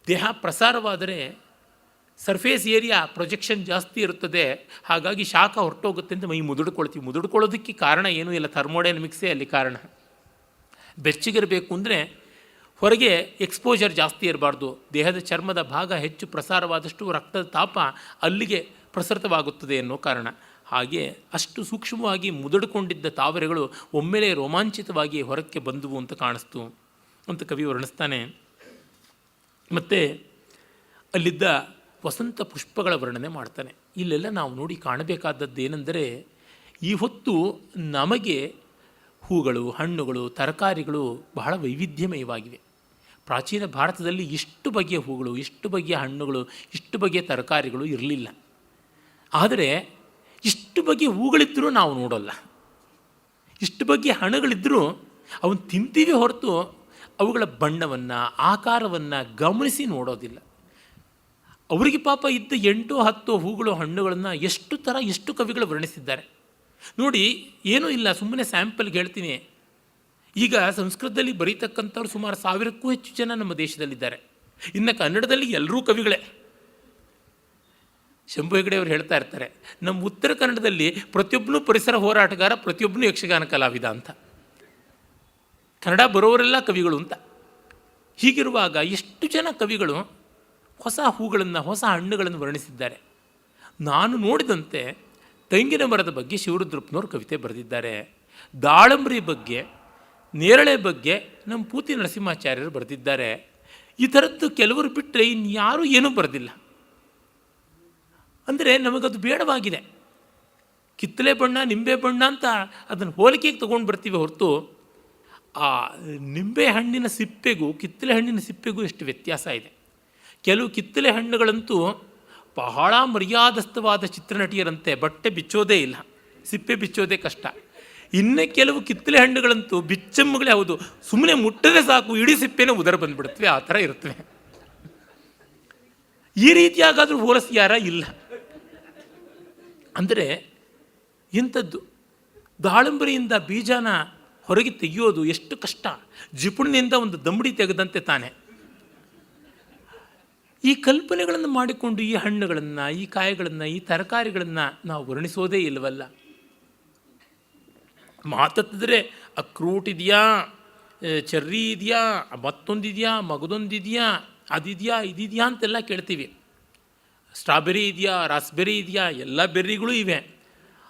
ದೇಹ ಪ್ರಸಾರವಾದರೆ ಸರ್ಫೇಸ್ ಏರಿಯಾ ಪ್ರೊಜೆಕ್ಷನ್ ಜಾಸ್ತಿ ಇರುತ್ತದೆ, ಹಾಗಾಗಿ ಶಾಖ ಹೊರಟೋಗುತ್ತೆ ಅಂತ ಮೈ ಮುದುಡ್ಕೊಳ್ತೀವಿ. ಮುದುಡ್ಕೊಳ್ಳೋದಕ್ಕೆ ಕಾರಣ ಏನೂ ಇಲ್ಲ, ಥರ್ಮೋಡೈನಮಿಕ್ಸೇ ಅಲ್ಲಿ ಕಾರಣ. ಬೆಚ್ಚಗಿರಬೇಕು ಅಂದರೆ ಹೊರಗೆ ಎಕ್ಸ್ಪೋಜರ್ ಜಾಸ್ತಿ ಇರಬಾರ್ದು, ದೇಹದ ಚರ್ಮದ ಭಾಗ ಹೆಚ್ಚು ಪ್ರಸಾರವಾದಷ್ಟು ರಕ್ತದ ತಾಪ ಅಲ್ಲಿಗೆ ಪ್ರಸೃತವಾಗುತ್ತದೆ ಅನ್ನೋ ಕಾರಣ. ಹಾಗೆ ಅಷ್ಟು ಸೂಕ್ಷ್ಮವಾಗಿ ಮುದುಡಿಕೊಂಡಿದ್ದ ತಾವರೆಗಳು ಒಮ್ಮೆಲೆ ರೋಮಾಂಚಿತವಾಗಿ ಹೊರಕ್ಕೆ ಬಂದುವು ಅಂತ ಕಾಣಿಸ್ತು ಅಂತ ಕವಿ ವರ್ಣಿಸ್ತಾನೆ. ಮತ್ತು ಅಲ್ಲಿದ್ದ ವಸಂತ ಪುಷ್ಪಗಳ ವರ್ಣನೆ ಮಾಡ್ತಾನೆ. ಇಲ್ಲೆಲ್ಲ ನಾವು ನೋಡಿ ಕಾಣಬೇಕಾದದ್ದು ಏನೆಂದರೆ, ಈ ಹೊತ್ತು ನಮಗೆ ಹೂಗಳು, ಹಣ್ಣುಗಳು, ತರಕಾರಿಗಳು ಬಹಳ ವೈವಿಧ್ಯಮಯವಾಗಿವೆ. ಪ್ರಾಚೀನ ಭಾರತದಲ್ಲಿ ಇಷ್ಟು ಬಗೆಯ ಹೂಗಳು, ಇಷ್ಟು ಬಗೆಯ ಹಣ್ಣುಗಳು, ಇಷ್ಟು ಬಗೆಯ ತರಕಾರಿಗಳು ಇರಲಿಲ್ಲ. ಆದರೆ ಇಷ್ಟು ಬಗೆಯ ಹೂಗಳಿದ್ದರೂ ನಾವು ನೋಡೋಲ್ಲ, ಇಷ್ಟು ಬಗೆಯ ಹಣ್ಣುಗಳಿದ್ದರೂ ಅವನು ತಿಂತೀವಿ ಹೊರತು ಅವುಗಳ ಬಣ್ಣವನ್ನು, ಆಕಾರವನ್ನು ಗಮನಿಸಿ ನೋಡೋದಿಲ್ಲ. ಅವರಿಗೆ ಪಾಪ ಇದ್ದ 8-10 ಹೂಗಳು, ಹಣ್ಣುಗಳನ್ನು ಎಷ್ಟು ಥರ, ಎಷ್ಟು ಕವಿಗಳು ವರ್ಣಿಸಿದ್ದಾರೆ ನೋಡಿ. ಏನೂ ಇಲ್ಲ, ಸುಮ್ಮನೆ ಸ್ಯಾಂಪಲ್ಗೆ ಹೇಳ್ತೀನಿ. ಈಗ ಸಂಸ್ಕೃತದಲ್ಲಿ ಬರೀತಕ್ಕಂಥವ್ರು ಸುಮಾರು 1000ಕ್ಕೂ ಹೆಚ್ಚು ಜನ ನಮ್ಮ ದೇಶದಲ್ಲಿದ್ದಾರೆ. ಇನ್ನು ಕನ್ನಡದಲ್ಲಿ ಎಲ್ಲರೂ ಕವಿಗಳೇ. ಶಂಭು ಹೆಗಡೆ ಅವರು ಹೇಳ್ತಾ ಇರ್ತಾರೆ, ನಮ್ಮ ಉತ್ತರ ಕನ್ನಡದಲ್ಲಿ ಪ್ರತಿಯೊಬ್ಬನೂ ಪರಿಸರ ಹೋರಾಟಗಾರ, ಪ್ರತಿಯೊಬ್ಬನೂ ಯಕ್ಷಗಾನ ಕಲಾವಿದ ಅಂತ. ಕನ್ನಡ ಬರೋವರೆಲ್ಲ ಕವಿಗಳು ಅಂತ. ಹೀಗಿರುವಾಗ ಎಷ್ಟು ಜನ ಕವಿಗಳು ಹೊಸ ಹೂಗಳನ್ನು, ಹೊಸ ಹಣ್ಣುಗಳನ್ನು ವರ್ಣಿಸಿದ್ದಾರೆ. ನಾನು ನೋಡಿದಂತೆ ತೆಂಗಿನ ಮರದ ಬಗ್ಗೆ ಶಿವರುದ್ರಪ್ಪನವರು ಕವಿತೆ ಬರೆದಿದ್ದಾರೆ. ದಾಳಂಬರಿ ಬಗ್ಗೆ, ನೇರಳೆ ಬಗ್ಗೆ ನಮ್ಮ ಪೂತಿ ನರಸಿಂಹಾಚಾರ್ಯರು ಬರೆದಿದ್ದಾರೆ. ಈ ಥರದ್ದು ಕೆಲವರು ಬಿಟ್ಟರೆ ಇನ್ಯಾರೂ ಏನೂ ಬರೆದಿಲ್ಲ. ಅಂದರೆ ನಮಗದು ಬೇಡವಾಗಿದೆ. ಕಿತ್ತಳೆ ಬಣ್ಣ, ನಿಂಬೆ ಬಣ್ಣ ಅಂತ ಅದನ್ನು ಹೋಲಿಕೆಗೆ ತೊಗೊಂಡು ಬರ್ತೀವಿ ಹೊರತು ಆ ನಿಂಬೆ ಹಣ್ಣಿನ ಸಿಪ್ಪೆಗೂ ಕಿತ್ತಳೆ ಹಣ್ಣಿನ ಸಿಪ್ಪೆಗೂ ಎಷ್ಟು ವ್ಯತ್ಯಾಸ ಇದೆ. ಕೆಲವು ಕಿತ್ತಳೆ ಹಣ್ಣುಗಳಂತೂ ಬಹಳ ಮರ್ಯಾದಸ್ಥವಾದ ಚಿತ್ರನಟಿಯರಂತೆ ಬಟ್ಟೆ ಬಿಚ್ಚೋದೇ ಇಲ್ಲ, ಸಿಪ್ಪೆ ಬಿಚ್ಚೋದೇ ಕಷ್ಟ. ಇನ್ನು ಕೆಲವು ಕಿತ್ತಳೆ ಹಣ್ಣುಗಳಂತೂ ಬಿಚ್ಚಮ್ಮಗಳೇ ಹೌದು, ಸುಮ್ಮನೆ ಮುಟ್ಟದೆ ಸಾಕು ಇಡೀ ಸಿಪ್ಪೆನೇ ಉದರ ಬಂದುಬಿಡುತ್ತವೆ, ಆ ಥರ ಇರುತ್ತವೆ. ಈ ರೀತಿಯಾಗಾದರೂ ಹೋಲಿಸ್ಯಾರ ಇಲ್ಲ. ಅಂದರೆ ಇಂಥದ್ದು ದಾಳಂಬರಿಯಿಂದ ಬೀಜನ ಹೊರಗೆ ತೆಗೆಯೋದು ಎಷ್ಟು ಕಷ್ಟ. ಜಿಪುಣಿನಿಂದ ಒಂದು ದಂಬಡಿ ತೆಗೆದಂತೆ ತಾನೆ. ಈ ಕಲ್ಪನೆಗಳನ್ನು ಮಾಡಿಕೊಂಡು ಈ ಹಣ್ಣುಗಳನ್ನು, ಈ ಕಾಯಿಗಳನ್ನು, ಈ ತರಕಾರಿಗಳನ್ನು ನಾವು ವರ್ಣಿಸೋದೇ ಇಲ್ಲವಲ್ಲ. ಮಾತತ್ತಿದ್ರೆ ಅಕ್ರೂಟ್ ಇದೆಯಾ, ಚೆರ್ರಿ ಇದೆಯಾ, ಮತ್ತೊಂದಿದೆಯಾ, ಮಗದೊಂದಿದೆಯಾ, ಅದಿದೆಯಾ, ಇದಿದೆಯಾ ಅಂತೆಲ್ಲ ಕೇಳ್ತೀವಿ. ಸ್ಟ್ರಾಬೆರಿ ಇದೆಯಾ, ರಾಸ್ಬೆರಿ ಇದೆಯಾ, ಎಲ್ಲ ಬೆರ್ರಿಗಳು ಇವೆ.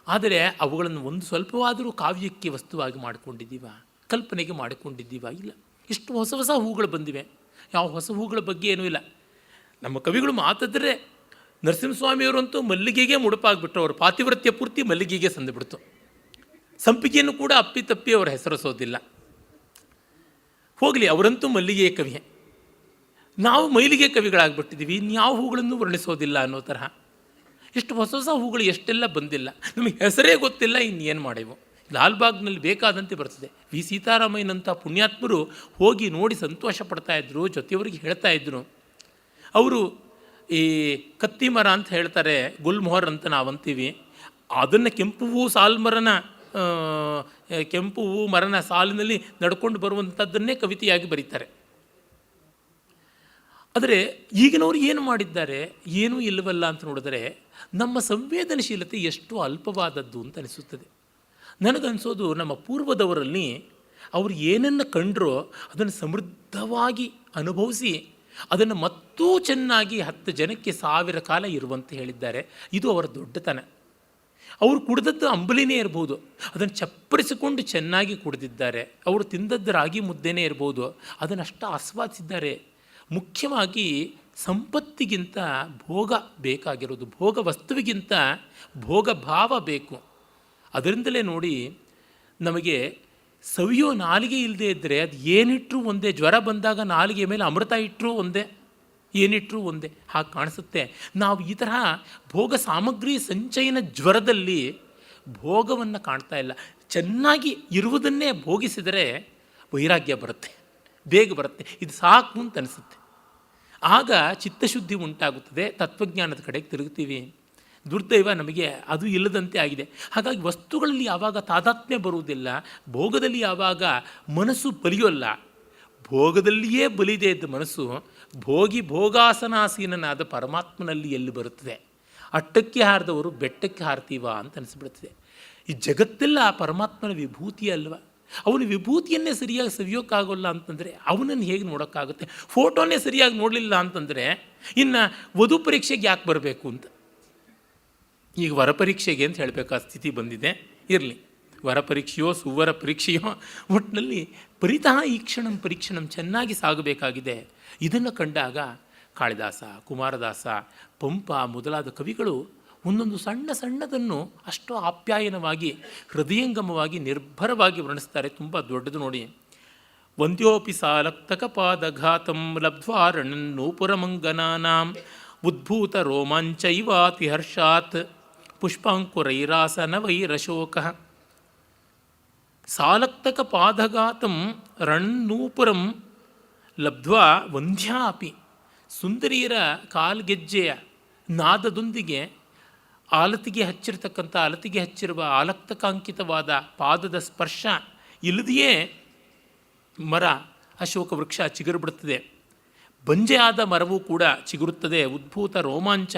ಆದರೆ ಅವುಗಳನ್ನು ಒಂದು ಸ್ವಲ್ಪವಾದರೂ ಕಾವ್ಯಕ್ಕೆ ವಸ್ತುವಾಗಿ ಮಾಡಿಕೊಂಡಿದ್ದೀವ, ಕಲ್ಪನೆಗೆ ಮಾಡಿಕೊಂಡಿದ್ದೀವ? ಇಲ್ಲ. ಇಷ್ಟು ಹೊಸ ಹೊಸ ಹೂಗಳು ಬಂದಿವೆ. ಯಾವ ಹೊಸ ಹೂಗಳ ಬಗ್ಗೆ ಏನೂ ಇಲ್ಲ. ನಮ್ಮ ಕವಿಗಳು ಮಾತಾದರೆ ನರಸಿಂಹಸ್ವಾಮಿಯವರಂತೂ ಮಲ್ಲಿಗೆಗೆ ಮುಡುಪಾಗಿಬಿಟ್ರು. ಅವರು ಪಾತಿವ್ರತ್ಯ ಪೂರ್ತಿ ಮಲ್ಲಿಗೆಗೆ ಸಂದುಬಿಡ್ತು. ಸಂಪಿಗೆಯನ್ನು ಕೂಡ ಅಪ್ಪಿತಪ್ಪಿ ಅವರ ಹೆಸರಿಸೋದಿಲ್ಲ. ಹೋಗಲಿ, ಅವರಂತೂ ಮಲ್ಲಿಗೆಯ ಕವಿಯೇ. ನಾವು ಮೈಲಿಗೆ ಕವಿಗಳಾಗ್ಬಿಟ್ಟಿದ್ದೀವಿ, ಇನ್ಯಾವ ಹೂಗಳನ್ನು ವರ್ಣಿಸೋದಿಲ್ಲ ಅನ್ನೋ ತರಹ. ಎಷ್ಟು ಹೊಸ ಹೊಸ ಹೂಗಳು ಎಷ್ಟೆಲ್ಲ ಬಂದಿಲ್ಲ, ನಮಗೆ ಹೆಸರೇ ಗೊತ್ತಿಲ್ಲ, ಇನ್ನೇನು ಮಾಡೇವು. ಲಾಲ್ಬಾಗ್ನಲ್ಲಿ ಬೇಕಾದಂತೆ ಬರ್ತದೆ. ವಿ ಸೀತಾರಾಮಯ್ಯನಂಥ ಪುಣ್ಯಾತ್ಮರು ಹೋಗಿ ನೋಡಿ ಸಂತೋಷ ಪಡ್ತಾಯಿದ್ರು, ಜೊತೆಯವರಿಗೆ ಹೇಳ್ತಾಯಿದ್ರು. ಅವರು ಈ ಕತ್ತಿ ಮರ ಅಂತ ಹೇಳ್ತಾರೆ, ಗುಲ್ಮೊಹರ್ ಅಂತ ನಾವಂತೀವಿ. ಅದನ್ನು ಕೆಂಪು ಹೂ ಸಾಲ್ಮರನ ಕೆಂಪು ಹೂ ಮರನ ಸಾಲಿನಲ್ಲಿ ನಡ್ಕೊಂಡು ಬರುವಂಥದ್ದನ್ನೇ ಕವಿತೆಯಾಗಿ ಬರೀತಾರೆ. ಆದರೆ ಈಗಿನವರು ಏನು ಮಾಡಿದ್ದಾರೆ, ಏನೂ ಇಲ್ಲವಲ್ಲ ಅಂತ ನೋಡಿದ್ರೆ ನಮ್ಮ ಸಂವೇದನಶೀಲತೆ ಎಷ್ಟು ಅಲ್ಪವಾದದ್ದು ಅಂತ ಅನಿಸುತ್ತದೆ. ನನಗನ್ನಿಸೋದು ನಮ್ಮ ಪೂರ್ವದವರಲ್ಲಿ ಅವರು ಏನನ್ನು ಕಂಡರೋ ಅದನ್ನು ಸಮೃದ್ಧವಾಗಿ ಅನುಭವಿಸಿ ಅದನ್ನು ಮತ್ತೂ ಚೆನ್ನಾಗಿ 10 ಜನಕ್ಕೆ 1000 ಕಾಲ ಇರುವಂತೆ ಹೇಳಿದ್ದಾರೆ. ಇದು ಅವರ ದೊಡ್ಡತನ. ಅವರು ಕುಡಿದದ್ದು ಅಂಬಲಿನೇ ಇರ್ಬೋದು, ಅದನ್ನು ಚಪ್ಪರಿಸಿಕೊಂಡು ಚೆನ್ನಾಗಿ ಕುಡಿದಿದ್ದಾರೆ. ಅವರು ತಿಂದದ್ದು ರಾಗಿ ಮುದ್ದೆನೇ ಇರ್ಬೋದು, ಅದನ್ನಷ್ಟು ಆಸ್ವಾದಿಸಿದ್ದಾರೆ. ಮುಖ್ಯವಾಗಿ ಸಂಪತ್ತಿಗಿಂತ ಭೋಗ ಬೇಕಾಗಿರೋದು, ಭೋಗ ವಸ್ತುವಿಗಿಂತ ಭೋಗ ಭಾವ ಬೇಕು. ಅದರಿಂದಲೇ ನೋಡಿ, ನಮಗೆ ಸವಿಯೋ ನಾಲಿಗೆ ಇಲ್ಲದೆ ಇದ್ದರೆ ಅದು ಏನಿಟ್ಟರೂ ಒಂದೇ. ಜ್ವರ ಬಂದಾಗ ನಾಲಿಗೆ ಮೇಲೆ ಅಮೃತ ಇಟ್ಟರೂ ಒಂದೇ, ಏನಿಟ್ಟರೂ ಒಂದೇ, ಹಾಗೆ ಕಾಣಿಸುತ್ತೆ. ನಾವು ಈ ತರಹ ಭೋಗ ಸಾಮಗ್ರಿ ಸಂಚಯನ ಜ್ವರದಲ್ಲಿ ಭೋಗವನ್ನು ಕಾಣ್ತಾ ಇಲ್ಲ. ಚೆನ್ನಾಗಿ ಇರುವುದನ್ನೇ ಭೋಗಿಸಿದರೆ ವೈರಾಗ್ಯ ಬರುತ್ತೆ, ಬೇಗ ಬರುತ್ತೆ, ಇದು ಸಾಕು ಅಂತ ಅನಿಸುತ್ತೆ. ಆಗ ಚಿತ್ತಶುದ್ಧಿ ಉಂಟಾಗುತ್ತದೆ, ತತ್ವಜ್ಞಾನದ ಕಡೆಗೆ ತಿರುಗ್ತೀವಿ. ದುರ್ದೈವ ನಮಗೆ ಅದು ಇಲ್ಲದಂತೆ ಆಗಿದೆ. ಹಾಗಾಗಿ ವಸ್ತುಗಳಲ್ಲಿ ಯಾವಾಗ ತಾದಾತ್ಮ್ಯ ಬರುವುದಿಲ್ಲ, ಭೋಗದಲ್ಲಿ ಯಾವಾಗ ಮನಸ್ಸು ಬಲಿಯೋಲ್ಲ, ಭೋಗದಲ್ಲಿಯೇ ಬಲಿದೆ ಇದ್ದ ಮನಸ್ಸು ಭೋಗಿ ಭೋಗಾಸನಾಸೀನನಾದ ಪರಮಾತ್ಮನಲ್ಲಿ ಎಲ್ಲಿ ಬರುತ್ತದೆ? ಅಟ್ಟಕ್ಕೆ ಹಾರಿದವರು ಬೆಟ್ಟಕ್ಕೆ ಹಾರ್ತೀವ ಅಂತ ಅನಿಸ್ಬಿಡ್ತದೆ. ಈ ಜಗತ್ತೆಲ್ಲ ಆ ಪರಮಾತ್ಮನ ವಿಭೂತಿ ಅಲ್ವ? ಅವನ ವಿಭೂತಿಯನ್ನೇ ಸರಿಯಾಗಿ ಸವಿಯೋಕ್ಕಾಗೋಲ್ಲ ಅಂತಂದರೆ ಅವನನ್ನು ಹೇಗೆ ನೋಡೋಕ್ಕಾಗುತ್ತೆ? ಫೋಟೋನೇ ಸರಿಯಾಗಿ ನೋಡಲಿಲ್ಲ ಅಂತಂದರೆ ಇನ್ನು ವಧು ಪರೀಕ್ಷೆಗೆ ಯಾಕೆ ಬರಬೇಕು ಅಂತ. ಈಗ ವರಪರೀಕ್ಷೆಗೆ ಅಂತ ಹೇಳಬೇಕಾದ ಸ್ಥಿತಿ ಬಂದಿದೆ. ಇರಲಿ, ವರಪರೀಕ್ಷೆಯೋ ಸುವರ ಪರೀಕ್ಷೆಯೋ, ಒಟ್ಟಿನಲ್ಲಿ ಪರಿತಃ ಈ ಪರೀಕ್ಷಣಂ ಚೆನ್ನಾಗಿ ಸಾಗಬೇಕಾಗಿದೆ. ಇದನ್ನು ಕಂಡಾಗ ಕಾಳಿದಾಸ, ಕುಮಾರದಾಸ, ಪಂಪ ಮೊದಲಾದ ಕವಿಗಳು ಒಂದೊಂದು ಸಣ್ಣ ಸಣ್ಣದನ್ನು ಅಷ್ಟು ಆಪ್ಯಾಯನವಾಗಿ, ಹೃದಯಂಗಮವಾಗಿ, ನಿರ್ಭರವಾಗಿ ವರ್ಣಿಸ್ತಾರೆ. ತುಂಬ ದೊಡ್ಡದು ನೋಡಿ. ವಂದ್ಯೋಪಿ ಸಾಲಕ್ತಕಪಾದಘಾತಂ ಲಬ್ಧ್ವಾರಣನ್ನೂಪುರಮಂಗನಾನಾಂ ಉದ್ಭೂತ ರೋಮಾಂಚೈವಾತಿ ಹರ್ಷಾತ್ ಪುಷ್ಪಾಂಕುರೈರಾಸನವೈರಶೋಕಃ. ಸಾಲಕ್ತಕಪಾದಘಾತಂ ರಣನ್ನೂಪುರಂ ಲಬ್ಧ್ವಾ ವಂದ್ಯಾ ಅಪಿ. ಸುಂದರಿಯರ ಕಾಲ್ಗೆಜ್ಜೆಯ ನಾದದೊಂದಿಗೆ ಆಲತಿಗೆ ಹಚ್ಚಿರುವ ಆಲಕ್ತಕಾಂಕಿತವಾದ ಪಾದದ ಸ್ಪರ್ಶ ಇಲ್ಲದೆಯೇ ಮರ ಅಶೋಕ ವೃಕ್ಷ ಚಿಗುರು ಬಿಡುತ್ತದೆ. ಬಂಜೆ ಆದ ಮರವೂ ಕೂಡ ಚಿಗುರುತ್ತದೆ. ಉದ್ಭೂತ ರೋಮಾಂಚ,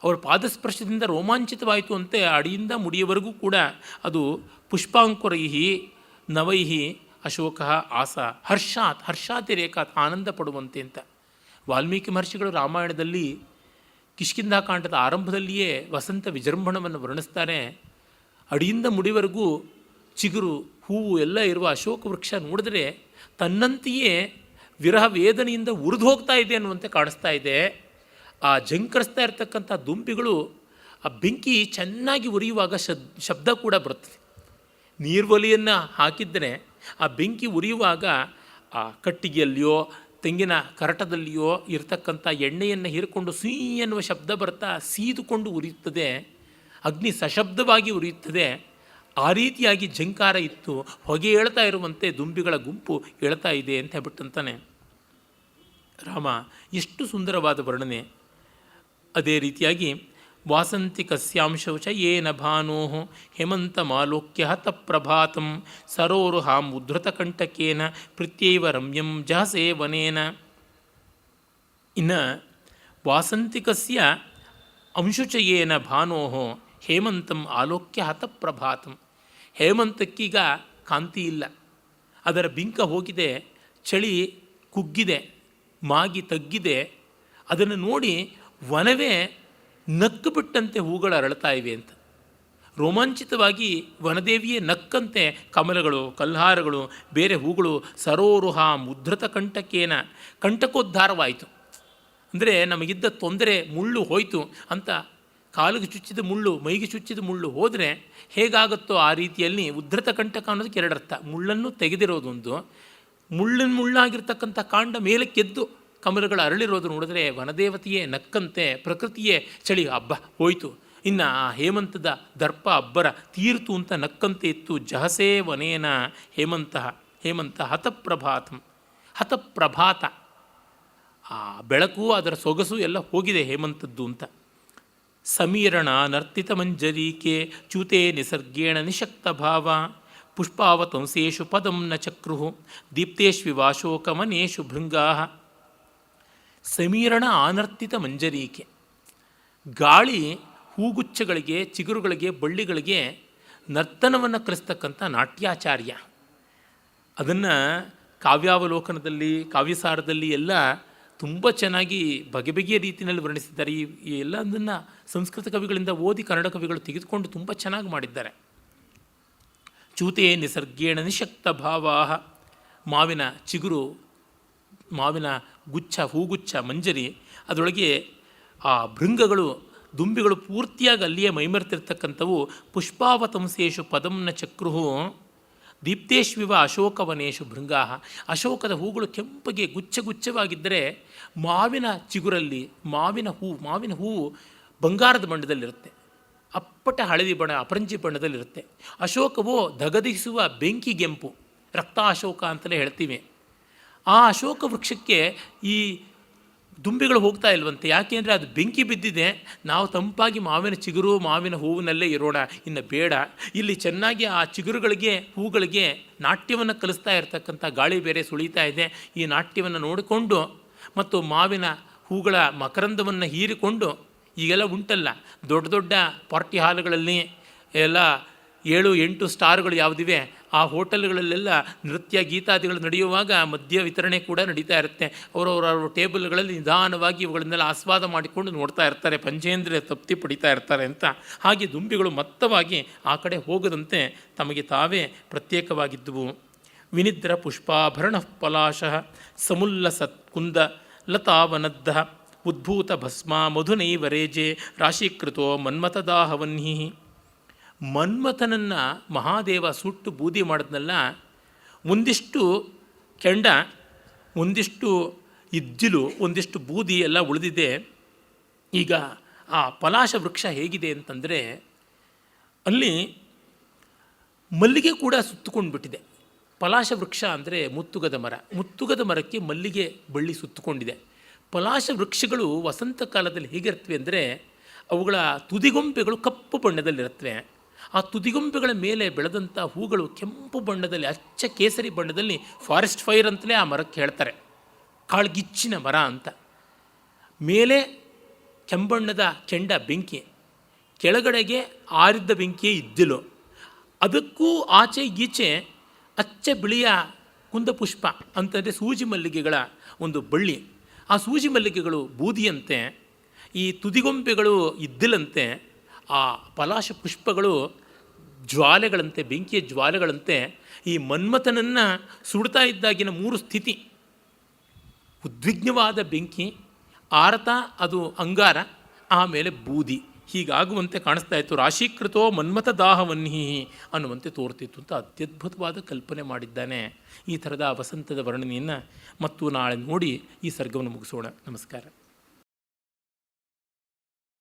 ಅವರ ಪಾದಸ್ಪರ್ಶದಿಂದ ರೋಮಾಂಚಿತವಾಯಿತು ಅಂತೆ ಅಡಿಯಿಂದ ಮುಡಿಯವರೆಗೂ ಕೂಡ ಅದು ಪುಷ್ಪಾಂಕುರೈಹಿ ನವೈಹಿ ಅಶೋಕ ಆಸ ಹರ್ಷಾತ್ ಹರ್ಷಾತಿರೇಕಾತ್ ಆನಂದ ಪಡುವಂತೆ ಅಂತ. ವಾಲ್ಮೀಕಿ ಮಹರ್ಷಿಗಳು ರಾಮಾಯಣದಲ್ಲಿ ಕಿಷ್ಕಿಂಧಾಕಾಂಡದ ಆರಂಭದಲ್ಲಿಯೇ ವಸಂತ ವಿಜೃಂಭಣವನ್ನು ವರ್ಣಿಸ್ತಾರೆ. ಅಡಿಯಿಂದ ಮುಡಿವರೆಗೂ ಚಿಗುರು ಹೂವು ಎಲ್ಲ ಇರುವ ಅಶೋಕ ವೃಕ್ಷ ನೋಡಿದ್ರೆ ತನ್ನಂತೆಯೇ ವಿರಹ ವೇದನೆಯಿಂದ ಉರಿದು ಹೋಗ್ತಾ ಇದೆ ಅನ್ನುವಂತೆ ಕಾಣಿಸ್ತಾ ಇದೆ. ಆ ಜಂಕರಿಸ್ತಾ ಇರತಕ್ಕಂಥ ದುಂಬಿಗಳು ಆ ಬೆಂಕಿ ಚೆನ್ನಾಗಿ ಉರಿಯುವಾಗ ಶಬ್ದ ಕೂಡ ಬರುತ್ತದೆ. ನೀರ್ವಲಿಯನ್ನು ಹಾಕಿದ್ದರೆ ಆ ಬೆಂಕಿ ಉರಿಯುವಾಗ ಆ ಕಟ್ಟಿಗೆಯಲ್ಲಿಯೋ ತೆಂಗಿನ ಕರಟದಲ್ಲಿಯೋ ಇರತಕ್ಕಂಥ ಎಣ್ಣೆಯನ್ನು ಹೀರಿಕೊಂಡು ಸೀ ಎನ್ನುವ ಶಬ್ದ ಬರ್ತಾ ಸೀದುಕೊಂಡು ಉರಿಯುತ್ತದೆ. ಅಗ್ನಿ ಸಶಬ್ದವಾಗಿ ಉರಿಯುತ್ತದೆ. ಆ ರೀತಿಯಾಗಿ ಝಂಕಾರ ಇತ್ತು. ಹೊಗೆ ಏಳ್ತಾ ಇರುವಂತೆ ದುಂಬಿಗಳ ಗುಂಪು ಏಳ್ತಾ ಇದೆ ಅಂತ ಹೇಳ್ಬಿಟ್ಟಂತಾನೆ ರಾಮ. ಎಷ್ಟು ಸುಂದರವಾದ ವರ್ಣನೆ. ಅದೇ ರೀತಿಯಾಗಿ ವಾಸಂತಿ ಕಸ್ಯಾಂಶೌಚ ಯೇನ ಭಾನೋ ಹೇಮಂತಮಾಲೋಕ್ಯ ತಪ್ರಭಾತಂ ಸರೋರುಹಾಂ ಉದ್ಧೃತಕಂಟಕೇನ ಪ್ರೀತ್ಯೈವ ರಮ್ಯಂ ಜಹಸೇ ವನೇನ. ಇನ್ನು ವಾಸಂತಿಕಸ್ಯ ಅಂಶುಚಯೇನ ಭಾನೋ ಹೇಮಂತಂ ಆಲೋಕ್ಯ ಹತಪ್ರಭಾತಂ. ಹೇಮಂತಕ್ಕೀಗ ಕಾಂತಿ ಇಲ್ಲ, ಅದರ ಬಿಂಕ ಹೋಗಿದೆ, ಚಳಿ ಕುಗ್ಗಿದೆ, ಮಾಗಿ ತಗ್ಗಿದೆ. ಅದನ್ನು ನೋಡಿ ವನವೇ ನಕ್ಕು ಬಿಟ್ಟಂತೆ ಹೂಗಳು ಅರಳ್ತಾ ಇವೆ ಅಂತ. ರೋಮಾಂಚಿತವಾಗಿ ವನದೇವಿಯೇ ನಕ್ಕಂತೆ ಕಮಲಗಳು, ಕಲ್ಹಾರಗಳು, ಬೇರೆ ಹೂಗಳು ಸರೋರುಹ ಮುದ್ರತ ಕಂಟಕೇನ ಕಂಟಕೋದ್ಧಾರವಾಯಿತು. ಅಂದರೆ ನಮಗಿದ್ದ ತೊಂದರೆ ಮುಳ್ಳು ಹೋಯಿತು ಅಂತ. ಕಾಲಿಗೆ ಚುಚ್ಚಿದ ಮುಳ್ಳು, ಮೈಗೆ ಚುಚ್ಚಿದ ಮುಳ್ಳು ಹೋದರೆ ಹೇಗಾಗುತ್ತೋ ಆ ರೀತಿಯಲ್ಲಿ ಉದ್ಧತ ಕಂಟಕ ಅನ್ನೋದಕ್ಕೆ ಎರಡರ್ಥ. ಮುಳ್ಳನ್ನು ತೆಗೆದಿರೋದೊಂದು, ಮುಳ್ಳಾಗಿರ್ತಕ್ಕಂಥ ಕಾಂಡ ಮೇಲೆ ಕೆದ್ದು ಕಮಲಗಳು ಅರಳಿರೋದು ನೋಡಿದ್ರೆ ವನದೇವತೆಯೇ ನಕ್ಕಂತೆ, ಪ್ರಕೃತಿಯೇ ಚಳಿ ಹಬ್ಬ ಹೋಯಿತು, ಇನ್ನು ಆ ಹೇಮಂತದ ದರ್ಪ ಅಬ್ಬರ ತೀರ್ತು ಅಂತ ನಕ್ಕಂತೆ ಇತ್ತು. ಜಹಸೇ ವನೇನ ಹೇಮಂತ ಹತಪ್ರಭಾತಂ. ಹತಪ್ರಭಾತ, ಆ ಬೆಳಕು ಅದರ ಸೊಗಸು ಎಲ್ಲ ಹೋಗಿದೆ ಹೇಮಂತದ್ದು ಅಂತ. ಸಮೀರಣ ನರ್ತಿತ ಮಂಜರೀಕೆ ಚ್ಯೂತೆ ನಿಸರ್ಗೇಣ ನಿಶಕ್ತ ಭಾವ ಪುಷ್ಪಾವತಂಸೇಷು ಪದಂ ನ ಚಕ್ರು ದೀಪ್ತೇಶ್ವಿವಾಶೋಕಮನೇಷು ಭೃಂಗಾ. ಸಮೀರಣ ಆನರ್ತಿತ ಮಂಜರೀಕೆ, ಗಾಳಿ ಹೂಗುಚ್ಛಗಳಿಗೆ, ಚಿಗುರುಗಳಿಗೆ, ಬಳ್ಳಿಗಳಿಗೆ ನರ್ತನವನ್ನು ಕಲಿಸ್ತಕ್ಕಂಥ ನಾಟ್ಯಾಚಾರ್ಯ. ಅದನ್ನು ಕಾವ್ಯಾವಲೋಕನದಲ್ಲಿ, ಕಾವ್ಯಸಾರದಲ್ಲಿ ಎಲ್ಲ ತುಂಬ ಚೆನ್ನಾಗಿ ಬಗೆ ಬಗೆಯ ರೀತಿಯಲ್ಲಿ ವರ್ಣಿಸಿದ್ದಾರೆ. ಈ ಎಲ್ಲ ಅದನ್ನು ಸಂಸ್ಕೃತ ಕವಿಗಳಿಂದ ಓದಿ ಕನ್ನಡ ಕವಿಗಳು ತೆಗೆದುಕೊಂಡು ತುಂಬ ಚೆನ್ನಾಗಿ ಮಾಡಿದ್ದಾರೆ. ಚ್ಯೂತೆ ನಿಸರ್ಗೇಣ ನಿಶಕ್ತ ಭಾವಾ. ಮಾವಿನ ಚಿಗುರು, ಮಾವಿನ ಗುಚ್ಛ, ಹೂಗುಚ್ಛ, ಮಂಜರಿ, ಅದರೊಳಗೆ ಆ ಭೃಂಗಗಳು, ದುಂಬಿಗಳು ಪೂರ್ತಿಯಾಗಿ ಅಲ್ಲಿಯೇ ಮೈಮರೆತಿರ್ತಕ್ಕಂಥವು. ಪುಷ್ಪಾವತಂಸೇಷು ಪದಂನ ಚಕ್ರುಹು ದೀಪ್ತೇಶ್ವಿವ ಅಶೋಕವನೇಶು ಭೃಂಗಾ. ಅಶೋಕದ ಹೂಗಳು ಕೆಂಪಗೆ ಗುಚ್ಛವಾಗಿದ್ದರೆ ಮಾವಿನ ಚಿಗುರಲ್ಲಿ ಮಾವಿನ ಹೂವು ಬಂಗಾರದ ಬಣ್ಣದಲ್ಲಿರುತ್ತೆ, ಅಪ್ಪಟ ಹಳದಿ ಬಣ್ಣ, ಅಪರಂಜಿ ಬಣ್ಣದಲ್ಲಿರುತ್ತೆ. ಅಶೋಕವು ಧಗಧಿಸುವ ಬೆಂಕಿಗೆಂಪು, ರಕ್ತಾಶೋಕ ಅಂತಲೇ ಹೇಳ್ತೀವಿ. ಆ ಅಶೋಕ ವೃಕ್ಷಕ್ಕೆ ಈ ದುಂಬಿಗಳು ಹೋಗ್ತಾ ಇಲ್ವಂತೆ. ಯಾಕೆಂದರೆ ಅದು ಬೆಂಕಿ ಬಿದ್ದಿದೆ, ನಾವು ತಂಪಾಗಿ ಮಾವಿನ ಚಿಗುರು, ಮಾವಿನ ಹೂವಿನಲ್ಲೇ ಇರೋಣ, ಇನ್ನು ಬೇಡ. ಇಲ್ಲಿ ಚೆನ್ನಾಗಿ ಆ ಚಿಗುರುಗಳಿಗೆ, ಹೂಗಳಿಗೆ ನಾಟ್ಯವನ್ನು ಕಲಿಸ್ತಾ ಇರತಕ್ಕಂಥ ಗಾಳಿ ಬೇರೆ ಸುಳಿತಾ ಇದೆ. ಈ ನಾಟ್ಯವನ್ನು ನೋಡಿಕೊಂಡು ಮತ್ತು ಮಾವಿನ ಹೂಗಳ ಮಕರಂದವನ್ನು ಹೀರಿಕೊಂಡು, ಈಗೆಲ್ಲ ಉಂಟಲ್ಲ ದೊಡ್ಡ ದೊಡ್ಡ ಪಾರ್ಟಿ ಹಾಲ್ಗಳಲ್ಲಿ ಎಲ್ಲ 7-8 ಸ್ಟಾರ್ಗಳು ಯಾವುದಿವೆ ಆ ಹೋಟೆಲ್ಗಳಲ್ಲೆಲ್ಲ ನೃತ್ಯ ಗೀತಾದಿಗಳು ನಡೆಯುವಾಗ ಮದ್ಯ ವಿತರಣೆ ಕೂಡ ನಡೀತಾ ಇರುತ್ತೆ. ಅವರವರ ಟೇಬಲ್ಗಳಲ್ಲಿ ನಿಧಾನವಾಗಿ ಇವುಗಳನ್ನೆಲ್ಲ ಆಸ್ವಾದ ಮಾಡಿಕೊಂಡು ನೋಡ್ತಾ ಇರ್ತಾರೆ, ಪಂಚೇಂದ್ರಿಯ ತೃಪ್ತಿ ಪಡಿತಾ ಇರ್ತಾರೆ ಅಂತ. ಹಾಗೆ ದುಂಬಿಗಳು ಮತ್ತವಾಗಿ ಆ ಕಡೆ ಹೋಗದಂತೆ ತಮಗೆ ತಾವೇ ಪ್ರತ್ಯೇಕವಾಗಿದ್ದುವು. ವಿನಿದ್ರ ಪುಷ್ಪಾಭರಣ ಪಲಾಶ ಸಮುಲ್ಲಸತ್ಕುಂದ ಲತಾವನದ್ದ ಉದ್ಭೂತ ಭಸ್ಮ ಮಧುನೈವರೇಜೆ ರಾಶೀಕೃತೋ ಮನ್ಮಥದಾಹವನ್ಹಿ. ಮನ್ಮಥನನ್ನು ಮಹಾದೇವ ಸುಟ್ಟು ಬೂದಿ ಮಾಡಿದ್ನಲ್ಲ, ಒಂದಿಷ್ಟು ಕೆಂಡ, ಒಂದಿಷ್ಟು ಇದ್ದಿಲು, ಒಂದಿಷ್ಟು ಬೂದಿ ಎಲ್ಲ ಉಳಿದಿದೆ. ಈಗ ಆ ಪಲಾಶ ವೃಕ್ಷ ಹೇಗಿದೆ ಅಂತಂದರೆ ಅಲ್ಲಿ ಮಲ್ಲಿಗೆ ಕೂಡ ಸುತ್ತಕೊಂಡು ಬಿಟ್ಟಿದೆ. ಪಲಾಶ ವೃಕ್ಷ ಅಂದರೆ ಮುತ್ತುಗದ ಮರ, ಮುತ್ತುಗದ ಮರಕ್ಕೆ ಮಲ್ಲಿಗೆ ಬಳ್ಳಿ ಸುತ್ತಕೊಂಡಿದೆ. ಪಲಾಶ ವೃಕ್ಷಗಳು ವಸಂತ ಕಾಲದಲ್ಲಿ ಹೇಗಿರ್ತವೆ ಅಂದರೆ ಅವುಗಳ ತುದಿಗೊಂಬೆಗಳು ಕಪ್ಪು ಬಣ್ಣದಲ್ಲಿರುತ್ತವೆ. ಆ ತುದಿಗೊಂಬೆಗಳ ಮೇಲೆ ಬೆಳೆದಂಥ ಹೂಗಳು ಕೆಂಪು ಬಣ್ಣದಲ್ಲಿ, ಅಚ್ಚ ಕೇಸರಿ ಬಣ್ಣದಲ್ಲಿ, ಫಾರೆಸ್ಟ್ ಫೈರ್ ಅಂತಲೇ ಆ ಮರಕ್ಕೆ ಹೇಳ್ತಾರೆ, ಕಾಳ್ಗಿಚ್ಚಿನ ಮರ ಅಂತ. ಮೇಲೆ ಕೆಂಬಣ್ಣದ ಕೆಂಡ ಬೆಂಕಿ, ಕೆಳಗಡೆಗೆ ಆರಿದ್ದ ಬೆಂಕಿಯೇ ಇದ್ದಿಲು, ಅದಕ್ಕೂ ಆಚೆ ಗೀಚೆ ಅಚ್ಚ ಬಿಳಿಯ ಕುಂದಪುಷ್ಪ ಅಂತಂದರೆ ಸೂಜಿ ಮಲ್ಲಿಗೆಗಳ ಒಂದು ಬಳ್ಳಿ. ಆ ಸೂಜಿ ಮಲ್ಲಿಗೆಗಳು ಬೂದಿಯಂತೆ, ಈ ತುದಿಗೊಂಬೆಗಳು ಇದ್ದಿಲಂತೆ, ಆ ಪಲಾಶ ಪುಷ್ಪಗಳು ಜ್ವಾಲೆಗಳಂತೆ, ಬೆಂಕಿಯ ಜ್ವಾಲೆಗಳಂತೆ. ಈ ಮನ್ಮಥನನ್ನು ಸುಡ್ತಾ ಇದ್ದಾಗಿನ ಮೂರು ಸ್ಥಿತಿ: ಉದ್ವಿಗ್ನವಾದ ಬೆಂಕಿ, ಆರತ ಅದು ಅಂಗಾರ, ಆಮೇಲೆ ಬೂದಿ. ಹೀಗಾಗುವಂತೆ ಕಾಣಿಸ್ತಾ ಇತ್ತು. ರಾಶೀಕೃತೋ ಮನ್ಮಥ ದಾಹವನ್ಹಿ ಅನ್ನುವಂತೆ ತೋರ್ತಿತ್ತು ಅಂತ ಅತ್ಯದ್ಭುತವಾದ ಕಲ್ಪನೆ ಮಾಡಿದ್ದಾನೆ. ಈ ಥರದ ವಸಂತದ ವರ್ಣನೆಯನ್ನು ಮತ್ತು ನಾಳೆ ನೋಡಿ ಈ ಸರ್ಗವನ್ನು ಮುಗಿಸೋಣ. ನಮಸ್ಕಾರ.